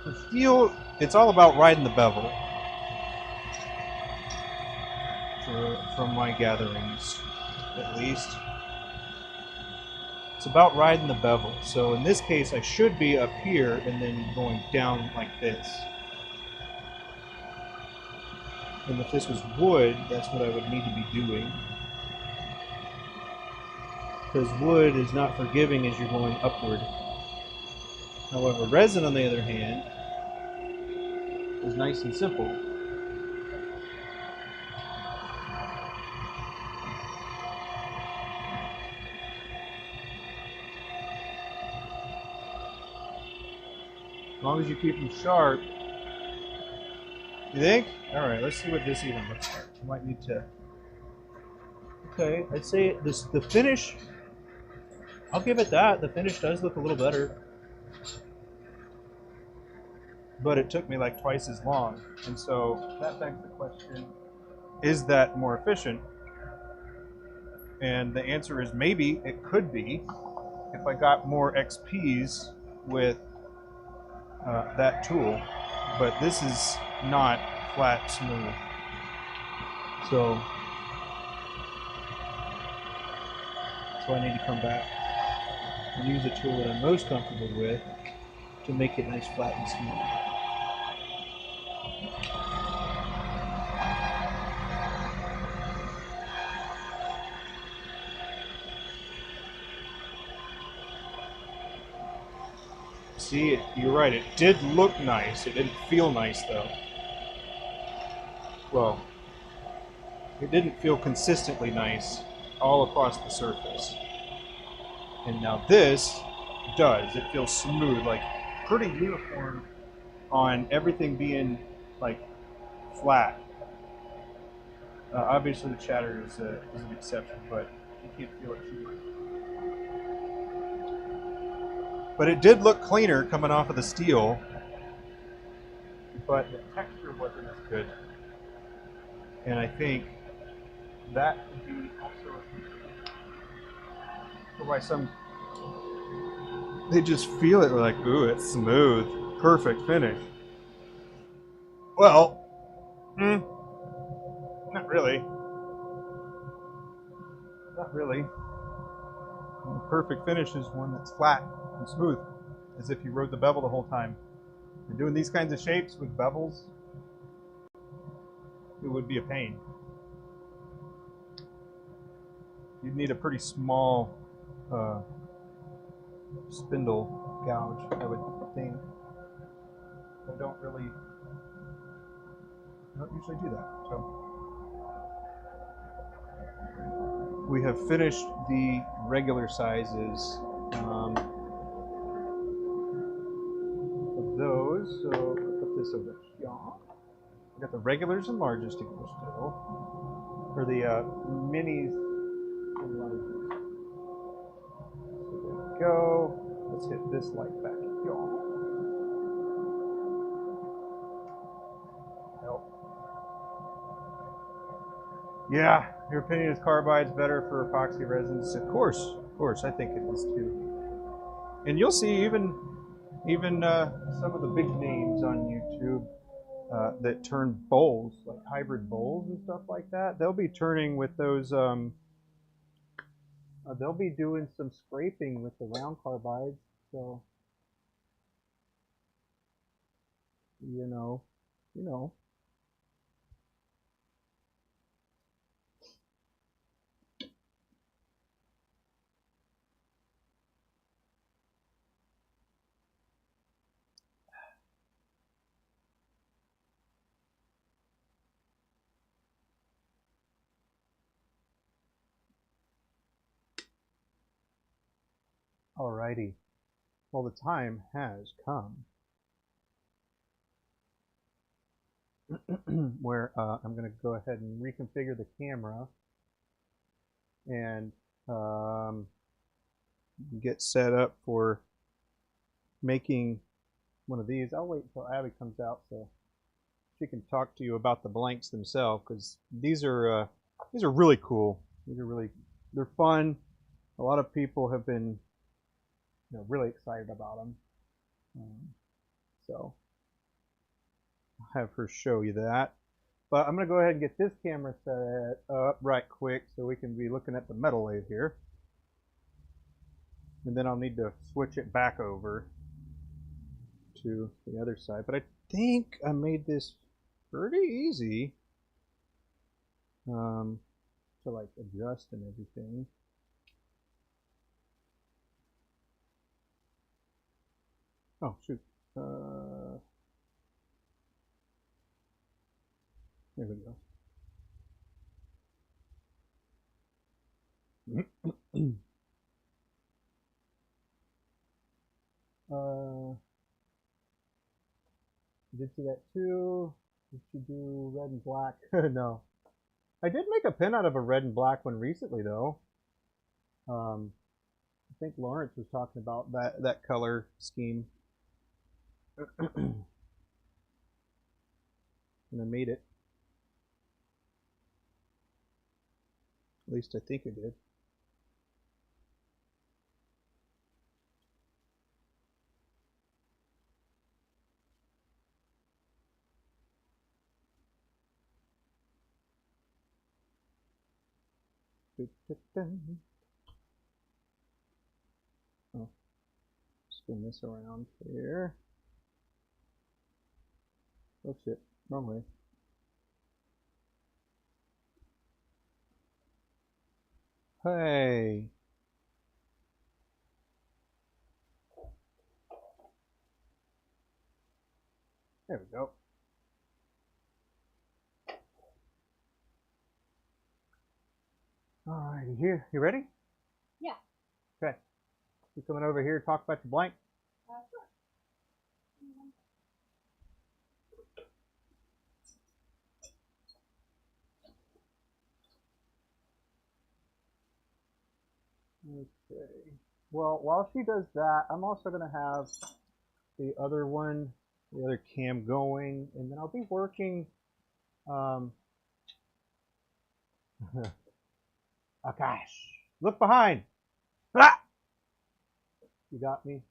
The feel, it's all about riding the bevel. From my gatherings, at least. It's about riding the bevel. So in this case, I should be up here and then going down like this. And if this was wood, that's what I would need to be doing. Because wood is not forgiving as you're going upward. However, resin, on the other hand, is nice and simple. As long as you keep them sharp. You think? Alright, let's see what this even looks like. I might need to... Okay, I'd say this, the finish... I'll give it that. The finish does look a little better. But it took me like twice as long. And so that begs the question, is that more efficient? And the answer is maybe it could be if I got more XPs with that tool. But this is not flat smooth. So I need to come back and use a tool that I'm most comfortable with to make it nice, flat, and smooth. See, you're right, it did look nice. It didn't feel nice, though. Well, it didn't feel consistently nice all across the surface. And now this does. It feels smooth, like pretty uniform on everything being like flat. Obviously the chatter is an exception, but you can't feel it too much. But it did look cleaner coming off of the steel, but the texture wasn't as good. And I think that could be also why some, they just feel it like, ooh, it's smooth, perfect finish. Well, not really. Not really. The perfect finish is one that's flat and smooth, as if you rode the bevel the whole time. And doing these kinds of shapes with bevels, it would be a pain. You'd need a pretty small spindle gouge, I would think. I don't usually do that. So we have finished the regular sizes of those. So I'll put this over here. I got the regulars and larges to go still, or the minis and larges. So there we go. Let's hit this light back at y'all. Help. Yeah, your opinion is carbide's better for epoxy resins. Of course, I think it is too. And you'll see even some of the big names on YouTube that turn bowls, like hybrid bowls and stuff like that. They'll be turning with those. They'll be doing some scraping with the round carbides. So you know. Alrighty. Well, the time has come where I'm going to go ahead and reconfigure the camera and get set up for making one of these. I'll wait until Abby comes out so she can talk to you about the blanks themselves, because these are really cool. These are really they're fun. A lot of people have been, really excited about them. So I'll have her show you that. But I'm going to go ahead and get this camera set up right quick so we can be looking at the metal lathe here. And then I'll need to switch it back over to the other side. But I think I made this pretty easy to like adjust and everything. Oh shoot. There we go. Did you do that too? Did you do red and black? No. I did make a pen out of a red and black one recently though. I think Lawrence was talking about that color scheme. And I made it. At least I think I did. Oh, spin this around here. Oh shit, wrong way. Hey. There we go. Alrighty, here. You ready? Yeah. Okay. You coming over here to talk about your blank? Sure. Okay. Well, while she does that, I'm also going to have the other one, the other cam going, and then I'll be working. Oh gosh! Look behind. Ah! You got me.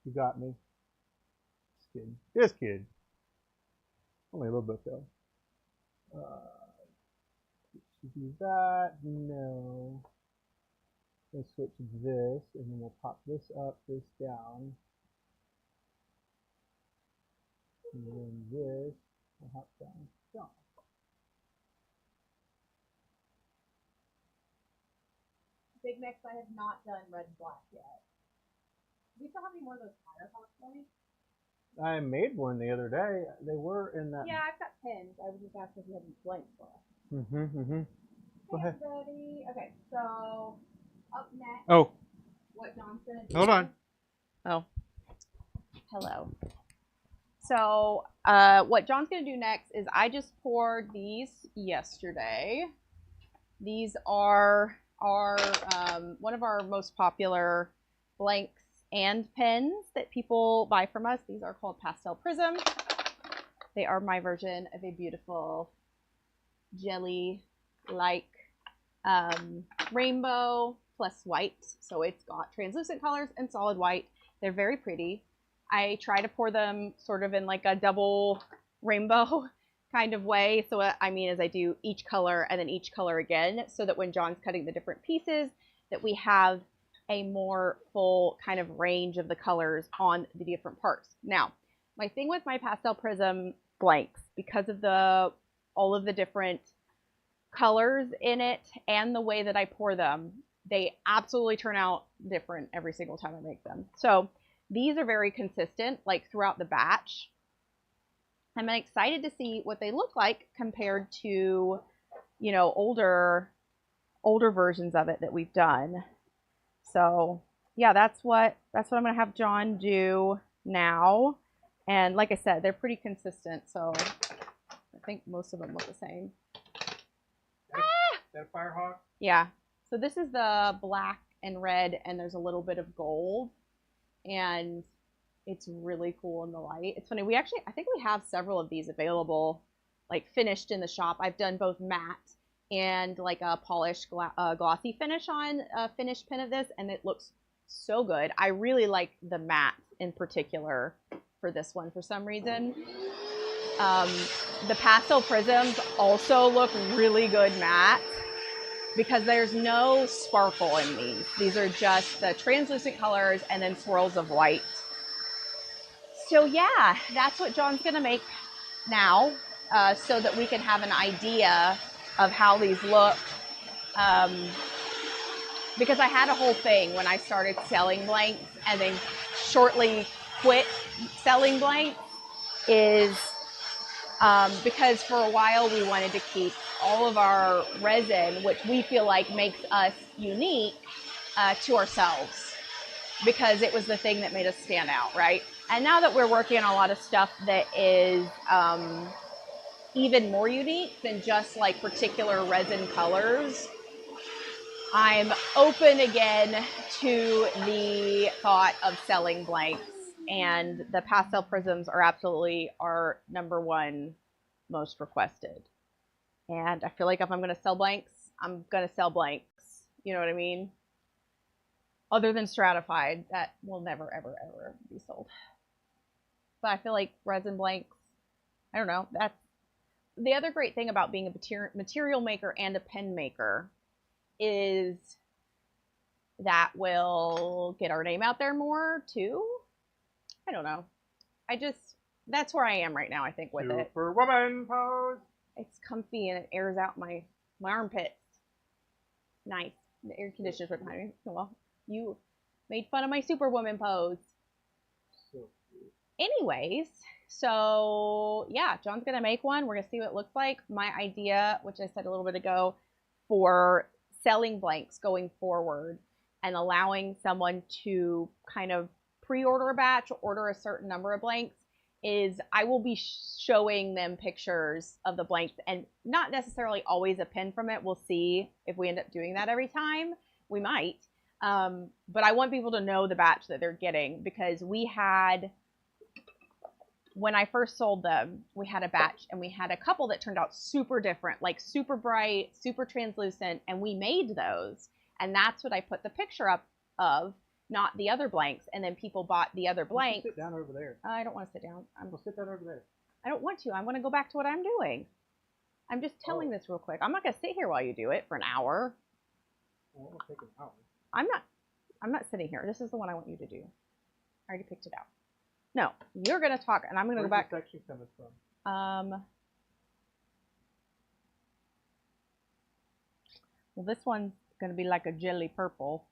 You got me. Just kidding. Just kidding. Only a little bit though. Do that. No. Let's switch to this, and then we'll pop this up, this down. And then this will hop down, down. Big Mix, I have not done red and black yet. Do we still have any more of those tire pots for me? I made one the other day. They were in that. Yeah, I've got pins. I was just asking if you had any blanks for us. Go ahead. Everybody. Okay, so up next. Oh. What John's gonna do. Hold on. Oh. Hello. So, what John's gonna do next is I just poured these yesterday. These are one of our most popular blanks and pens that people buy from us. These are called Pastel Prism. They are my version of a beautiful jelly-like rainbow plus white. So it's got translucent colors and solid white. They're very pretty. I try to pour them sort of in like a double rainbow kind of way. So what I mean is I do each color and then each color again, so that when John's cutting the different pieces, that we have a more full kind of range of the colors on the different parts. Now, my thing with my Pastel Prism blanks, because of all of the different colors in it and the way that I pour them, they absolutely turn out different every single time I make them. So these are very consistent, like throughout the batch. I'm excited to see what they look like compared to, you know, older versions of it that we've done. So yeah, that's what I'm gonna have John do now. And like I said, they're pretty consistent, so I think most of them look the same. That a Firehawk? Yeah. So this is the black and red, and there's a little bit of gold, and it's really cool in the light. It's funny, I think we have several of these available, like finished in the shop. I've done both matte and like a polished glossy finish on a finished pin of this, and it looks so good. I really like the matte in particular for this one for some reason. The pastel prisms also look really good matte because there's no sparkle in these. These are just the translucent colors and then swirls of white. So yeah, that's what John's gonna make now, so that we can have an idea of how these look. Because I had a whole thing when I started selling blanks and then shortly quit selling blanks is because for a while we wanted to keep all of our resin, which we feel like makes us unique, to ourselves, because it was the thing that made us stand out, right? And now that we're working on a lot of stuff that is even more unique than just like particular resin colors, I'm open again to the thought of selling blanks, and the pastel prisms are absolutely our #1 most requested. And I feel like if I'm going to sell blanks, I'm going to sell blanks. You know what I mean? Other than stratified, that will never, ever, ever be sold. But I feel like resin blanks, I don't know. That's the other great thing about being a material maker and a pen maker is that will get our name out there more too. I don't know. That's where I am right now, I think, with it. Superwoman pose. It's comfy and it airs out my armpits. Nice. The air conditioner's right behind me. Well, you made fun of my Superwoman pose. So cute. Anyways, so yeah, John's gonna make one. We're gonna see what it looks like. My idea, which I said a little bit ago, for selling blanks going forward and allowing someone to kind of pre-order a batch or order a certain number of blanks, is I will be showing them pictures of the blanks and not necessarily always a pin from it. We'll see if we end up doing that every time. We might. But I want people to know the batch that they're getting, because we had, when I first sold them, we had a batch and we had a couple that turned out super different, like super bright, super translucent, and we made those. And that's what I put the picture up of, not the other blanks. And then people bought the other blanks. Sit down over there. I don't want to sit down. We'll sit down over there. I don't want to. I want to go back to what I'm doing. I'm just telling this real quick. I'm not going to sit here while you do it for an hour. Well, it'll take an hour. I'm not sitting here. This is the one I want you to do. I already picked it out. No, you're going to talk, and I'm going to go back. Where's the section coming from? Well, this one's going to be like a jelly purple.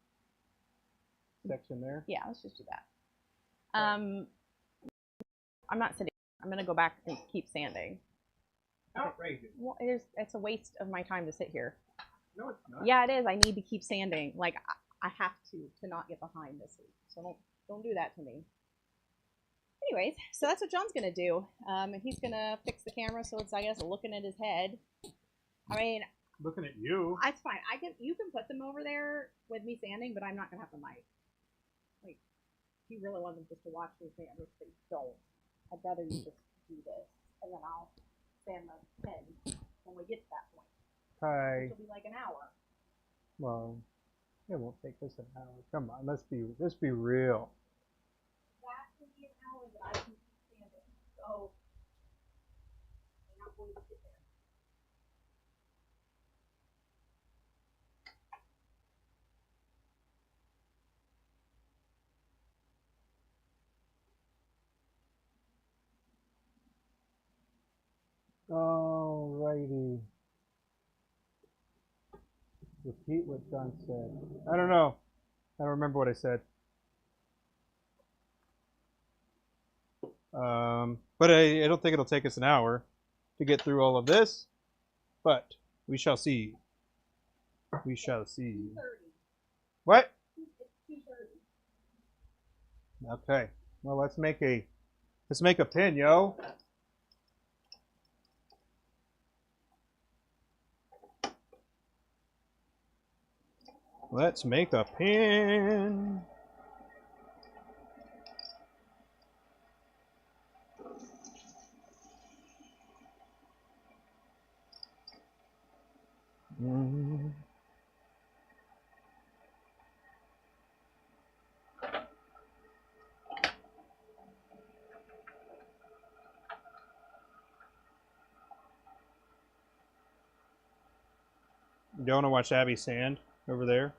Section there? Yeah, let's just do that. I'm not sitting. I'm going to go back and keep sanding. Outrageous. Well, it's a waste of my time to sit here. No, it's not. Yeah, it is. I need to keep sanding. Like, I have to not get behind this week. So don't do that to me. Anyways, so that's what John's gonna do. And he's gonna fix the camera so it's, I guess, looking at his head. I mean, looking at you. That's fine. You can put them over there with me sanding, but I'm not gonna have the mic. Like, if you really want them just to watch me sand, just please don't. I'd rather you just do this, and then I'll sand the pen when we get to that point. Okay. Which will be like an hour. Well, it won't take us an hour. Come on, let's be real. That will be an hour that I can keep sanding. So I'm not going to sit there. Alrighty. Repeat what John said. I don't know. I don't remember what I said. But I don't think it'll take us an hour to get through all of this. But we shall see. We shall see. 2:30. What? It's 2:30. Okay. Well, let's make a pin, yo. Let's make a pin. You don't want to watch Abby sand over there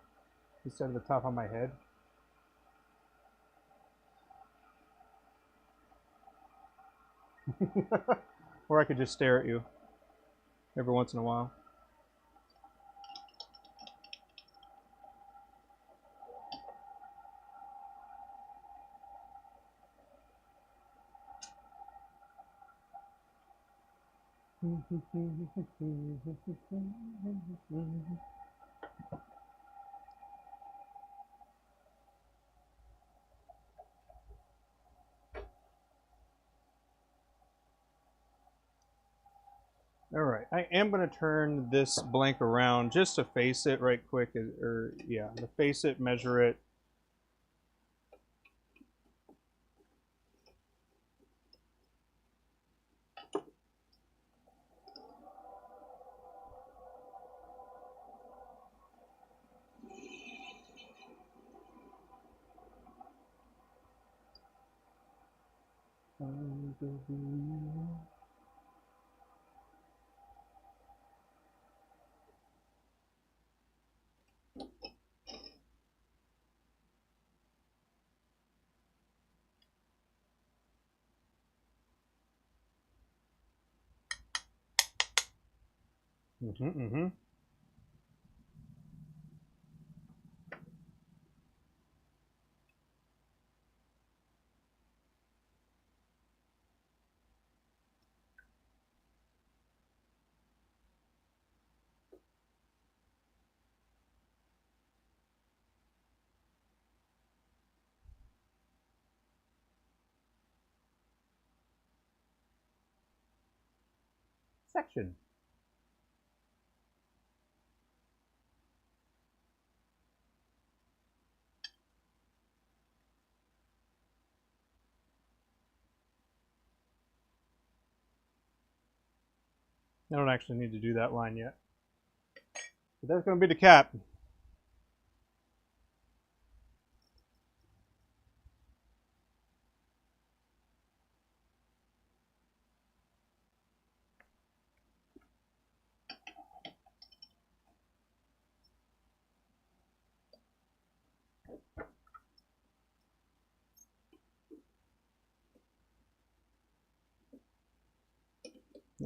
instead of the top of my head. Or I could just stare at you every once in a while. All right, I am going to turn this blank around just to face it right quick, or yeah, to face it, measure it. Section. I don't actually need to do that line yet. But that's going to be the cap.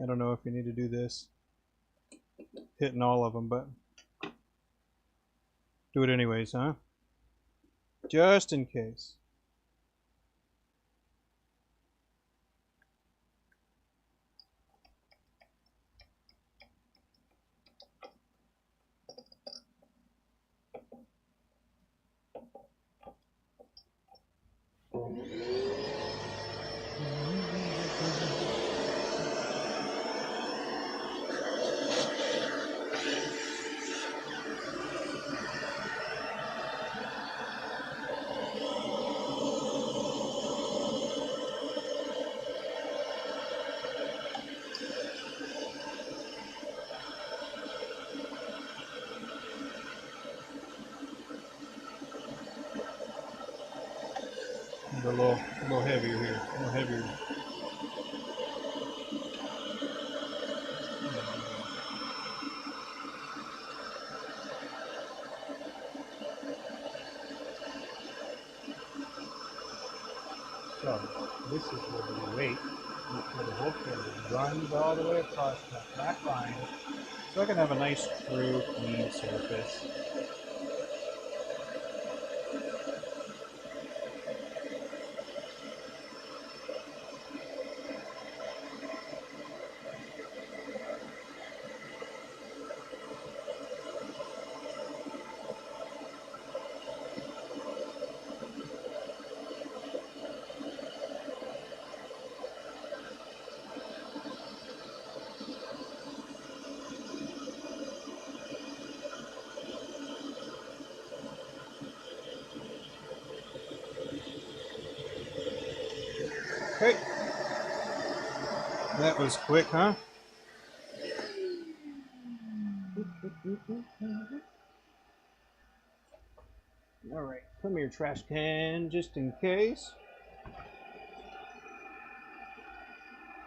I don't know if you need to do this, hitting all of them, but do it anyways, huh? Just in case. A little heavier here, a little heavier. So this is where we wait until the whole thing runs all the way across that black line, so I can have a nice, true, clean surface. Okay. That was quick, huh? All right, come here, trash can, just in case.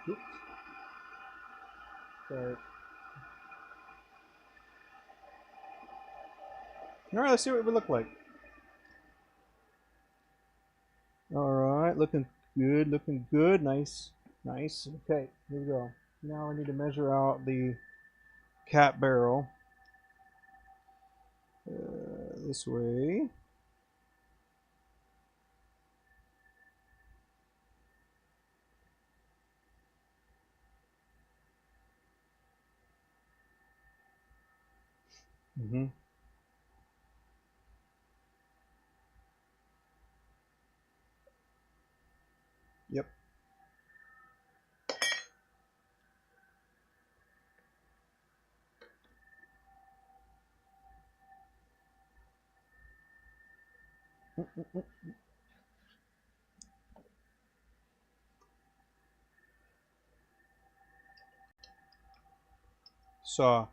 Oops. Sorry. All right, let's see what it would look like. All right, looking good, looking good. Nice, nice. Okay, here we go. Now I need to measure out the cap barrel this way. Mm-hmm. Yep. Saw.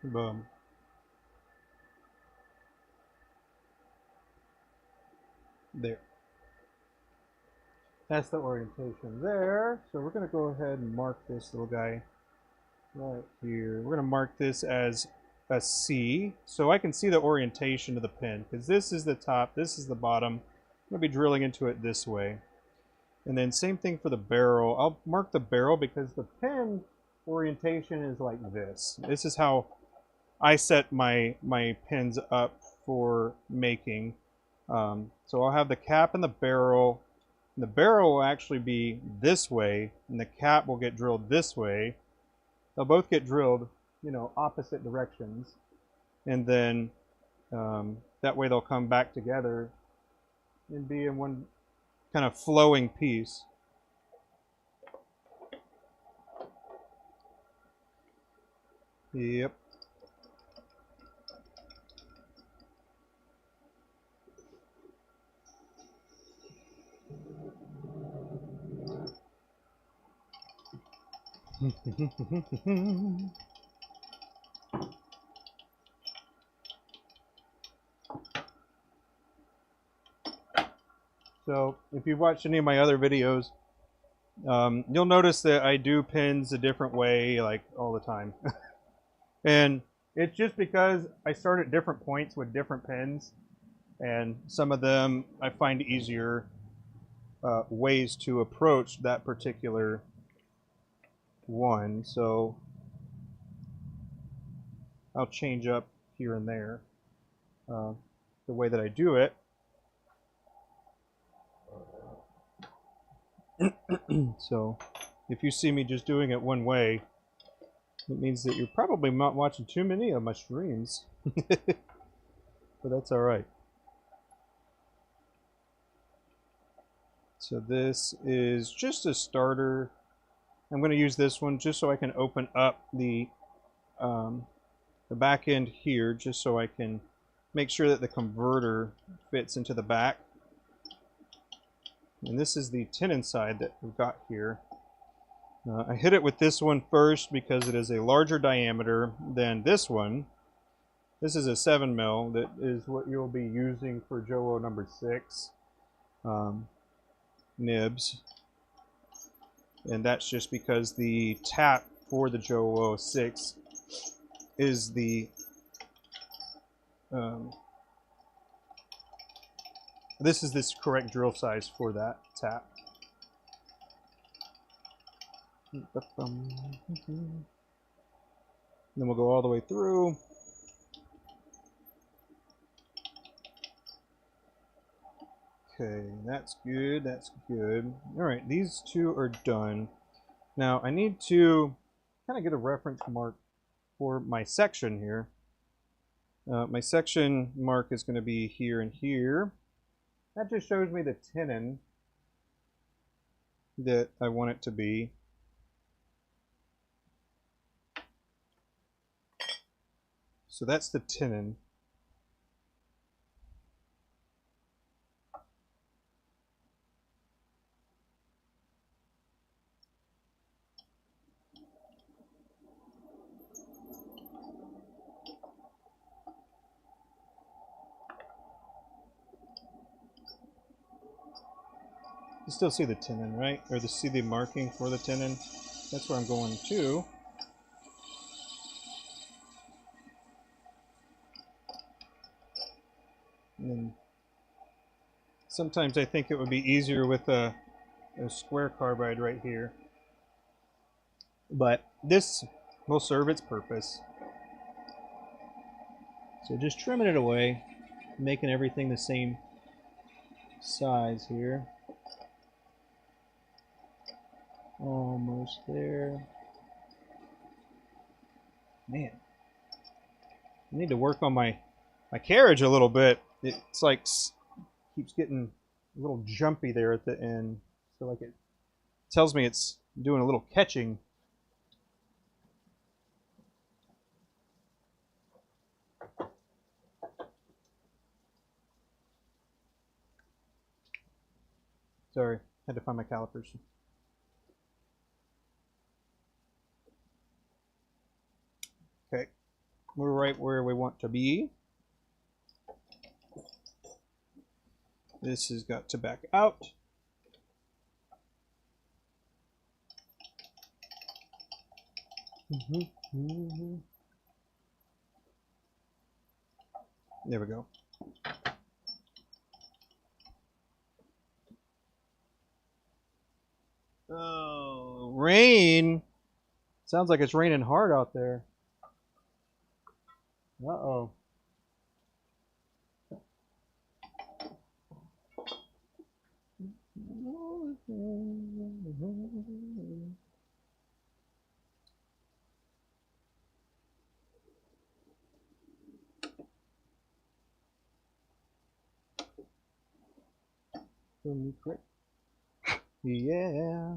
Boom. There. That's the orientation there. So we're going to go ahead and mark this little guy right here. We're going to mark this as a C, so I can see the orientation of the pin, because this is the top, this is the bottom. I'm going to be drilling into it this way. And then same thing for the barrel. I'll mark the barrel because the pin orientation is like this. This is how I set my pins up for making. So I'll have the cap and the barrel. And the barrel will actually be this way, and the cap will get drilled this way. They'll both get drilled, you know, opposite directions. And then that way they'll come back together and be in one kind of flowing piece. Yep. So if you've watched any of my other videos, you'll notice that I do pins a different way, like all the time. And it's just because I start at different points with different pins, and some of them I find easier ways to approach that particular one. So I'll change up here and there the way that I do it. So if you see me just doing it one way, it means that you're probably not watching too many of my streams. But that's all right. So this is just a starter. I'm going to use this one just so I can open up the back end here, just so I can make sure that the converter fits into the back. And this is the tenon side that we've got here. I hit it with this one first because it is a larger diameter than this one. This is a 7 mil. That is what you'll be using for JOWO number 6 nibs. And that's just because the tap for the JOWO 6 is the this is this correct drill size for that tap. Then we'll go all the way through. Okay, that's good, that's good. All right, these two are done. Now I need to kind of get a reference mark for my section here. My section mark is going to be here and here. That just shows me the tenon that I want it to be. So that's the tenon. You still see the tenon, right? Or see the marking for the tenon? That's where I'm going to. And then sometimes I think it would be easier with a square carbide right here. But this will serve its purpose. So just trimming it away, making everything the same size here. Almost there. Man, I need to work on my carriage a little bit. It's like keeps getting a little jumpy there at the end. So like it tells me it's doing a little catching. Sorry, had to find my calipers. Okay, we're right where we want to be. This has got to back out. There we go. Oh, rain. Sounds like it's raining hard out there. Uh-oh. Yeah.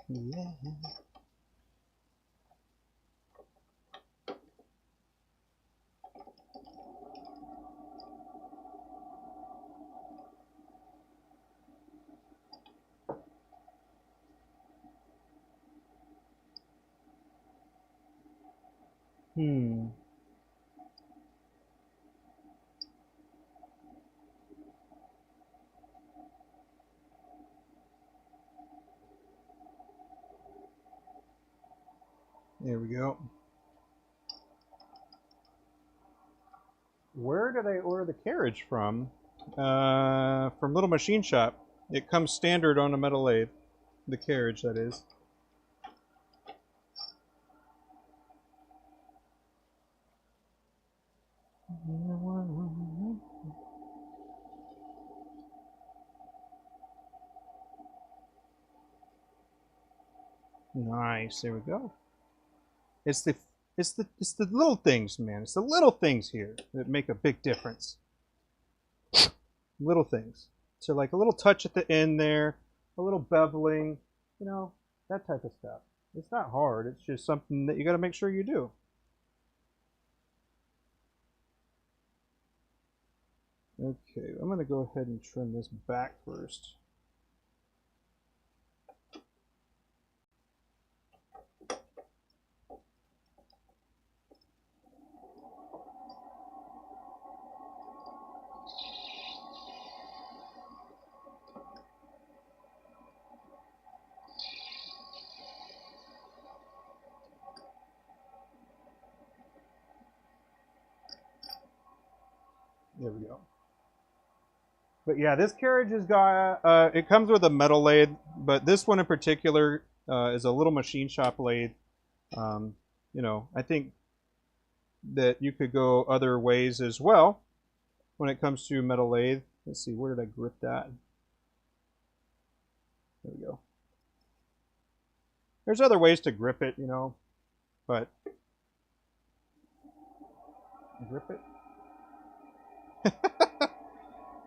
Yeah. There we go. Where did I order the carriage from? From Little Machine Shop. It comes standard on a metal lathe. The carriage, that is. Nice. There we go. It's the little things, man. It's the little things here that make a big difference. Little things. So like a little touch at the end there, a little beveling, you know, that type of stuff. It's not hard. It's just something that you got to make sure you do. Okay, I'm going to go ahead and trim this back first. There we go. But yeah, this carriage has got, it comes with a metal lathe, but this one in particular is a Little Machine Shop lathe. You know, I think that you could go other ways as well when it comes to metal lathe. Let's see, where did I grip that? There we go. There's other ways to grip it, you know, but grip it.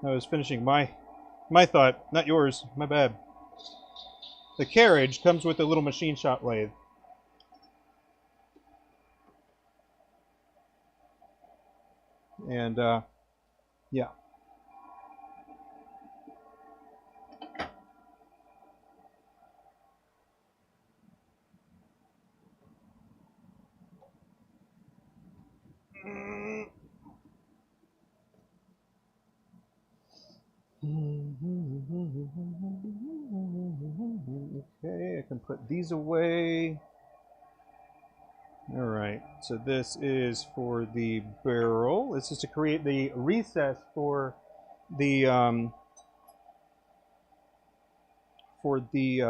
I was finishing my My thought, not yours. My bad. The carriage comes with a little machine shop lathe. And, yeah. Okay, I can put these away. All right, so this is for the barrel. This is to create the recess for the what's the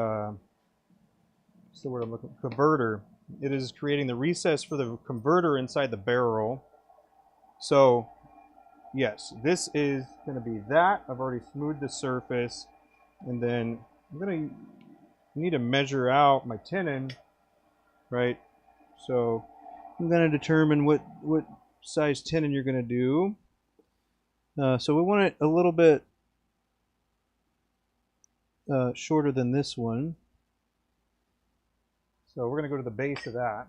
word I'm looking for? Converter. It is creating the recess for the converter inside the barrel. So yes, this is going to be that. I've already smoothed the surface, and then I'm going to need to measure out my tenon, right? So I'm going to determine what size tenon you're going to do. So we want it a little bit shorter than this one. So we're going to go to the base of that.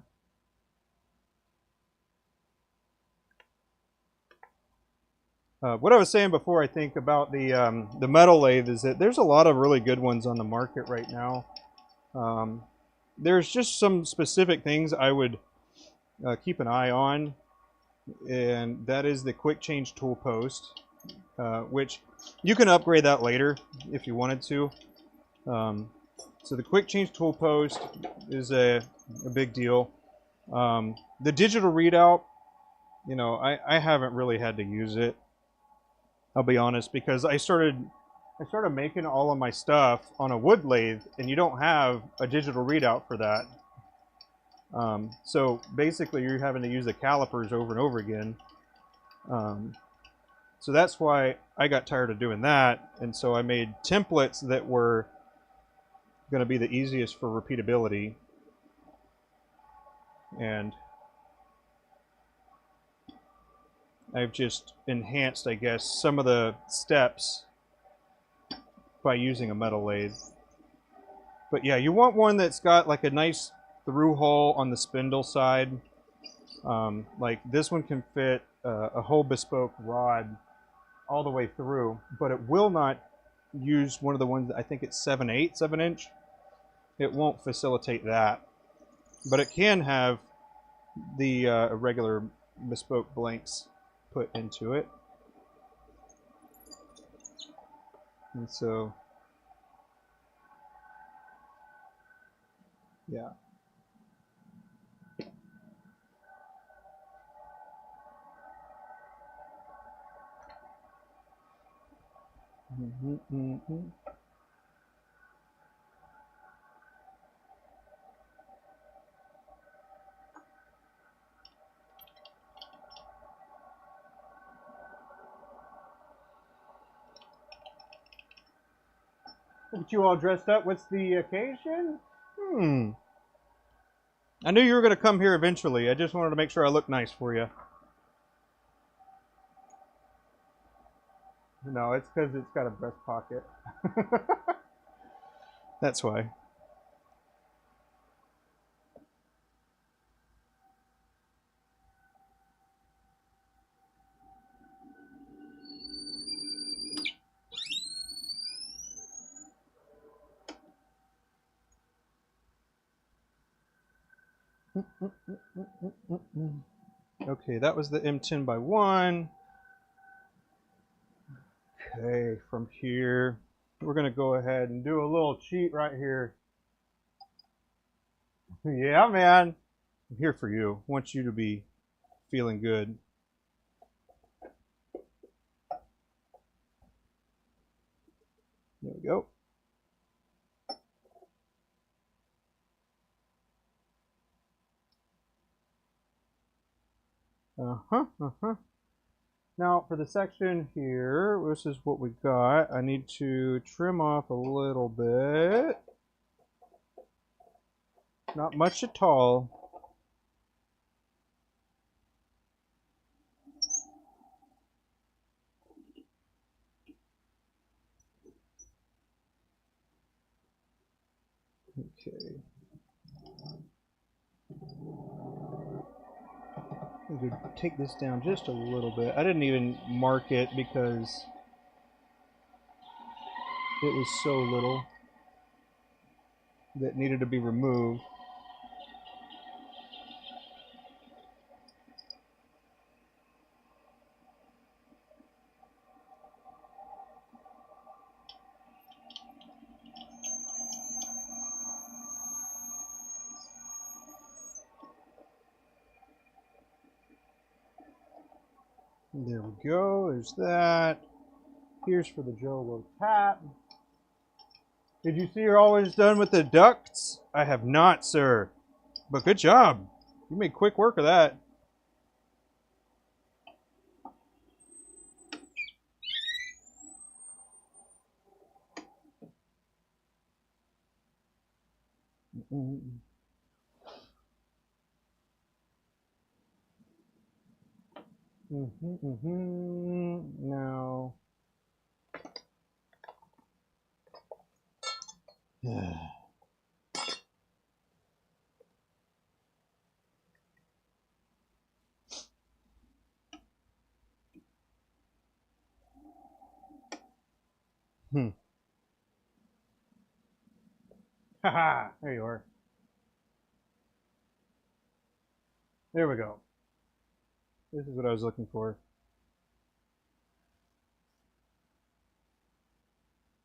What I was saying before, I think, about the metal lathe is that there's a lot of really good ones on the market right now. There's just some specific things I would keep an eye on, and that is the quick change tool post, which you can upgrade that later if you wanted to. So the quick change tool post is a big deal. The digital readout, you know, I haven't really had to use it. I'll be honest, because I started making all of my stuff on a wood lathe, and you don't have a digital readout for that. So basically, you're having to use the calipers over and over again. So that's why I got tired of doing that, and so I made templates that were going to be the easiest for repeatability. And I've just enhanced, I guess, some of the steps by using a metal lathe. But yeah, you want one that's got like a nice through hole on the spindle side. Like this one can fit a whole bespoke rod all the way through, but it will not use one of the ones that I think it's 7/8, 7-inch. It won't facilitate that, but it can have the regular bespoke blanks put into it. And so, yeah. Look at you all dressed up. What's the occasion? I knew you were going to come here eventually. I just wanted to make sure I looked nice for you. No, it's because it's got a breast pocket. That's why. Okay, that was the M10 by 1. Okay, from here, we're going to go ahead and do a little cheat right here. Yeah, man. I'm here for you. I want you to be feeling good. There we go. Now, for the section here, this is what we got. I need to trim off a little bit. Not much at all. We could take this down just a little bit. I didn't even mark it because it was so little that needed to be removed. There we go. There's that. Here's for the Jolo tap. Did you see you're always done with the ducts? I have not, sir. But good job. You made quick work of that. Now. Haha, there you are. There we go. This is what I was looking for.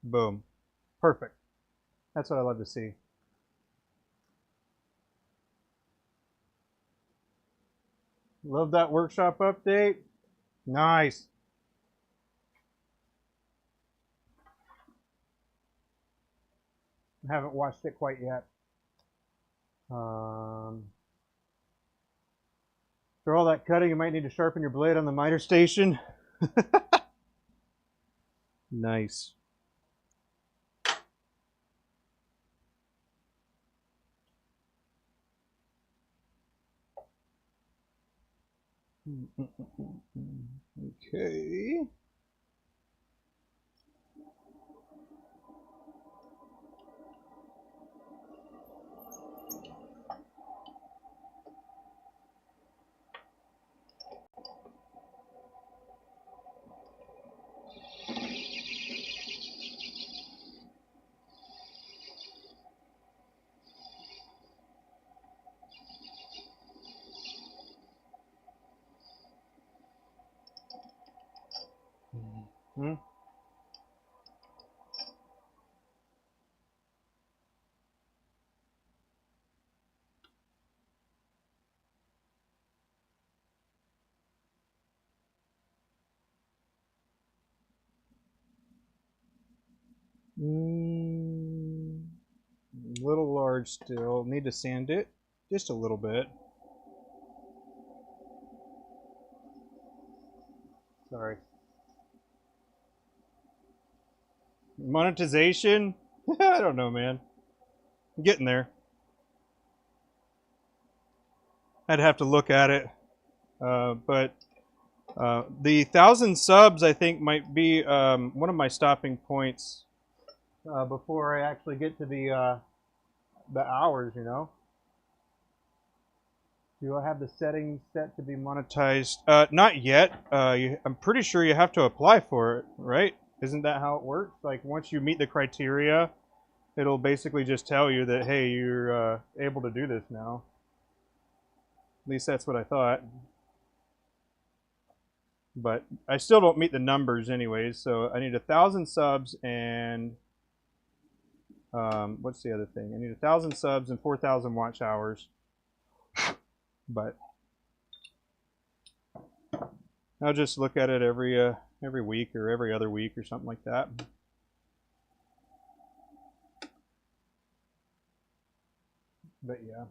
Boom. Perfect. That's what I love to see. Love that workshop update. Nice. I haven't watched it quite yet. For all that cutting, you might need to sharpen your blade on the miter station. Nice. Okay. Hmm? A little large still. Need to sand it just a little bit. Sorry. Monetization? I don't know, man. I'm getting there. I'd have to look at it. But the 1,000 subs, I think, might be one of my stopping points before I actually get to the hours, you know? Do I have the settings set to be monetized? Not yet. I'm pretty sure you have to apply for it, right? Isn't that how it works? Like, once you meet the criteria, it'll basically just tell you that, hey, you're able to do this now. At least that's what I thought. But I still don't meet the numbers anyways, so I need 1,000 subs and... what's the other thing? I need 1,000 subs and 4,000 watch hours. But I'll just look at it every week or every other week or something like that. But yeah.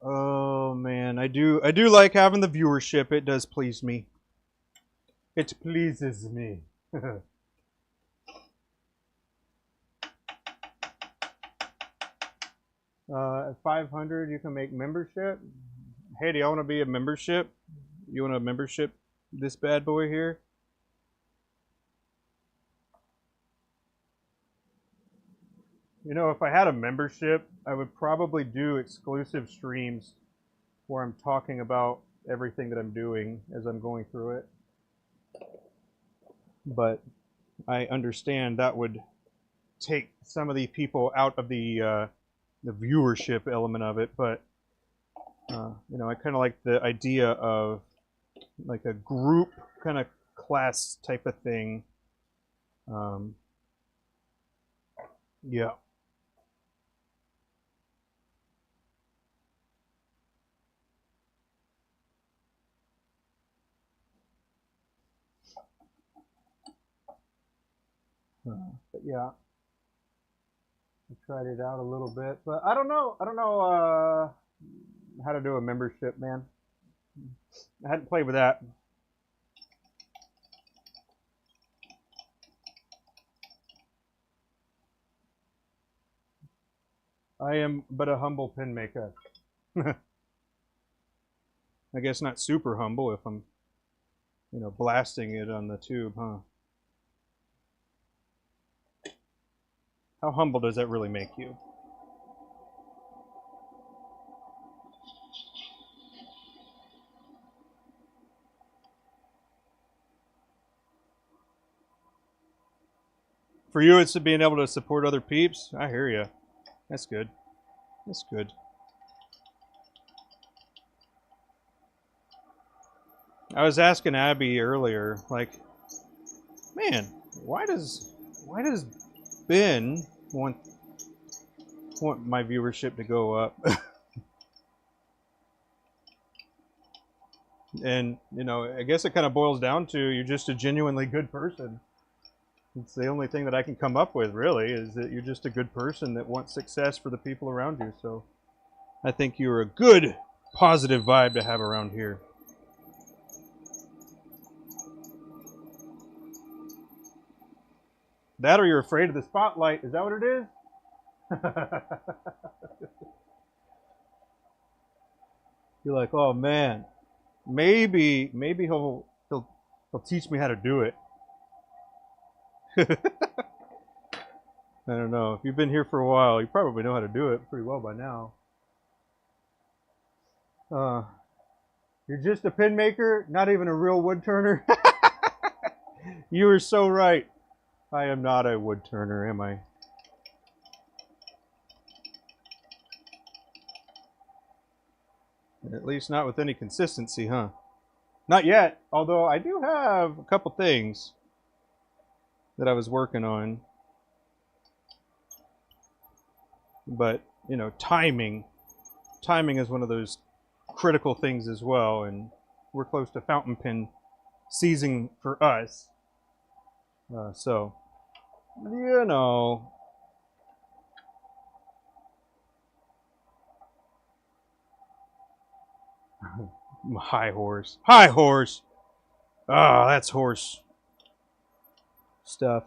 Oh man, I do like having the viewership. It does please me. It pleases me. At 500, you can make membership. Hey, do y'all want to be a membership? You want a membership? This bad boy here. You know, if I had a membership, I would probably do exclusive streams where I'm talking about everything that I'm doing as I'm going through it. But I understand that would take some of the people out of the viewership element of it. But you know, I kind of like the idea of like a group kind of class type of thing. Yeah. But yeah, I tried it out a little bit, but I don't know how to do a membership, man. I hadn't played with that. I am but a humble pin maker. I guess not super humble if I'm, you know, blasting it on the tube, huh? How humble does that really make you? For you, it's being able to support other peeps. I hear you. That's good. That's good. I was asking Abby earlier, like, man, why does Ben want my viewership to go up? And you know, I guess it kind of boils down to you're just a genuinely good person. It's the only thing that I can come up with, really, is that you're just a good person that wants success for the people around you. So I think you're a good, positive vibe to have around here. That or you're afraid of the spotlight. Is that what it is? You're like, oh man, maybe he'll teach me how to do it. I don't know. If you've been here for a while, you probably know how to do it pretty well by now. You're just a pin maker, not even a real wood turner. You are so right. I am not a wood turner, am I? At least not with any consistency, huh? Not yet, although I do have a couple things that I was working on. But, you know, timing is one of those critical things as well, and we're close to fountain pen season for us. So, you know. High horse. High horse! Ah, oh, that's horse stuff.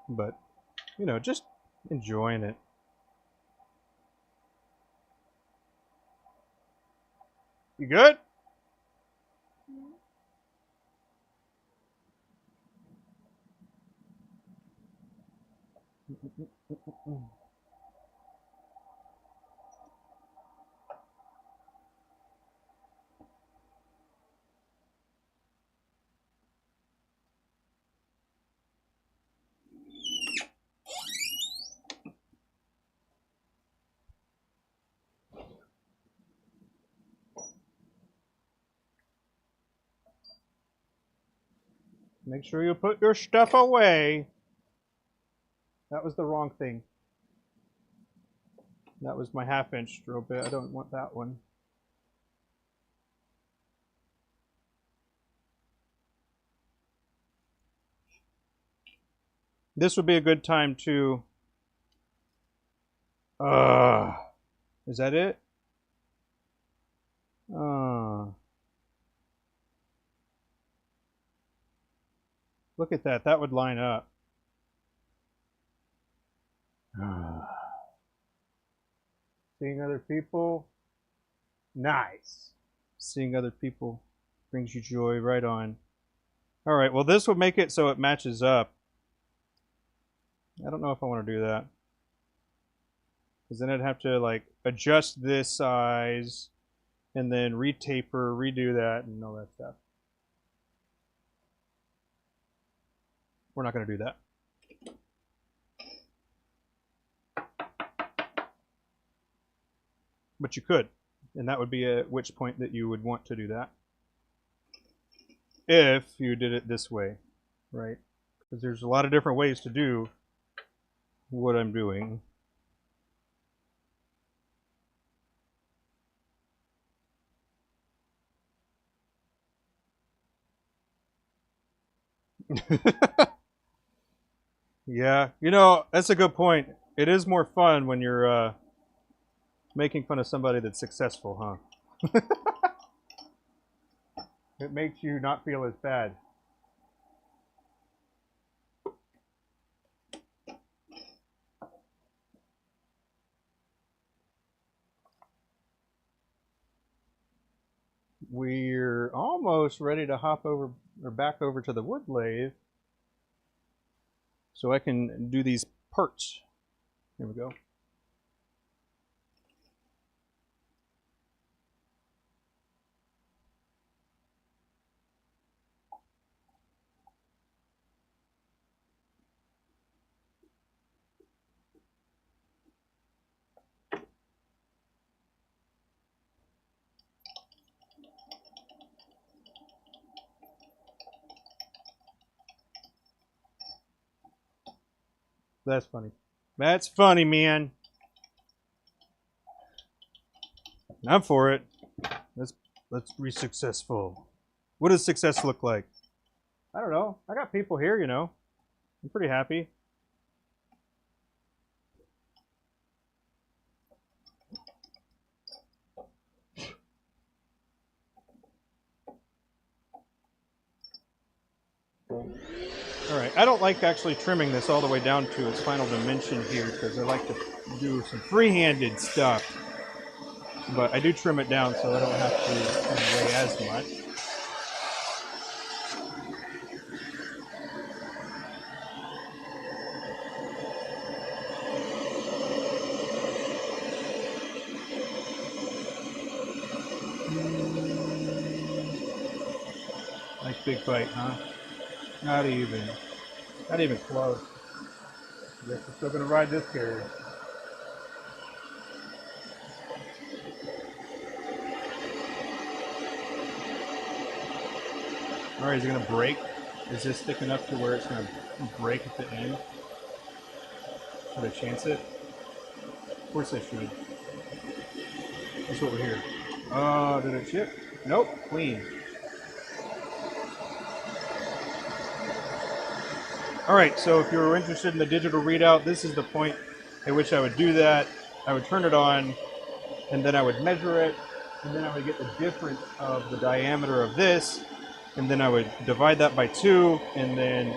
But, you know, just enjoying it. You good? Make sure you put your stuff away. That was the wrong thing. That was my half-inch drill bit. I don't want that one. This would be a good time to... is that it? Look at that. That would line up. Seeing other people. Nice. Seeing other people brings you joy. Right on. All right, well, this would make it so it matches up. I don't know if I want to do that. Because then I'd have to, like, adjust this size and then retaper, redo that, and all that stuff. We're not going to do that. But you could, and that would be at which point that you would want to do that. If you did it this way, right? Because there's a lot of different ways to do what I'm doing. Yeah, you know, that's a good point. It is more fun when you're making fun of somebody that's successful, huh? It makes you not feel as bad. We're almost ready to hop over or back over to the wood lathe so I can do these parts. Here we go. That's funny. That's funny, man. I'm for it. Let's be successful. What does success look like? I don't know. I got people here, you know. I'm pretty happy. All right, I don't like actually trimming this all the way down to its final dimension here because I like to do some free-handed stuff. But I do trim it down so I don't have to weigh as much. Nice big bite, huh? Not even close. I guess we're still gonna ride this carriage. All right, is it gonna break? Is this thick enough to where it's gonna break at the end? Should I chance it? Of course I should. That's what we're here. Oh, did it chip? Nope, clean. All right, so if you were interested in the digital readout, this is the point at which I would do that. I would turn it on, and then I would measure it, and then I would get the difference of the diameter of this, and then I would divide that by 2, and then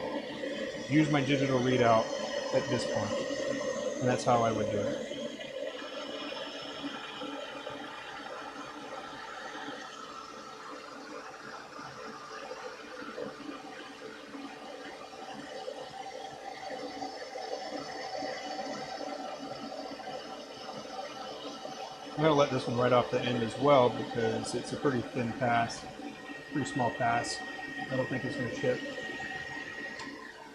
use my digital readout at this point. And that's how I would do it. I'm going to let this one right off the end as well because it's a pretty thin pass, pretty small pass. I don't think it's going to chip.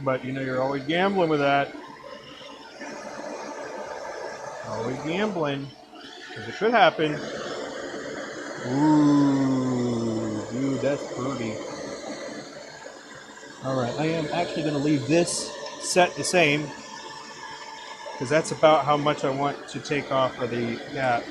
But you know, you're always gambling with that. Always gambling, because it could happen. Ooh, dude, that's pretty. All right, I am actually going to leave this set the same because that's about how much I want to take off of the gap.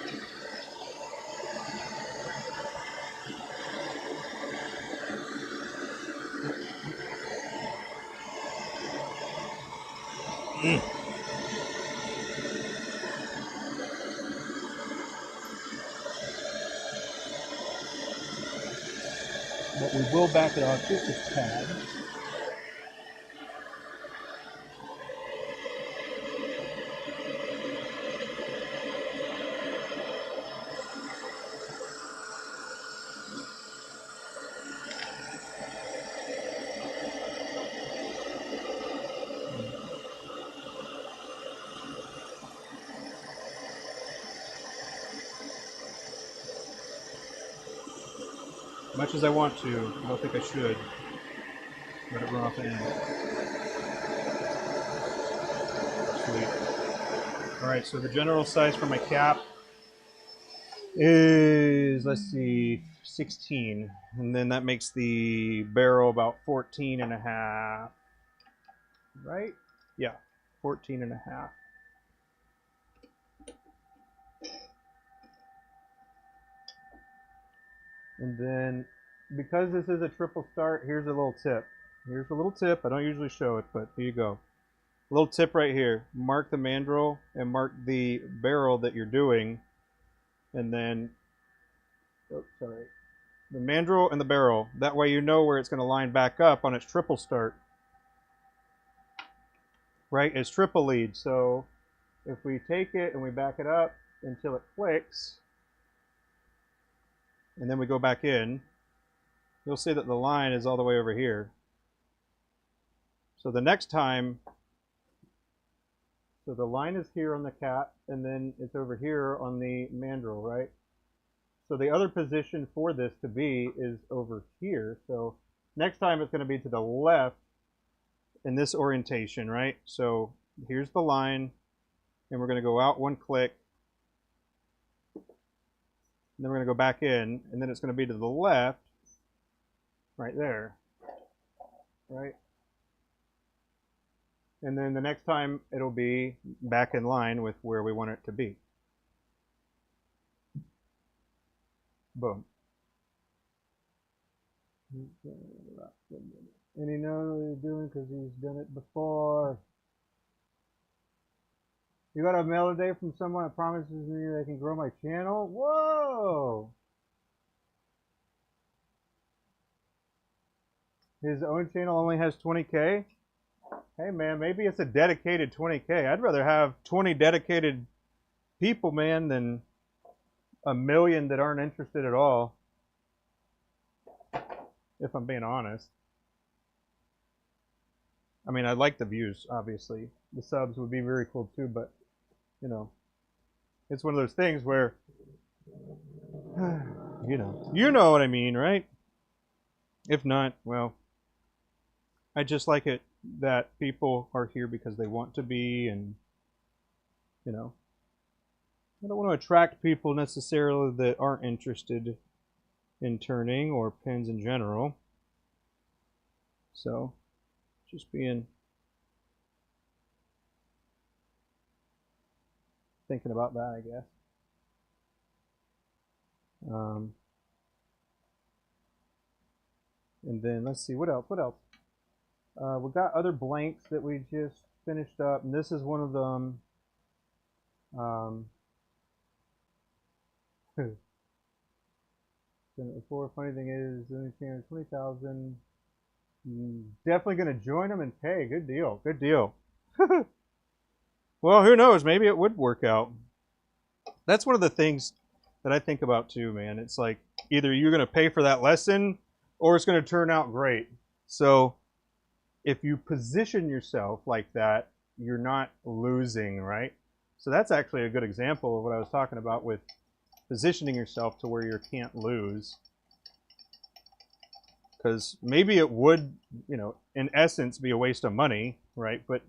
But we will back it off just a tad. much as I want to. I don't think I should. Let it run off the end. Sweet. Alright, so the general size for my cap is, let's see, 16. And then that makes the barrel about 14 and a half. Right? Yeah, 14 and a half. And then, because this is a triple start, here's a little tip. Here's a little tip. I don't usually show it, but here you go. A little tip right here. Mark the mandrel and mark the barrel that you're doing. And then, oh, sorry. The mandrel and the barrel. That way you know where it's going to line back up on its triple start. Right? It's triple lead. So if we take it and we back it up until it clicks, and then we go back in, you'll see that the line is all the way over here. So the next time, so the line is here on the cap, and then it's over here on the mandrel, right? So the other position for this to be is over here. So next time it's going to be to the left in this orientation, right? So here's the line, and we're going to go out one click, and then we're going to go back in, and then it's going to be to the left, right there, right? And then the next time it'll be back in line with where we want it to be. Boom. And he knows what he's doing because he's done it before. You got a mail today from someone that promises me they can grow my channel? Whoa! His own channel only has 20K? Hey man, maybe it's a dedicated 20K. I'd rather have 20 dedicated people, man, than a million that aren't interested at all. If I'm being honest. I mean, I like the views, obviously. The subs would be very cool too, but, you know, it's one of those things where, you know what I mean, right? If not, well, I just like it that people are here because they want to be, and, you know, I don't want to attract people necessarily that aren't interested in turning or pins in general. So, just being thinking about that, I guess. And then let's see, what else? We got other blanks that we just finished up, and this is one of them. Before, funny thing is, the chance 20,000. Definitely going to join them and pay. Good deal. Good deal. Well, who knows? Maybe it would work out. That's one of the things that I think about too, man. It's like either you're going to pay for that lesson or it's going to turn out great. So if you position yourself like that, you're not losing, right? So that's actually a good example of what I was talking about with positioning yourself to where you can't lose. Because maybe it would, you know, in essence be a waste of money, right? But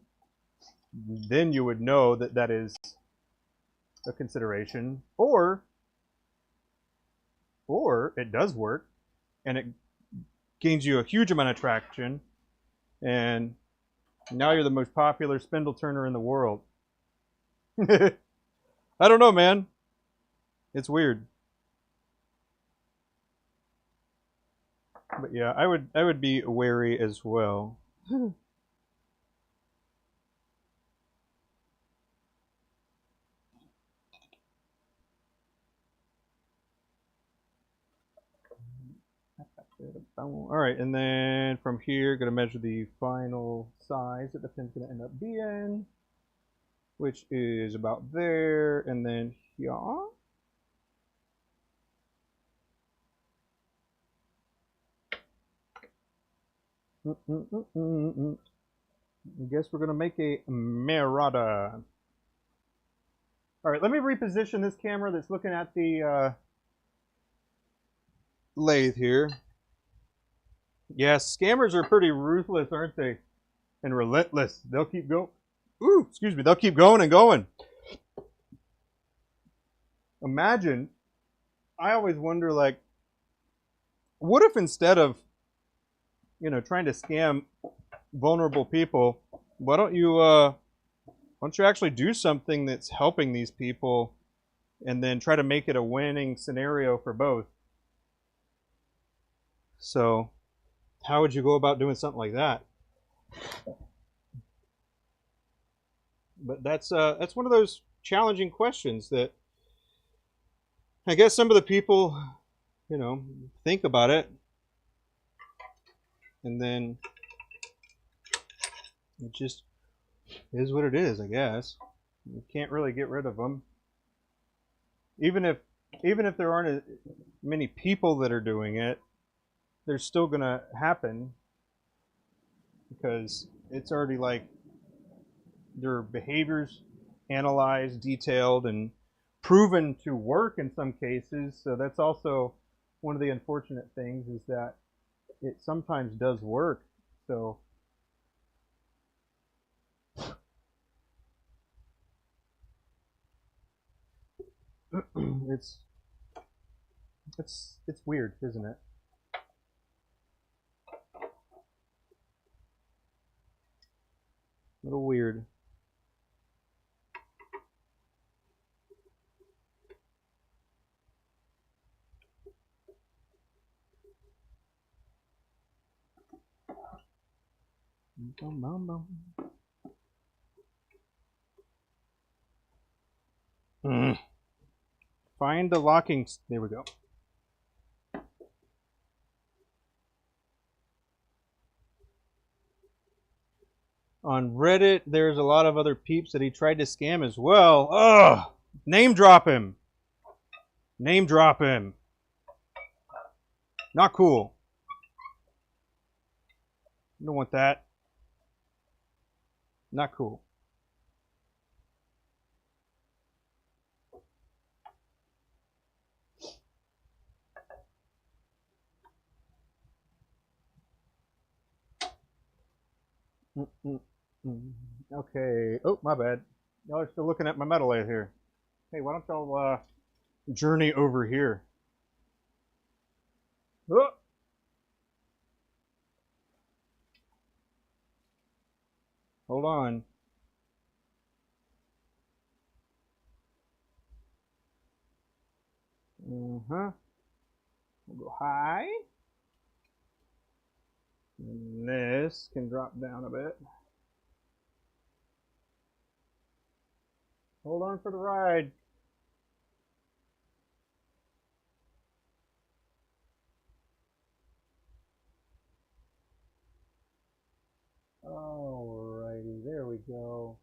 then you would know that that is a consideration. Or it does work and it gains you a huge amount of traction, and now you're the most popular spindle turner in the world. I don't know, man. It's weird. But yeah, I would be wary as well. All right, and then from here, going to measure the final size that the pin's going to end up being, which is about there, and then here. I guess we're going to make a Merada. All right, let me reposition this camera that's looking at the lathe here. Yeah, scammers are pretty ruthless, aren't they? And relentless. They'll keep going. Ooh, excuse me. They'll keep going and going. Imagine, I always wonder, like, what if instead of, you know, trying to scam vulnerable people, why don't you actually do something that's helping these people and then try to make it a winning scenario for both? So how would you go about doing something like that? But that's one of those challenging questions that I guess some of the people, you know, think about it, and then it just is what it is, I guess. You can't really get rid of them. Even if there aren't many people that are doing it, they're still gonna happen because it's already like their behaviors analyzed, detailed, and proven to work in some cases. So that's also one of the unfortunate things, is that it sometimes does work. So it's weird, isn't it? A little weird. Find the locking. There we go. On Reddit, there's a lot of other peeps that he tried to scam as well. Ugh! Name drop him. Name drop him. Not cool. You don't want that. Not cool. Okay. Oh, my bad. Y'all are still looking at my metal lathe here. Hey, why don't y'all journey over here? Oh. Hold on. We'll go high. And this can drop down a bit. Hold on for the ride. Alrighty, there we go.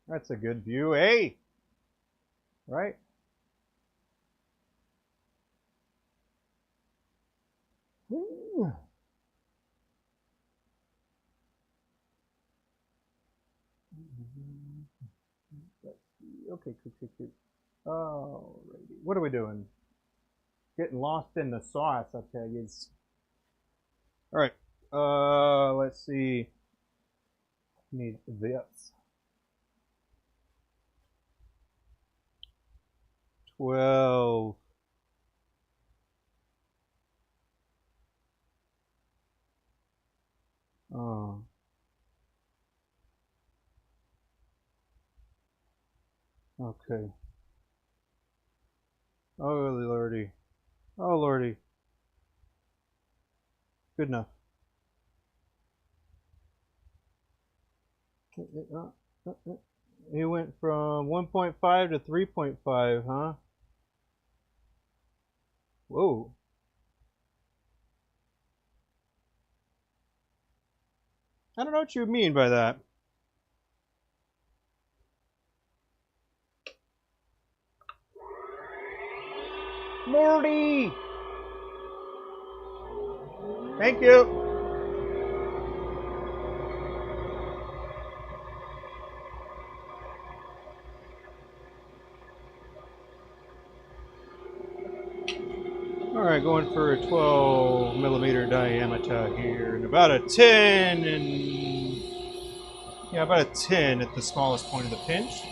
That's a good view. Hey! Right? Ooh. Okay, cool. Alrighty. What are we doing? Getting lost in the sauce, I tell you. Alright. Let's see. Need this. 12. Oh. Okay. Oh, lordy. Oh, lordy. Good enough. It went from 1.5 to 3.5, huh? Whoa. I don't know what you mean by that. Morty! Thank you. Alright, going for a 12 millimeter diameter here, and about a 10 and... yeah, about a 10 at the smallest point of the pinch.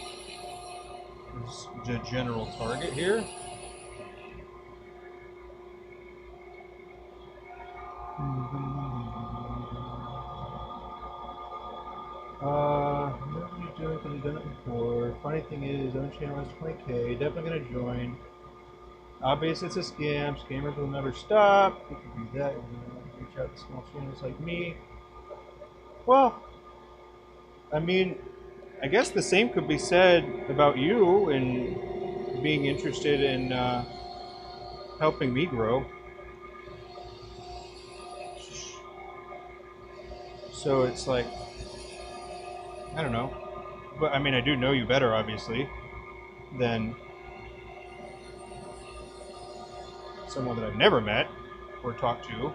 Is the general target here. I've done it before. Funny thing is, own channel has 20K. Definitely gonna join. Obvious it's a scam. Scammers will never stop. You can do that. Reach out to small channels like me. Well, I mean, I guess the same could be said about you and being interested in helping me grow. So it's like, I don't know. But I mean, I do know you better, obviously, than someone that I've never met or talked to.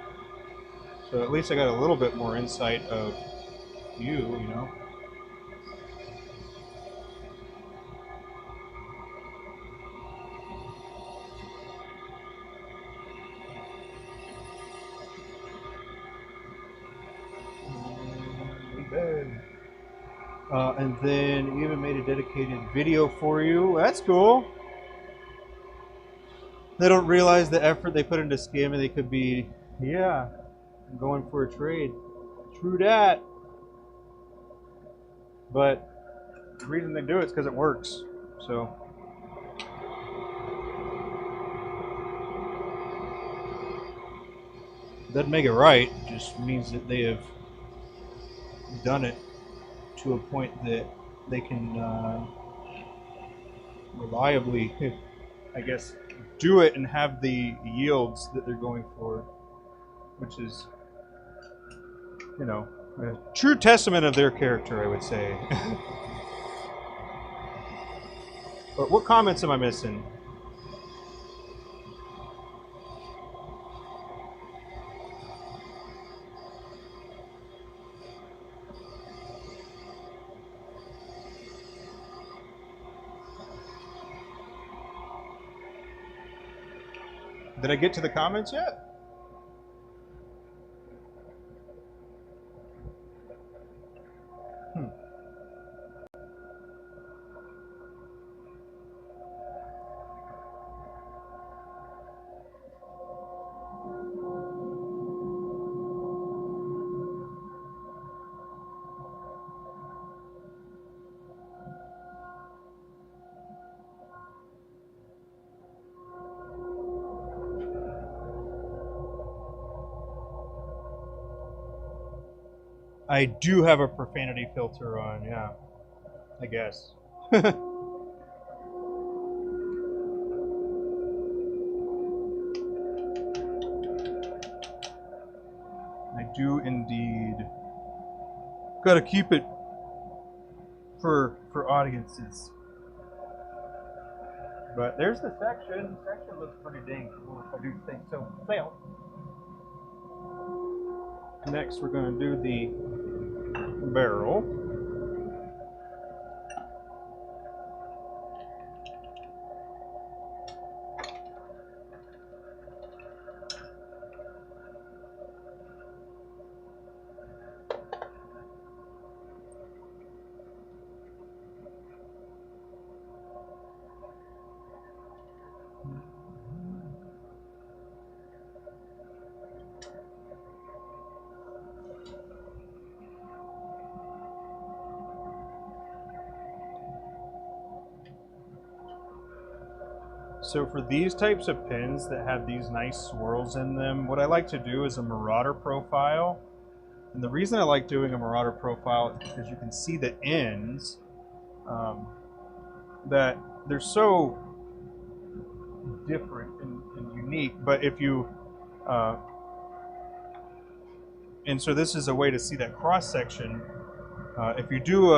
So at least I got a little bit more insight of you, you know. And then even made a dedicated video for you. That's cool. They don't realize the effort they put into scamming. They could be, yeah, going for a trade. True that. But the reason they do it is because it works. So. Doesn't make it right. It just means that they have done it to a point that they can reliably, I guess, do it and have the yields that they're going for, which is, you know, a true testament of their character, I would say. But what comments am I missing? Did I get to the comments yet? I do have a profanity filter on, yeah, I guess. I do indeed. Gotta keep it for audiences. But there's the section. The section looks pretty dang cool, if I do think so. Fail. Next, we're going to do the barrel. So for these types of pins that have these nice swirls in them, what I like to do is a marauder profile. And the reason I like doing a marauder profile is because you can see the ends, that they're so different and unique. But if you, and so this is a way to see that cross section. If you do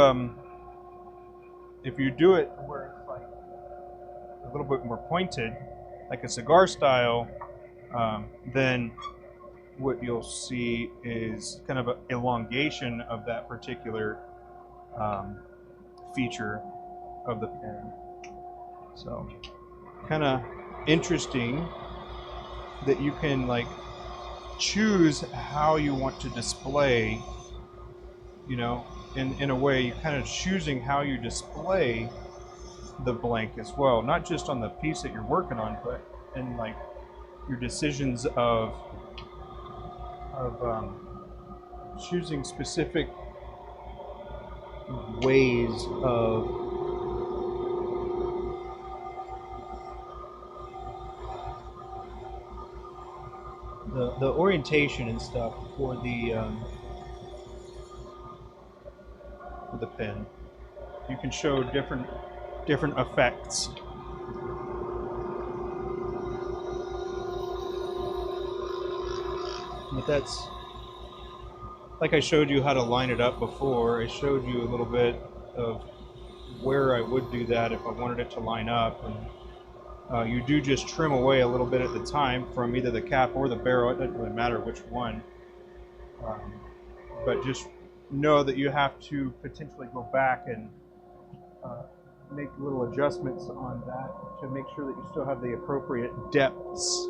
it where it's like a little bit more pointed, like a cigar style, then what you'll see is kind of an elongation of that particular feature of the pen. So kind of interesting that you can like choose how you want to display, you know, in a way you're kind of choosing how you display the blank as well, not just on the piece that you're working on, but in like your decisions of choosing specific ways of the orientation and stuff for the pen. You can show different effects. But that's, like I showed you how to line it up before, I showed you a little bit of where I would do that if I wanted it to line up. And you do just trim away a little bit at the time from either the cap or the barrel. It doesn't really matter which one. But just know that you have to potentially go back and make little adjustments on that to make sure that you still have the appropriate depths.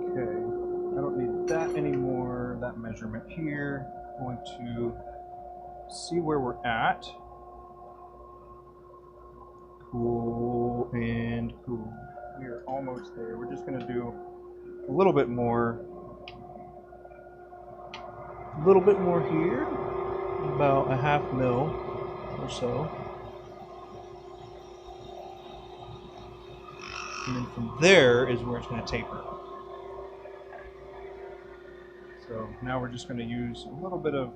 Okay, I don't need that anymore, that measurement here. I'm going to see where we're at. Cool and cool. We are almost there. We're just going to do a little bit more. A little bit more here, about a ½ mil or so. And then from there is where it's going to taper. So now we're just going to use a little bit of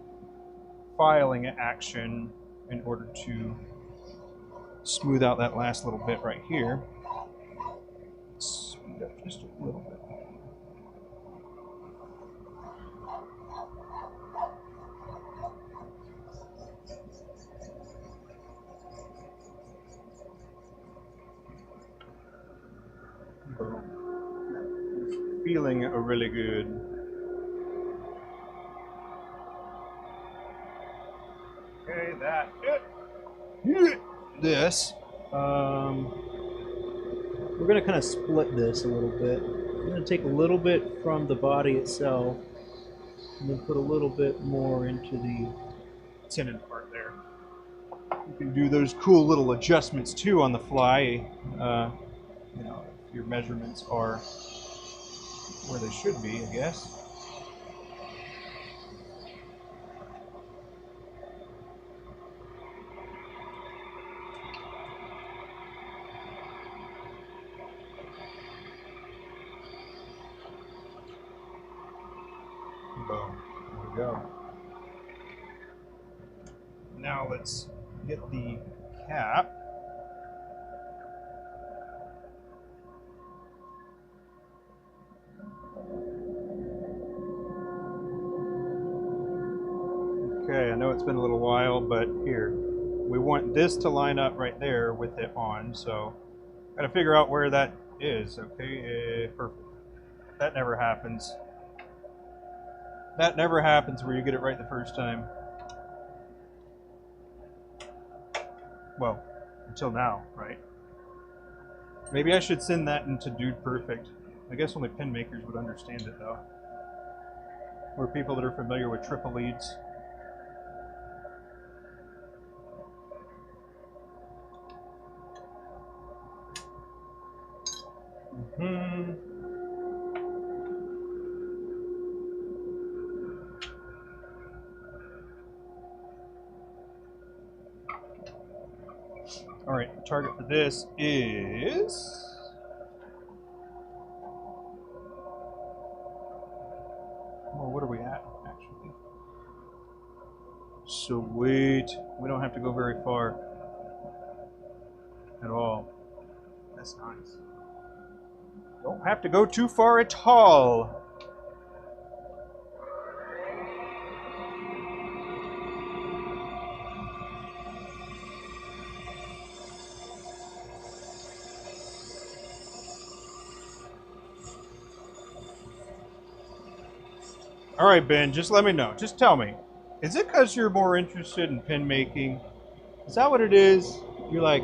filing action in order to smooth out that last little bit right here. Speed up just a little bit. Feeling really good. Okay, that it. This. We're going to kind of split this a little bit. I'm going to take a little bit from the body itself and then put a little bit more into the tenon part there. You can do those cool little adjustments too on the fly. You know, if your measurements are where they should be, I guess. Boom. There we go. Now let's get the cap. Okay, I know it's been a little while, but here. We want this to line up right there with it on, so gotta figure out where that is, okay? Perfect. That never happens. That never happens where you get it right the first time. Well, until now, right? Maybe I should send that into Dude Perfect. I guess only pen makers would understand it, though. Or people that are familiar with triple leads. All right, the target for this is... Well, what are we at, actually? Sweet. We don't have to go very far at all. That's nice. Don't have to go too far at all. All right, Ben, just let me know. Just tell me. Is it because you're more interested in pen making? Is that what it is? You're like,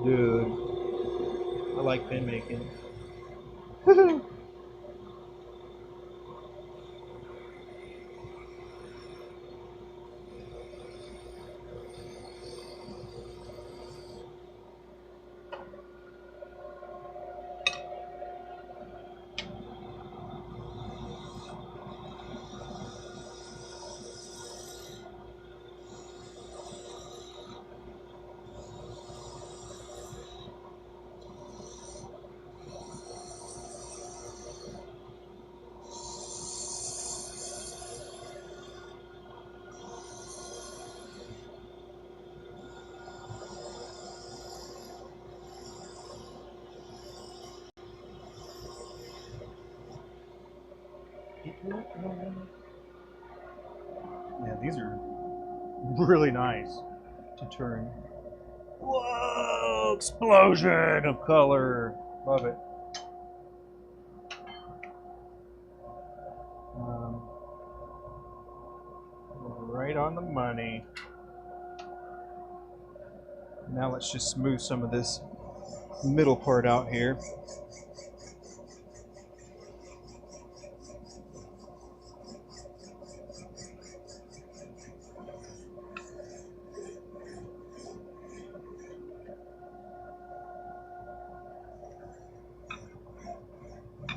Dude, I like pen making. Yeah, these are really nice to turn. Whoa! Explosion of color. Love it. Right on the money. Now let's just smooth some of this middle part out here.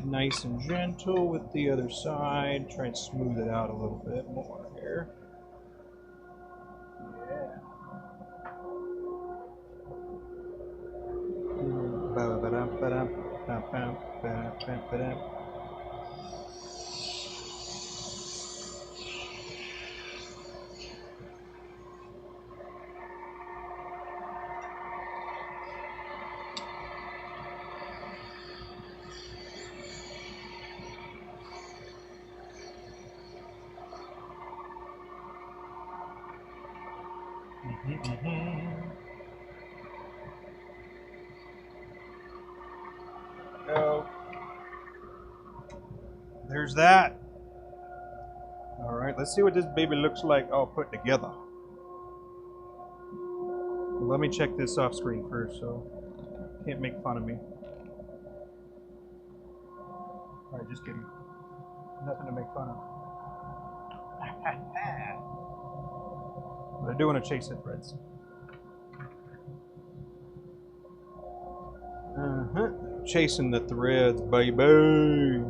Nice and gentle with the other side. Try and smooth it out a little bit more here. Yeah. Go. There's that. All right, let's see what this baby looks like all put together. Well, let me check this off screen first, so can't make fun of me. All right, just kidding. Nothing to make fun of. But I do want to chase the threads. Chasing the threads, baby.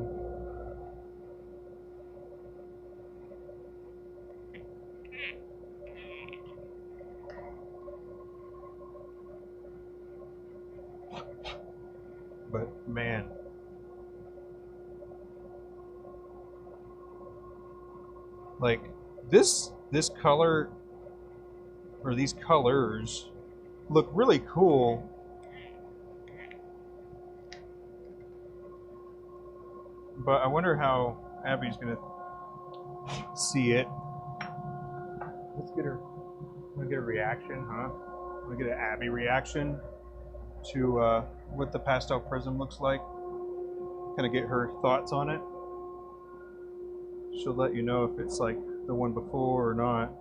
But man, like this color or these colors look really cool. But I wonder how Abby's gonna see it. Let's get her. Want to get a reaction, huh? Want to get an Abby reaction to what the pastel prism looks like? Kind of get her thoughts on it. She'll let you know if it's like the one before or not.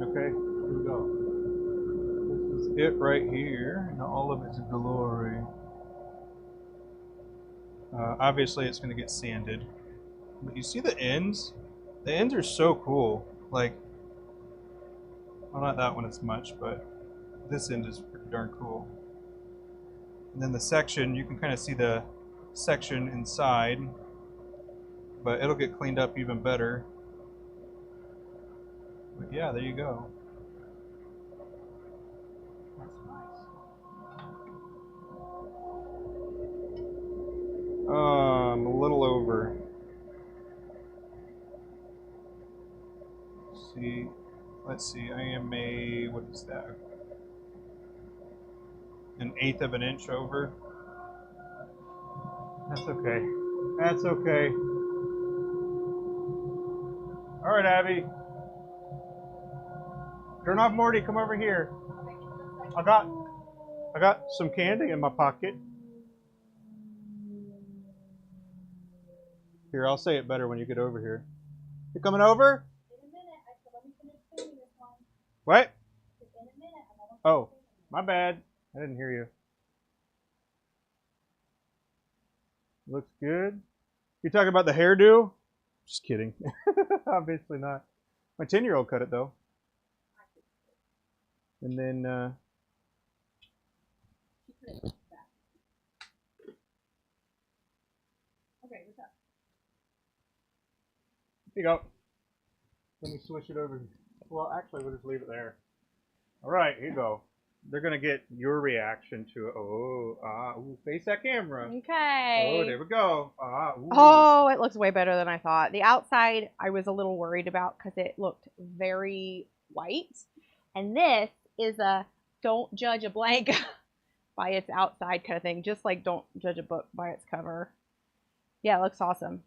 Okay, here we go. This is it right here, and all of its glory. Obviously, it's going to get sanded. But you see the ends? The ends are so cool. Like, well, not that one as much, but this end is pretty darn cool. And then the section, you can kind of see the section inside, but it'll get cleaned up even better. But yeah, there you go. That's nice. I'm a little over. Let's see, I am what is that? An 1/8 of an inch over. That's okay. That's okay. All right, Abby. Turn off Morty, come over here. I got some candy in my pocket. Here, I'll say it better when you get over here. You coming over? In a minute. I said, let me finish painting this one. What? In a minute. Oh, my bad. I didn't hear you. Looks good. You talking about the hairdo? Just kidding. Obviously not. My 10-year-old cut it though. And then Okay, what's up? here you go. Let me switch it over. Well, actually, we'll just leave it there. All right, here you go. They're gonna get your reaction to it. Ooh, face that camera. Okay. Oh, there we go. Ooh. Oh, it looks way better than I thought. The outside, I was a little worried about because it looked very white. And this is a don't judge a blank by its outside kind of thing. Just like don't judge a book by its cover. Yeah, it looks awesome.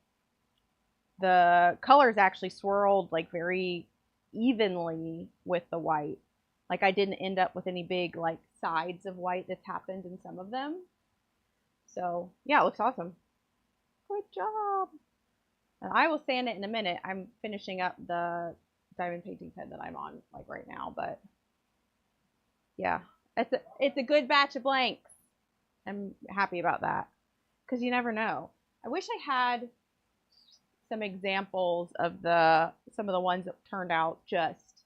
The colors actually swirled like very evenly with the white. Like I didn't end up with any big like sides of white that's happened in some of them. So yeah, it looks awesome. Good job. And I will sand it in a minute. I'm finishing up the diamond painting pen that I'm on like right now, but yeah, it's a good batch of blanks. I'm happy about that because you never know. I wish I had some examples of some of the ones that turned out just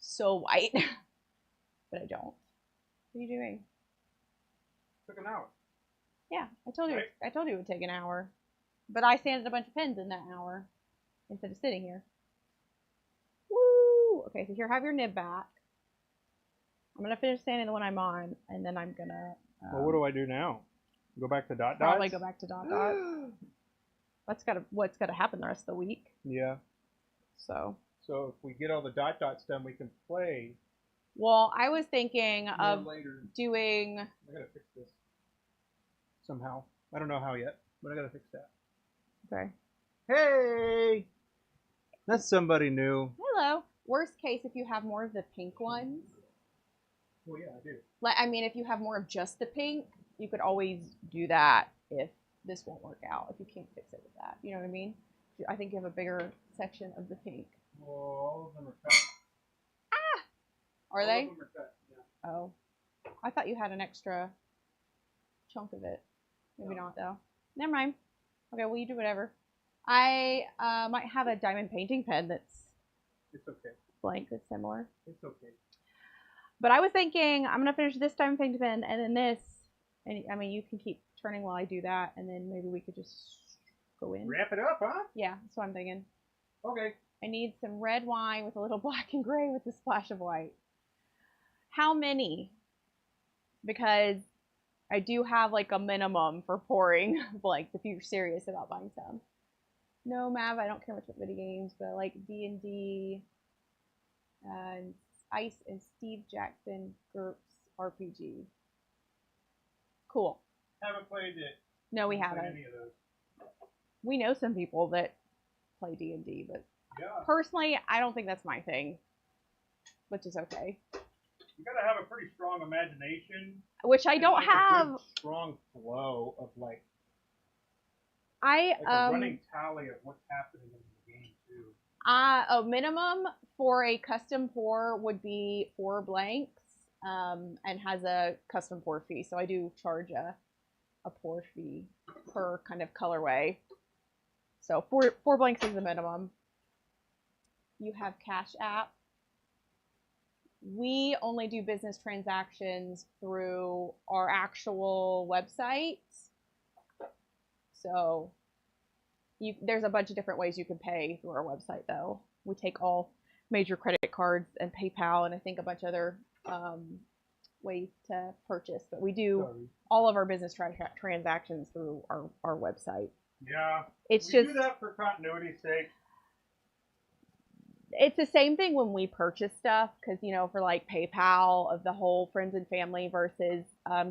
so white, but I don't. What are you doing? Took an hour. Yeah, I told you. Right. I told you it would take an hour, but I sanded a bunch of pens in that hour instead of sitting here. Woo! Okay, so here, have your nib back. I'm gonna finish sanding the one I'm on, and then I'm gonna. Well, what do I do now? Go back to dot dots? Probably go back to dot dot. What's gotta happen the rest of the week. Yeah. So So if we get all the dot dots done, we can play well, I was thinking more of later. doing. I gotta fix this somehow. I don't know how yet, but I gotta fix that. Okay. Hey, that's somebody new. Hello. Worst case, if you have more of the pink ones. Well, yeah, I do. Like, I mean, if you have more of just the pink, you could always do that if this won't work out. If you can't fix it with that, you know what I mean? I think you have a bigger section of the pink. Well, all of them are cut. Are all they? Of them are cut. Yeah. Oh, I thought you had an extra chunk of it. Maybe No. not though. Never mind. Okay, well you do whatever. I might have a diamond painting pen that's It's okay. blank that's similar. It's okay. But I was thinking I'm gonna finish this diamond painting pen and then this, and I mean you can keep turning while I do that, and then maybe we could just go in. Wrap it up, huh? Yeah, that's what I'm thinking. Okay. I need some red wine with a little black and gray with a splash of white. How many? Because I do have like a minimum for pouring blanks if you're serious about buying some. No, Mav, I don't care much about video games, but I like D&D and Ice and Steve Jackson GURPS RPG. Cool. Haven't played it. No, we Haven't played haven't. any of those. We know some people that play D&D, but Yeah. personally, I don't think that's my thing, which is okay. You gotta have a pretty strong imagination. Which I and, don't like, a have. good, strong flow of like I a running tally of what's happening in the game too. A minimum for a custom pour would be 4 blanks, and has a custom pour fee. So I do charge a pour fee per kind of colorway. So four blanks is the minimum. You have Cash App. We only do business transactions through our actual website. So there's a bunch of different ways you can pay through our website, though. We take all major credit cards and PayPal, and I think a bunch of other ways to purchase. But we do all of our business transactions through our website. Yeah. It's we just do that for continuity's sake. It's the same thing when we purchase stuff, because, you know, for like PayPal of the whole friends and family versus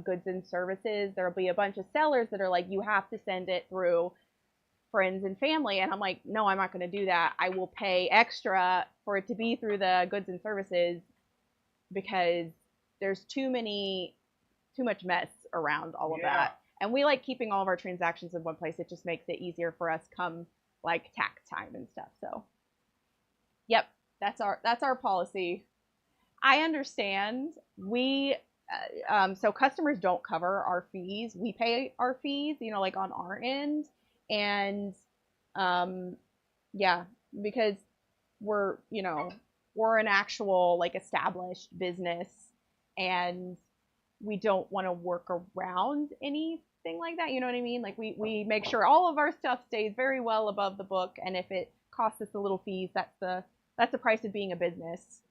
goods and services, there'll be a bunch of sellers that are like, you have to send it through friends and family. And I'm like, no, I'm not going to do that. I will pay extra for it to be through the goods and services because there's too much mess around all of that. And we like keeping all of our transactions in one place. It just makes it easier for us come like tax time and stuff. So, yep, that's our policy. I understand. So customers don't cover our fees. We pay our fees, you know, like on our end, and yeah, because we're an actual like established business, and we don't want to work around anything like that. You know what I mean? Like we make sure all of our stuff stays very well above the book, and if it costs us a little fees, that's the price of being a business.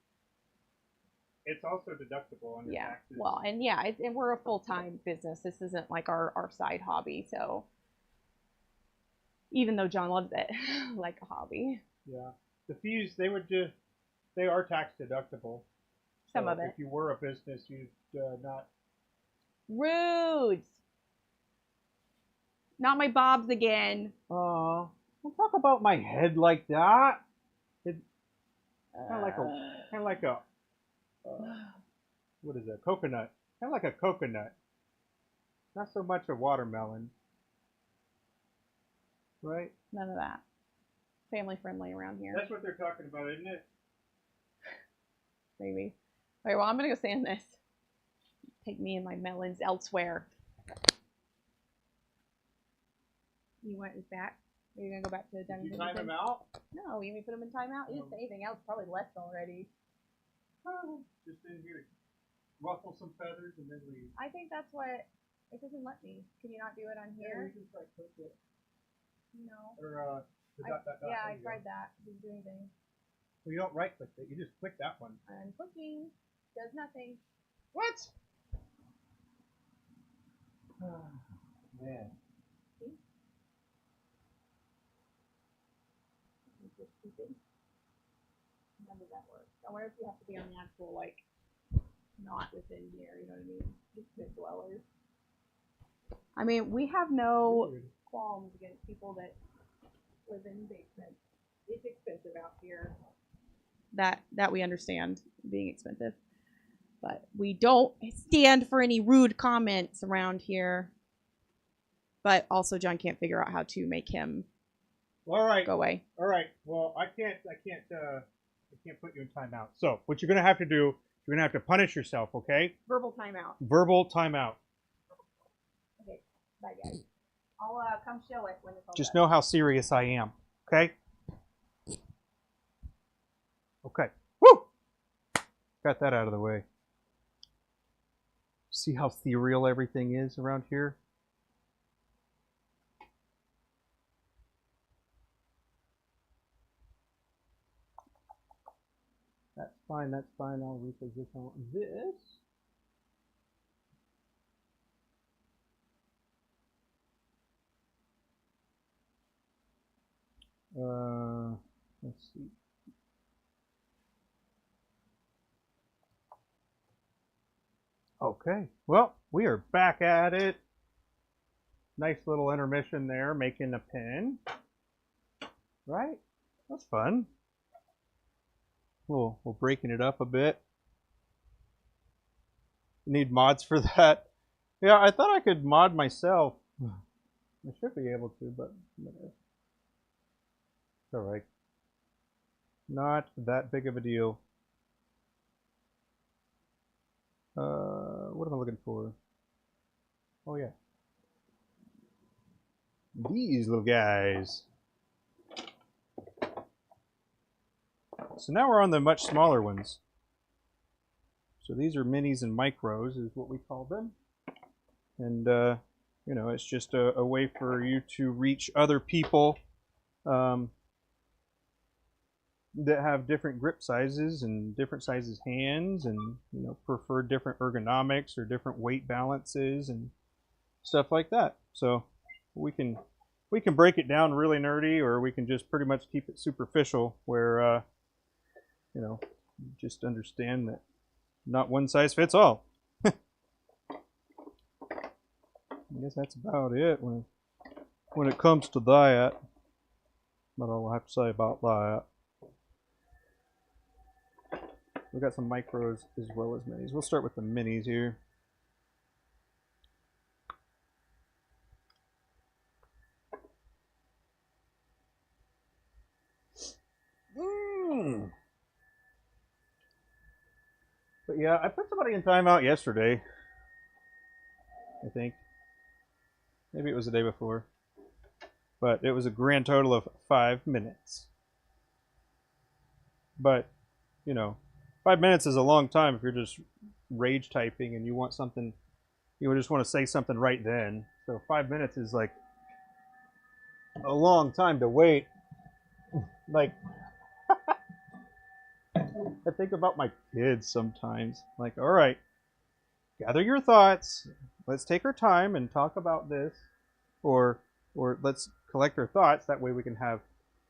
It's also deductible under taxes. Well, and yeah, and we're a full-time business. This isn't like our side hobby. So even though John loves it like a hobby. Yeah. The fees, they are tax deductible. Some so of it. If you were a business, you'd not. Rude. Not my bobs again. Oh, don't talk about my head like that. It's kind of like a what is that? Coconut. Kind of like a coconut. Not so much a watermelon. Right? None of that. Family friendly around here. That's what they're talking about, isn't it? Maybe. Okay, well, I'm going to go sand this. Take me and my melons elsewhere. You want this back? Are you going to go back to the dining room? Did you time them out? No, you mean put them in timeout? You didn't say anything else. Probably left already. Oh, just in here. Ruffle some feathers and then leave. I think that's what... It doesn't let me. Can you not do it on here? Yeah, you just like click it. No. Or, yeah, I tried that. It didn't do anything. Well, you don't right click it. You just click that one. I'm clicking. Does nothing. What? Oh, man. See? Stupid. How does that work? I wonder if you have to be on the actual, like, not within here, you know what I mean? Just pit dwellers. I mean, we have no qualms against people that live in basements. It's expensive out here. That we understand being expensive. But we don't stand for any rude comments around here. But also John can't figure out how to make him go away. All right. Well, I can't put you in timeout. So what you're gonna have to do, you're gonna have to punish yourself, okay? Verbal timeout. Verbal timeout. Okay. Bye guys. I'll come show it when it's all Just done. know how serious I am, okay? Okay. Woo! Got that out of the way. See how ethereal everything is around here? That's fine, that's fine. I'll reposition this. Let's see. Okay, well, we are back at it. Nice little intermission there, making a pin. Right? That's fun. We're breaking it up a bit. Need mods for that. Yeah, I thought I could mod myself. I should be able to, but it's alright. Not that big of a deal. What am I looking for? Oh yeah. These little guys. So now we're on the much smaller ones. So these are minis and micros is what we call them. And you know, it's just a way for you to reach other people that have different grip sizes and different sizes hands, and you know, prefer different ergonomics or different weight balances and stuff like that. So we can break it down really nerdy, or we can just pretty much keep it superficial, where you know, just understand that not one size fits all. I guess that's about it when it comes to that. That's all I have to say about that. We've got some micros as well as minis. We'll start with the minis here. But yeah, I put somebody in timeout yesterday. I think. Maybe it was the day before. But it was a grand total of 5 minutes. But, you know, 5 minutes is a long time if you're just rage typing and you want something, you just want to say something right then. So 5 minutes is like a long time to wait. Like, I think about my kids sometimes. Like, all right, gather your thoughts. Let's take our time and talk about this. Or let's collect our thoughts. That way we can have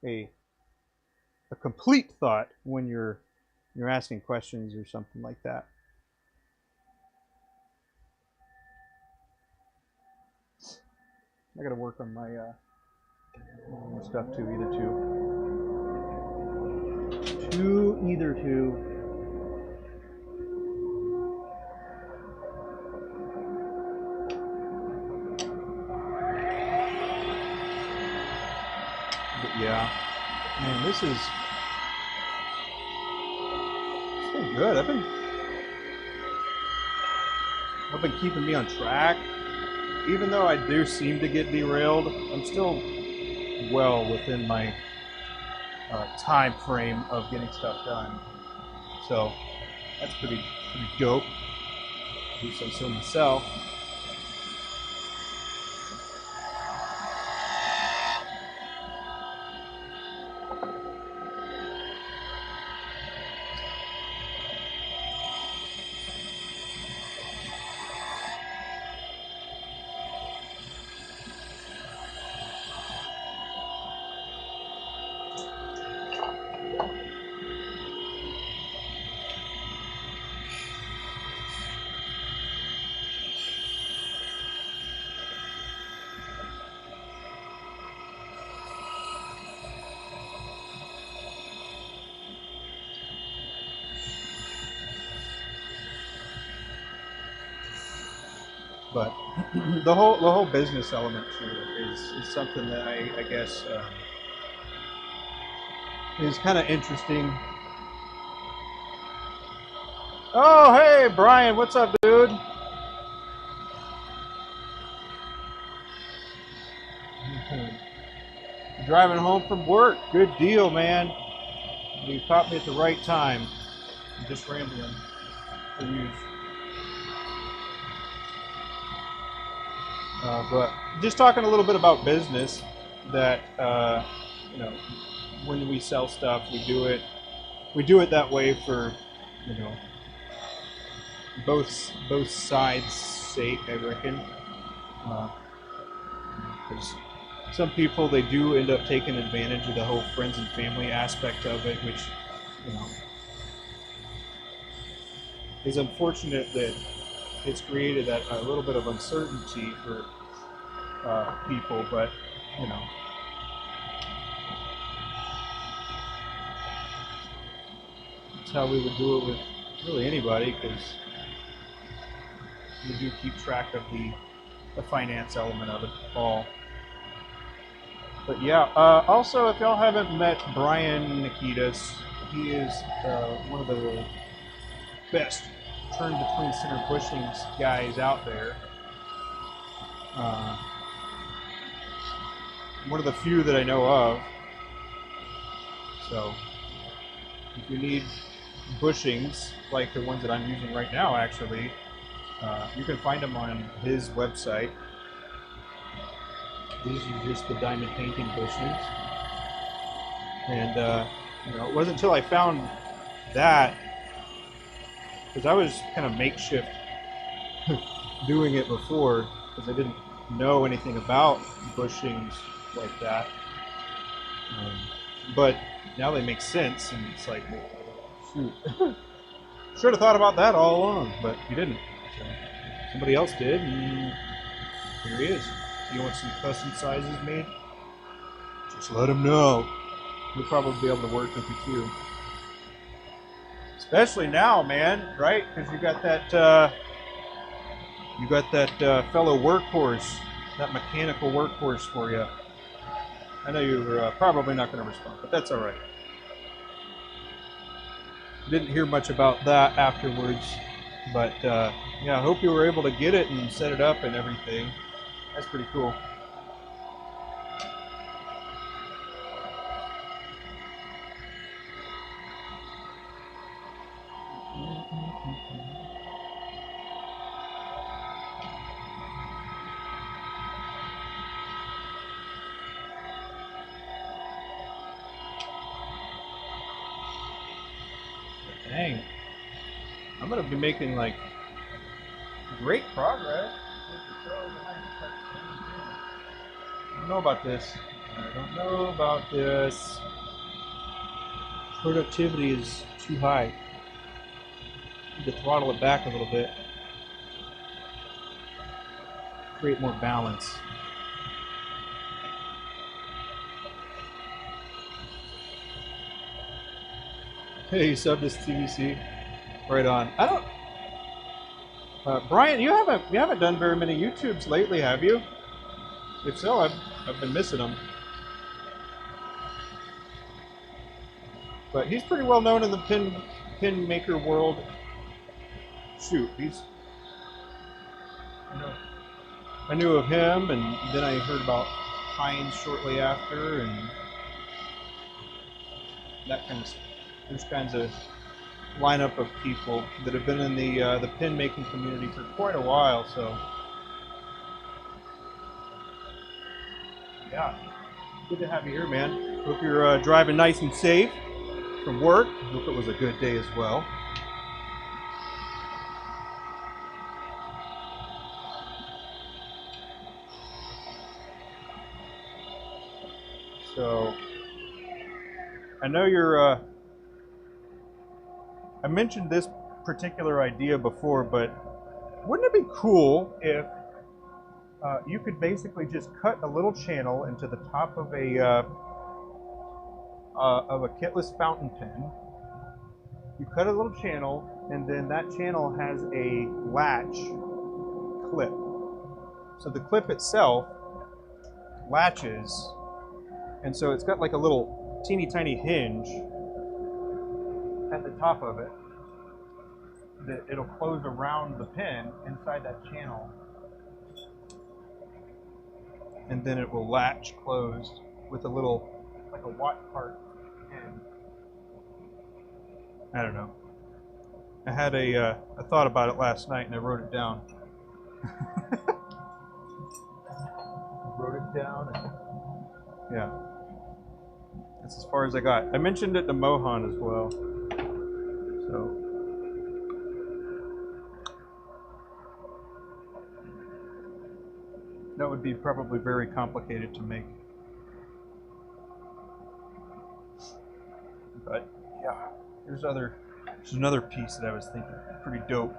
a complete thought when you're asking questions or something like that. I gotta work on my stuff too. Either two. But yeah, man, this is been good. I've been keeping me on track. Even though I do seem to get derailed, I'm still well within my time frame of getting stuff done. So that's pretty dope. Do so myself. But the whole business element to it is something that I guess is kind of interesting. Oh, hey, Brian, what's up, dude? Driving home from work. Good deal, man. You caught me at the right time. I'm just rambling for you. But just talking a little bit about business, that you know, when we sell stuff, we do it that way for, you know, both sides' sake, I reckon. Because some people, they do end up taking advantage of the whole friends and family aspect of it, which, you know, is unfortunate that it's created that a little bit of uncertainty for people, but you know, that's how we would do it with really anybody, because we do keep track of the finance element of it all. But yeah, also, if y'all haven't met Brian Nikitas, he is one of the best turn between center bushings guys out there. One of the few that I know of. So if you need bushings like the ones that I'm using right now, actually, you can find them on his website. These are just the diamond painting bushings. And you know, it wasn't until I found that, because I was kind of makeshift doing it before, because I didn't know anything about bushings like that. But now they make sense, and it's like, shoot, should have thought about that all along, but you didn't. So somebody else did, and here he is. You want some custom sizes made? Just let him know. He'll probably be able to work with you too. Especially now, man, right? Because you got that fellow workhorse, that mechanical workhorse for you. I know you're probably not going to respond, but that's all right. Didn't hear much about that afterwards, but yeah, I hope you were able to get it and set it up and everything. That's pretty cool. Dang. I'm gonna be making like great progress. I don't know about this. I don't know about this. Productivity is too high. Need to throttle it back a little bit. Create more balance. Hey, sub this TVC. Right on. I don't. Brian, you haven't done very many YouTubes lately, have you? If so, I've been missing them. But he's pretty well known in the pin maker world. Shoot, I knew of him, and then I heard about Heinz shortly after, and that kind of stuff. There's kinds of lineup of people that have been in the pin making community for quite a while. So yeah, good to have you here, man. Hope you're driving nice and safe from work. Hope it was a good day as well. So I know you're I mentioned this particular idea before, but wouldn't it be cool if you could basically just cut a little channel into the top of a kitless fountain pen? You cut a little channel, and then that channel has a latch clip. So the clip itself latches, and so it's got like a little teeny tiny hinge at the top of it that it'll close around the pin inside that channel, and then it will latch closed with a little, like a watt part pin. I don't know. I had I thought about it last night and I wrote it down. Wrote it down. And, yeah. That's as far as I got. I mentioned it to Mohan as well. So. That would be probably very complicated to make. But yeah, there's another piece that I was thinking pretty dope.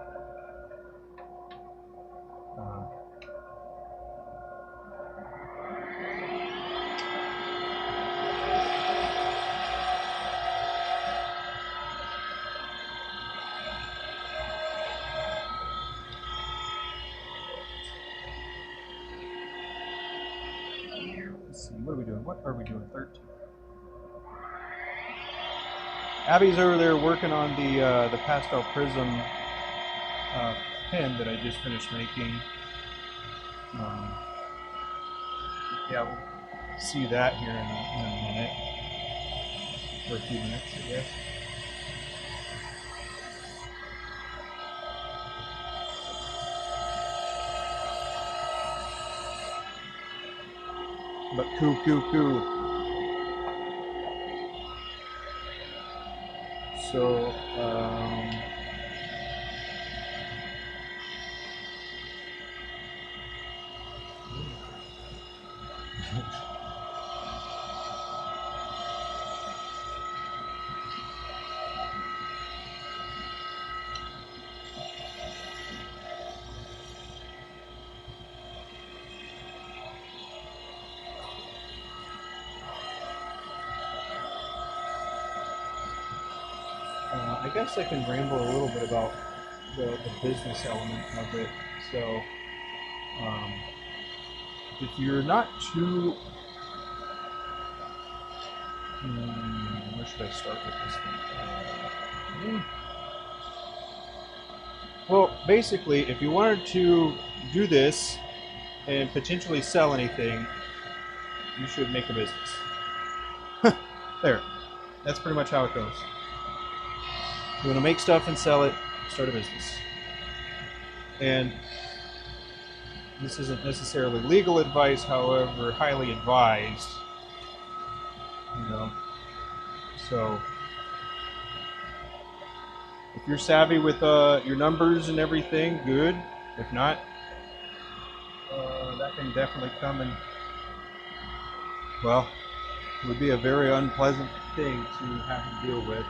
Let's see, what are we doing? What are we doing? 13. Abby's over there working on the pastel prism pen that I just finished making. Yeah, we'll see that here in a minute, or a few minutes, I guess. But cool. So, I guess I can ramble a little bit about the business element of it. So, if you're not too, where should I start with this one? Well, basically, if you wanted to do this and potentially sell anything, you should make a business. There. That's pretty much how it goes. You want to make stuff and sell it, start a business. And this isn't necessarily legal advice, however, highly advised. You know, so if you're savvy with your numbers and everything, good. If not, that can definitely come and, well, it would be a very unpleasant thing to have to deal with.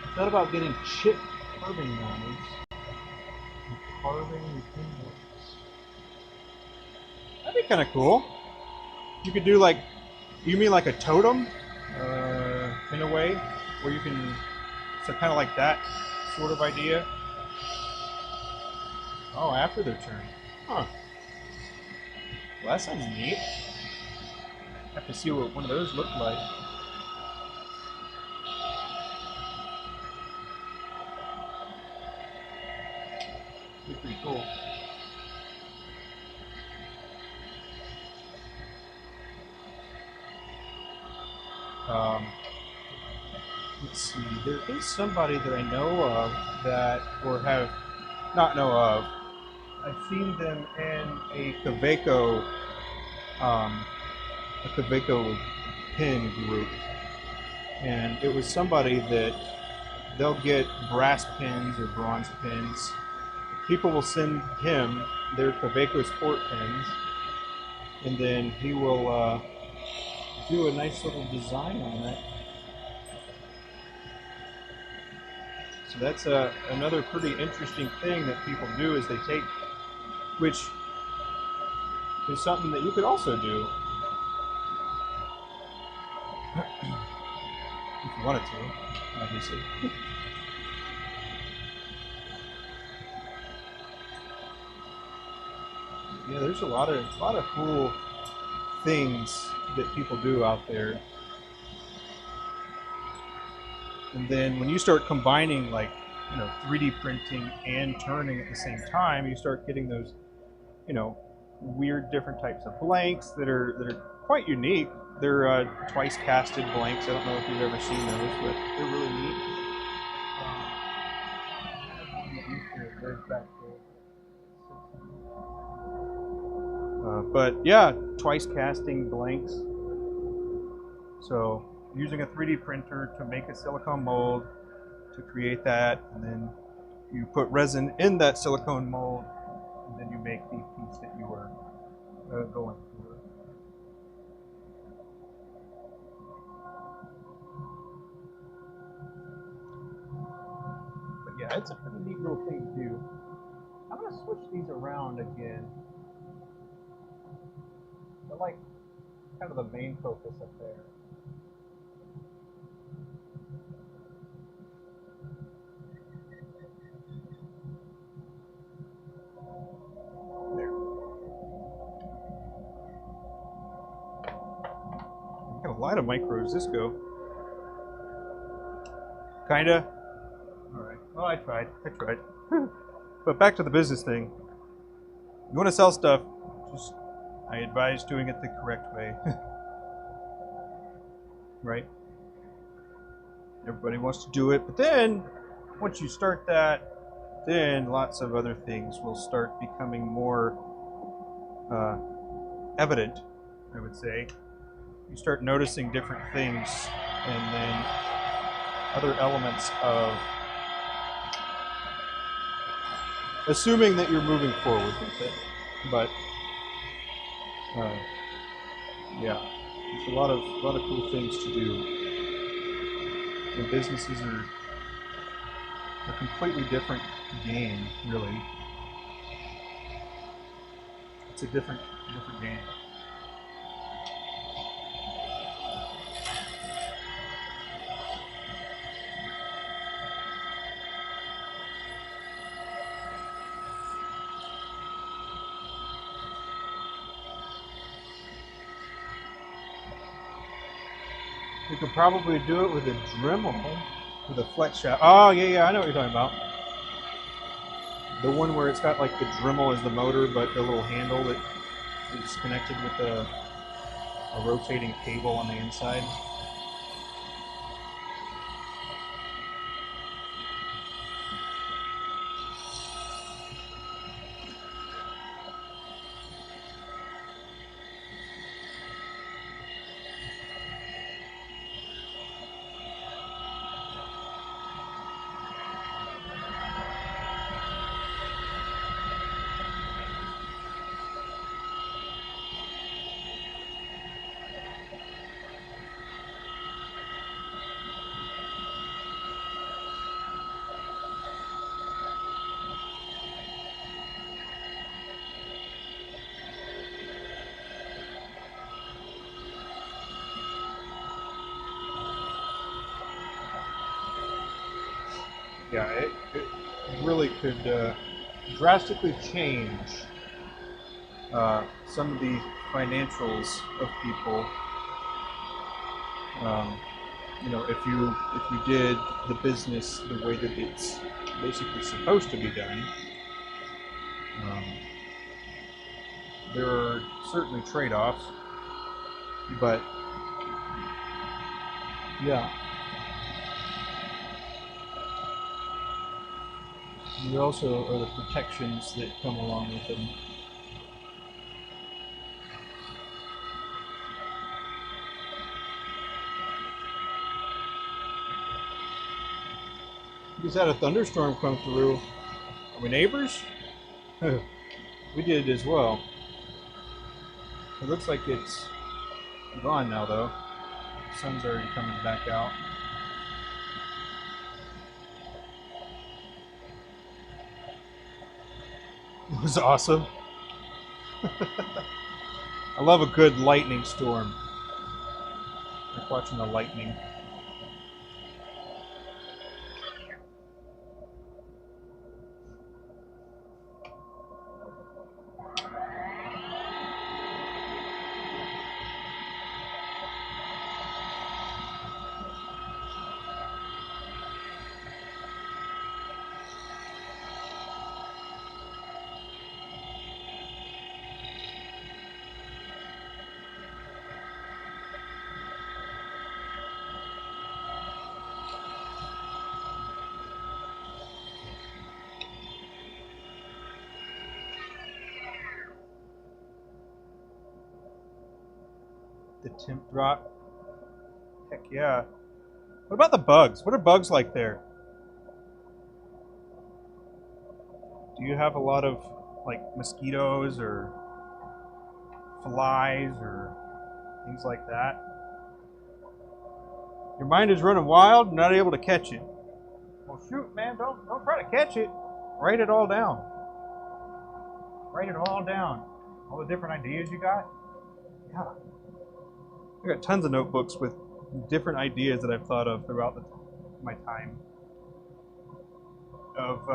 It's not about getting chip carving knives and carving your pinboards. That'd be kind of cool. You could do like, you mean like a totem, in a way, where you can, so kind of like that sort of idea. Oh, after their turn. Huh. Well, that sounds neat. Have to see what one of those look like. Be pretty cool. Let's see, there is somebody that I know of that, or have not know of. I've seen them in a Kaweco pin group, and it was somebody that they'll get brass pins or bronze pins. People will send him their Kaweco sport pins, and then he will do a nice little design on it. So that's another pretty interesting thing that people do, is they take, which is something that you could also do if you wanted to, obviously. Yeah, there's a lot of cool things that people do out there. And then when you start combining, like, 3D printing and turning at the same time, you start getting those, weird different types of blanks that are quite unique. They're twice casted blanks. I don't know if you've ever seen those, but they're really neat. But yeah, twice casting blanks. So using a 3D printer to make a silicone mold to create that, and then you put resin in that silicone mold, and then you make the piece that you were going for. But yeah, it's a pretty neat little thing to do. I'm going to switch these around again. I like kind of the main focus up there. There. What kind of line of micros this go? Kinda. Alright. Well, I tried. But back to the business thing. You want to sell stuff, just, I advise doing it the correct way. Right? Everybody wants to do it, but then once you start that, then lots of other things will start becoming more evident, I would say. You start noticing different things, and then other elements of, assuming that you're moving forward with it. But yeah, there's a lot of cool things to do. And businesses are a completely different game, really. It's a different game. You could probably do it with a Dremel, with a flex shaft. Oh, yeah, I know what you're talking about. The one where it's got like the Dremel as the motor, but the little handle that is connected with a rotating cable on the inside. Yeah, it really could drastically change some of the financials of people. You know, if you did the business the way that it's basically supposed to be done. There are certainly trade-offs, but yeah. There also are the protections that come along with them. We just had a thunderstorm come through. Are we neighbors? We did as well. It looks like it's gone now, though. The sun's already coming back out. It was awesome. I love a good lightning storm. I like watching the lightning. The temp drop. Heck yeah. What about the bugs? What are bugs like there? Do you have a lot of like mosquitoes or flies or things like that? Your mind is running wild, not able to catch it. Well, shoot, man, don't try to catch it. Write it all down. Write it all down. All the different ideas you got. Yeah. I got tons of notebooks with different ideas that I've thought of throughout my time of,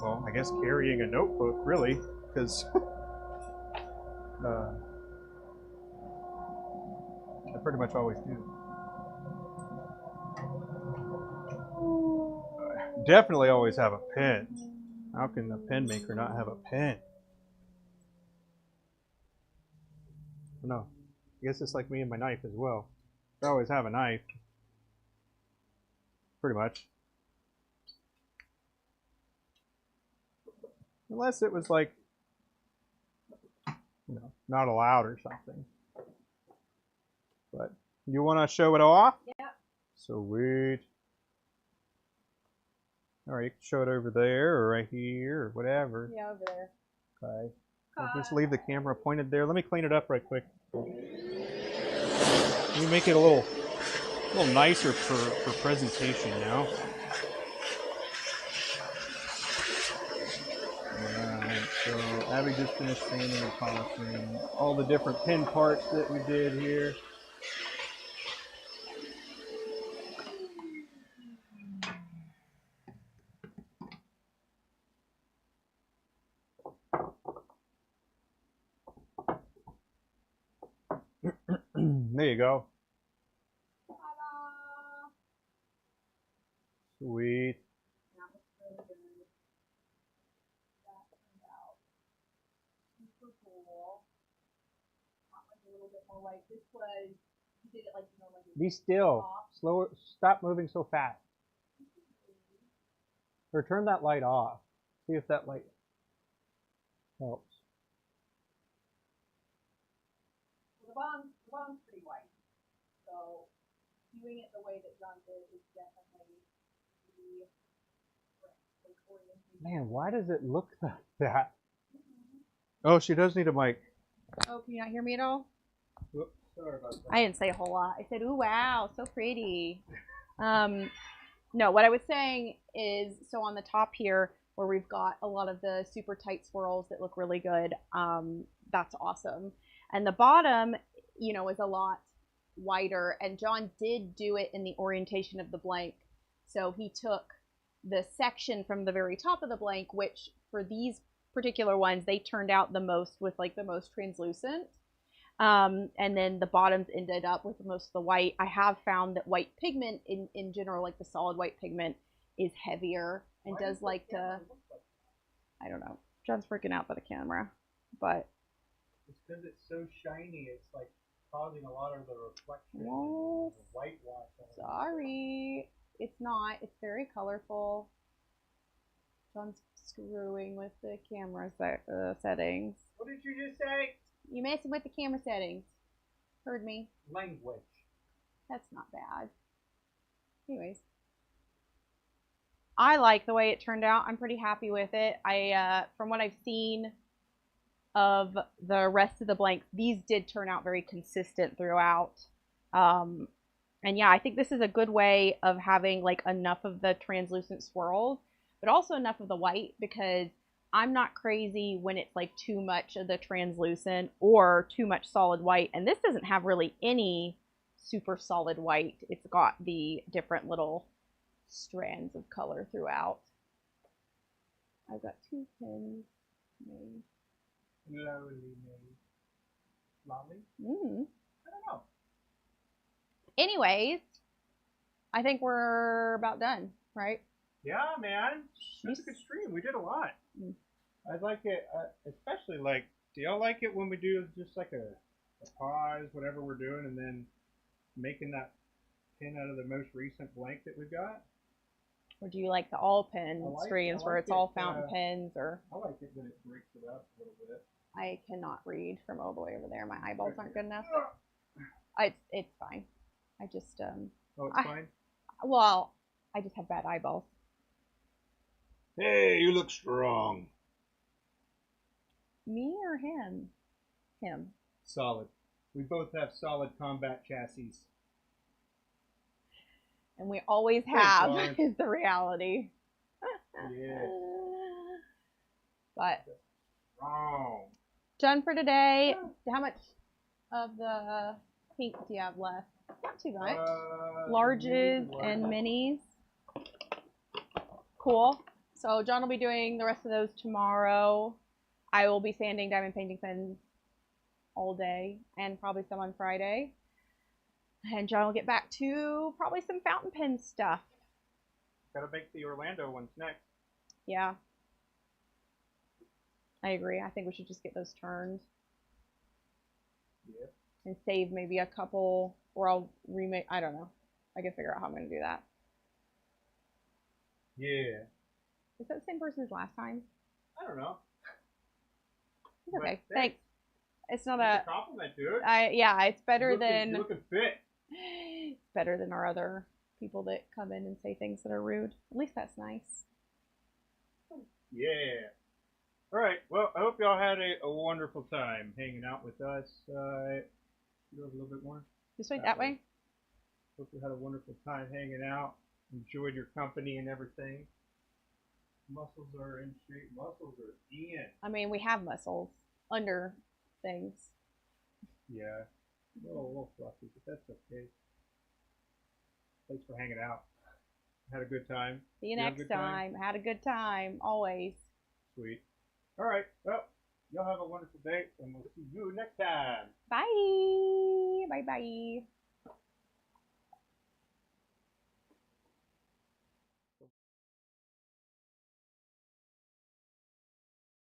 well, I guess carrying a notebook, really, because I pretty much always do. Definitely always have a pen. How can a pen maker not have a pen? No. I guess it's like me and my knife as well. I always have a knife. Pretty much. Unless it was like, you know, not allowed or something. But you want to show it off? Yeah. Sweet. All right, you can show it over there or right here or whatever. Yeah, over there. Okay. I'll just leave the camera pointed there. Let me clean it up right quick. Let me make it a little nicer for presentation now. Alright, so Abby just finished sanding and polishing all the different pin parts that we did here. There you go. Sweet. That was really good. That turned out super cool. That was a little bit more white. This was, you did it like, you know, like Be still. Slower. Stop moving so fast. Or turn that light off. See if that light helps. Well, the bottom's pretty white. So doing it the way that John did is definitely the correct orientation. Man, why does it look like that? Oh, she does need a mic. Oh, can you not hear me at all? Whoops, sorry about that. I didn't say a whole lot. I said, ooh, wow, so pretty. No, what I was saying is, so on the top here, where we've got a lot of the super tight swirls that look really good, that's awesome. And the bottom, you know, is a lot wider, and John did do it in the orientation of the blank. So he took the section from the very top of the blank, which for these particular ones, they turned out the most with like the most translucent. And then the bottoms ended up with most of the white. I have found that white pigment in general, like the solid white pigment, is heavier and does like to, I don't know. John's freaking out by the camera, but it's because it's so shiny. It's like causing a lot of the reflection. Yes. The whitewash. Sorry, it's not. It's very colorful. John's screwing with the camera settings. What did you just say? You messing with the camera settings. Heard me. Language. That's not bad. Anyways. I like the way it turned out. I'm pretty happy with it. From what I've seen of the rest of the blanks, these did turn out very consistent throughout. And yeah, I think this is a good way of having like enough of the translucent swirls, but also enough of the white, because I'm not crazy when it's like too much of the translucent or too much solid white. And this doesn't have really any super solid white. It's got the different little strands of color throughout. I've got 2 pins made. Lovely made. Lovely? I don't know. Anyways, I think we're about done, right? Yeah, man. That's a good stream. We did a lot. I like it, especially like, do y'all like it when we do just like a pause, whatever we're doing, and then making that pin out of the most recent blank that we've got? Or do you like the all pin streams where it's all fountain pens? Or I like it when it breaks it up a little bit. I cannot read from all the way over there. My eyeballs aren't good enough. It's fine. I just Oh, it's fine? Well, I just have bad eyeballs. Hey, you look strong. Me or him? Him. Solid. We both have solid combat chassis. And we always have, is the reality. Yeah. But Strong. done for today. How much of the pink do you have left? Not too much. Larges and minis. Cool. So John will be doing the rest of those tomorrow. I will be sanding diamond painting pens all day and probably some on Friday. And John will get back to probably some fountain pen stuff. Gotta make the Orlando ones next. Yeah. I agree. I think we should just get those turned. Yep. And save maybe a couple, or I'll remake. I don't know. I can figure out how I'm going to do that. Yeah. Is that the same person as last time? I don't know. It's okay. But Thanks. It's not It's a compliment, dude. yeah, it's better You're looking fit. It's better than our other people that come in and say things that are rude. At least that's nice. Yeah. All right. Well, I hope y'all had a wonderful time hanging out with us. Go a little bit more. This way, that way. Hope you had a wonderful time hanging out. Enjoyed your company and everything. Muscles are in shape. Muscles are in. I mean, we have muscles under things. Yeah. A little fluffy, but that's okay. Thanks for hanging out. Had a good time. See you next time. Had a good time. Always. Sweet. All right. Well, y'all have a wonderful day, and we'll see you next time. Bye. Bye-bye.